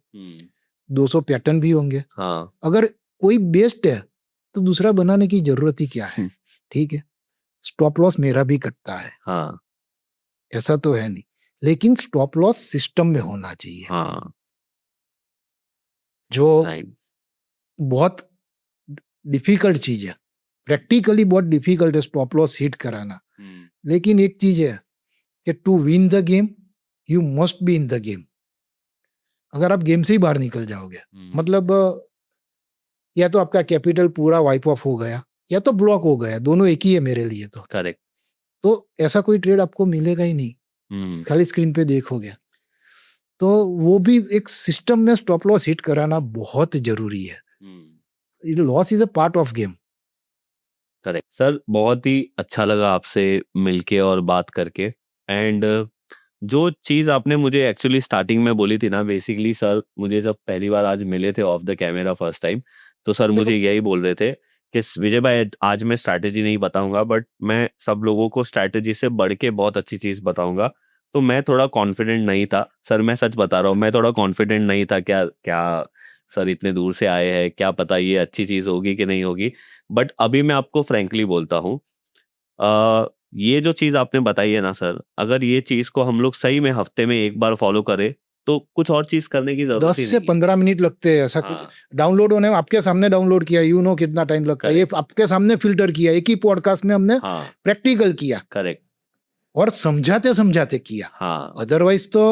200 पैटर्न भी होंगे। हाँ। अगर कोई बेस्ट है तो दूसरा बनाने की जरूरत ही क्या है। ठीक है, स्टॉप लॉस मेरा भी कटता है, हाँ। ऐसा तो है नहीं, लेकिन स्टॉप लॉस सिस्टम में होना चाहिए। हाँ। जो बहुत डिफिकल्ट चीज है, प्रैक्टिकली बहुत डिफिकल्ट है स्टॉप लॉस हिट कराना। लेकिन एक चीज है कि to win the game you must be in the game. अगर आप गेम से ही बाहर निकल जाओगे, मतलब या तो आपका कैपिटल पूरा वाइप ऑफ हो गया या तो ब्लॉक हो गया, दोनों एक ही है मेरे लिए तो। करेक्ट। तो ऐसा कोई ट्रेड आपको मिलेगा ही नहीं। खाली स्क्रीन पे देखोगे। तो वो भी एक सिस्टम में स्टॉप लॉस हिट कराना बहुत जरूरी है। Loss is a part of game. Correct sir, बहुत ही अच्छा लगा आपसे मिलके और बात करके। एंड जो चीज़ आपने मुझे एक्चुअली स्टार्टिंग में बोली थी ना, बेसिकली सर मुझे जब पहली बार आज मिले थे of the camera first time, तो सर मुझे यही बोल रहे थे कि विजय भाई आज मैं स्ट्रैटेजी नहीं बताऊंगा, बट मैं सब लोगों को स्ट्रैटेजी से बढ़ के बहुत अच्छी चीज़ बताऊंगा। तो मैं थोड़ा कॉन्फिडेंट नहीं था सर, मैं सच बता रहा हूँ, मैं थोड़ा कॉन्फिडेंट नहीं था। क्या क्या सर इतने दूर से आए हैं, क्या पता ये अच्छी चीज़ होगी कि नहीं होगी। बट अभी मैं आपको फ्रैंकली बोलता हूँ, ये जो चीज़ आपने बताई है ना सर, अगर ये चीज़ को हम लोग सही में हफ्ते में एक बार फॉलो करें तो कुछ और चीज़ करने की जरूरत 10 ही से नहीं है। 15 मिनट लगते हैं, ऐसा कुछ हाँ, डाउनलोड होने में। आपके सामने डाउनलोड किया, यू नो कितना टाइम लगता है। ये करेक्ट। आपके सामने फिल्टर किया, एक ही पॉडकास्ट में हमने हाँ, प्रैक्टिकल किया करेक्ट। और समझाते समझाते किया। हाँ, अदरवाइज तो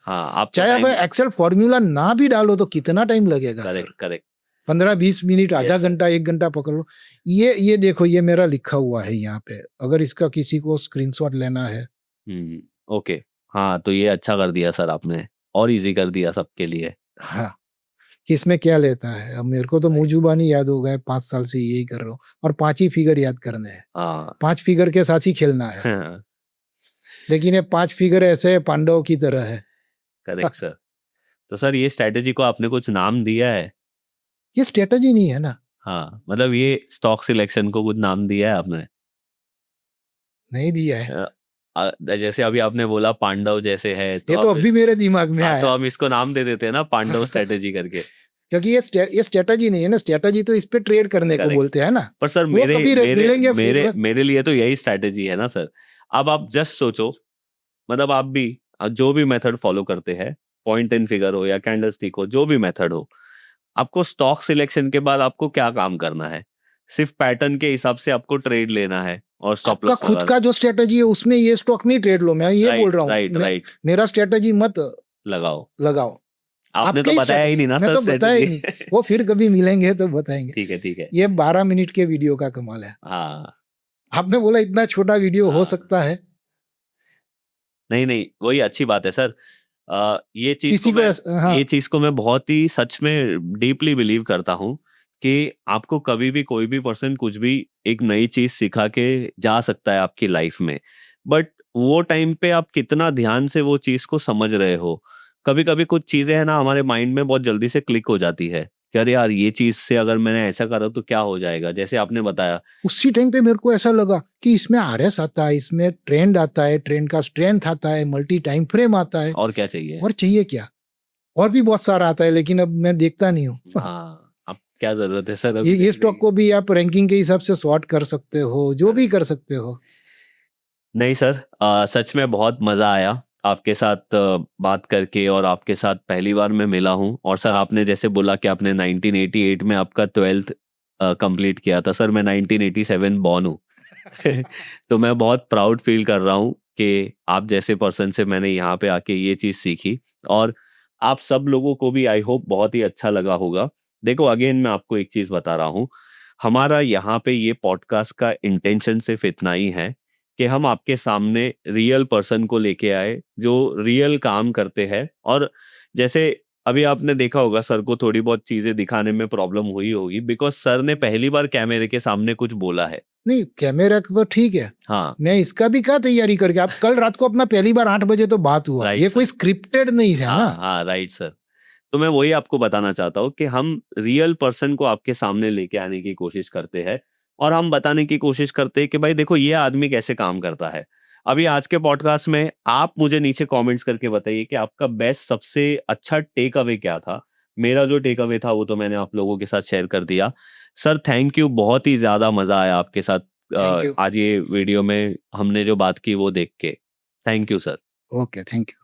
हाँ, आपको चाहे आप टाइम। एक्सेल फॉर्मूला ना भी डालो तो कितना टाइम लगेगा सर? Correct, correct. 15-20 मिनट, आधा यस सर। घंटा, 1 घंटा पकड़ लो। ये देखो, ये मेरा लिखा हुआ है यहाँ पे। अगर इसका किसी को स्क्रीनशॉट लेना है। ओके। हाँ, तो ये अच्छा कर दिया सर आपने, और इजी कर दिया सबके लिए। हाँ, कि इसमें क्या लेता है। अब मेरे को तो मुंह जुबानी याद हो गए, 5 साल से यही कर रहा हूँ। और 5 ही फिगर याद करने हैं। हाँ। 5 फिगर के साथ ही खेलना है। लेकिन ये 5 फिगर ऐसे पांडव की तरह है। Correct sir. तो सर ये स्ट्रैटेजी को आपने कुछ नाम दिया है? ये स्ट्रेटजी नहीं है ना। हाँ, मतलब ये स्टॉक सिलेक्शन को कुछ नाम दिया है आपने? नहीं दिया है। जैसे अभी आपने बोला पांडव जैसे है, तो ये तो अब अभी मेरे दिमाग में हाँ, तो आया। हम इसको नाम दे देते हैं ना, पांडव स्ट्रेटेजी करके। क्योंकि ये स्ट्रेटजी नहीं है ना। स्ट्रेटजी तो इस पे ट्रेड करने को करेक्ट। बोलते हैं ना। पर सर वो मेरे कभी मेरे मिलेंगे फिर मेरे मेरे लिए तो यही स्ट्रैटेजी है ना सर। अब आप जस्ट सोचो, मतलब आप भी जो भी मेथड फॉलो करते हैं, पॉइंट एंड फिगर हो या कैंडलस्टिक हो, जो भी मेथड हो, आपको स्टॉक सिलेक्शन के बाद आपको क्या काम करना है? सिर्फ पैटर्न के हिसाब से आपको ट्रेड लेना है और स्टॉप आपका लॉस खुद लगा। का जो स्ट्रेटजी है उसमें ये स्टॉक में ही ट्रेड लो। मैं ये बोल राइट, रहा हूँ। Right, right. मेरा स्ट्रेटजी मत लगाओ। लगाओ। आपने आपके तो ही बताया ही स्ट्रेटजी, नहीं ना मैं सर तो बताया ही स्ट्रेटेजी। नहीं। वो फिर कभी मिलेंगे तो बताएंगे। ठीक है, ठीक है। ये 12 मिनट के वीडियो का कमाल है। हाँ, आपने बोला इतना छोटा वीडियो हो हाँ। सकता है। नहीं, नहीं, वही अच्छी बात है सर। ये चीज को किसी को मैं हाँ। ये चीज को मैं बहुत ही सच में डीपली बिलीव करता हूँ कि आपको कभी भी कोई भी पर्सन कुछ भी एक नई चीज सिखा के जा सकता है आपकी लाइफ में, बट वो टाइम पे आप कितना ध्यान से वो चीज को समझ रहे हो। कभी कभी कुछ चीजें है ना हमारे माइंड में बहुत जल्दी से क्लिक हो जाती है कि अरे यार ये चीज से अगर मैंने ऐसा करा तो क्या हो जाएगा, जैसे आपने बताया। उसी टाइम पे मेरे को ऐसा लगा कि इसमें आरएस आता है, इसमें ट्रेंड आता है, ट्रेंड का स्ट्रेंथ आता है, मल्टी टाइम फ्रेम आता है। और क्या चाहिए? और चाहिए क्या? और भी बहुत सारा आता है, लेकिन अब मैं देखता नहीं हूँ। हाँ, अब क्या जरूरत है सर ये अभी ये देखने स्टॉक की? को भी आप रैंकिंग के हिसाब से सॉर्ट कर सकते हो, जो भी कर सकते हो। नहीं सर, सच में बहुत मज़ा आया आपके साथ बात करके, और आपके साथ पहली बार मैं मिला हूँ। और सर आपने जैसे बोला कि आपने 1988 में आपका 12th कंप्लीट किया था, सर मैं 1987 बॉर्न हूँ। तो मैं बहुत प्राउड फील कर रहा हूँ कि आप जैसे पर्सन से मैंने यहाँ पे आके ये चीज़ सीखी। और आप सब लोगों को भी आई होप बहुत ही अच्छा लगा होगा। देखो अगेन मैं आपको एक चीज़ बता रहा हूँ, हमारा यहाँ पे ये पॉडकास्ट का इंटेंशन सिर्फ इतना ही है कि हम आपके सामने रियल पर्सन को लेके आए जो रियल काम करते हैं। और जैसे अभी आपने देखा होगा सर को थोड़ी बहुत चीजें दिखाने में प्रॉब्लम हुई होगी, बिकॉज सर ने पहली बार कैमरे के सामने कुछ बोला है। नहीं, कैमरा का तो ठीक है। हाँ, मैं इसका भी क्या तैयारी करके, आप कल रात को अपना पहली बार 8 बजे तो बात हुआ, राइट ये कोई सर। स्क्रिप्टेड नहीं है ना। हाँ, हाँ, राइट सर। तो मैं वही आपको बताना चाहता हूँ कि हम रियल पर्सन को आपके सामने लेके आने की कोशिश करते हैं, और हम बताने की कोशिश करते हैं कि भाई देखो ये आदमी कैसे काम करता है। अभी आज के पॉडकास्ट में आप मुझे नीचे कमेंट्स करके बताइए कि आपका बेस्ट सबसे अच्छा टेक अवे क्या था। मेरा जो टेक अवे था वो तो मैंने आप लोगों के साथ शेयर कर दिया। सर थैंक यू, बहुत ही ज्यादा मजा आया आपके साथ थैंक यू। आज ये वीडियो में हमने जो बात की वो देख के। Thank you sir. Okay, thank you.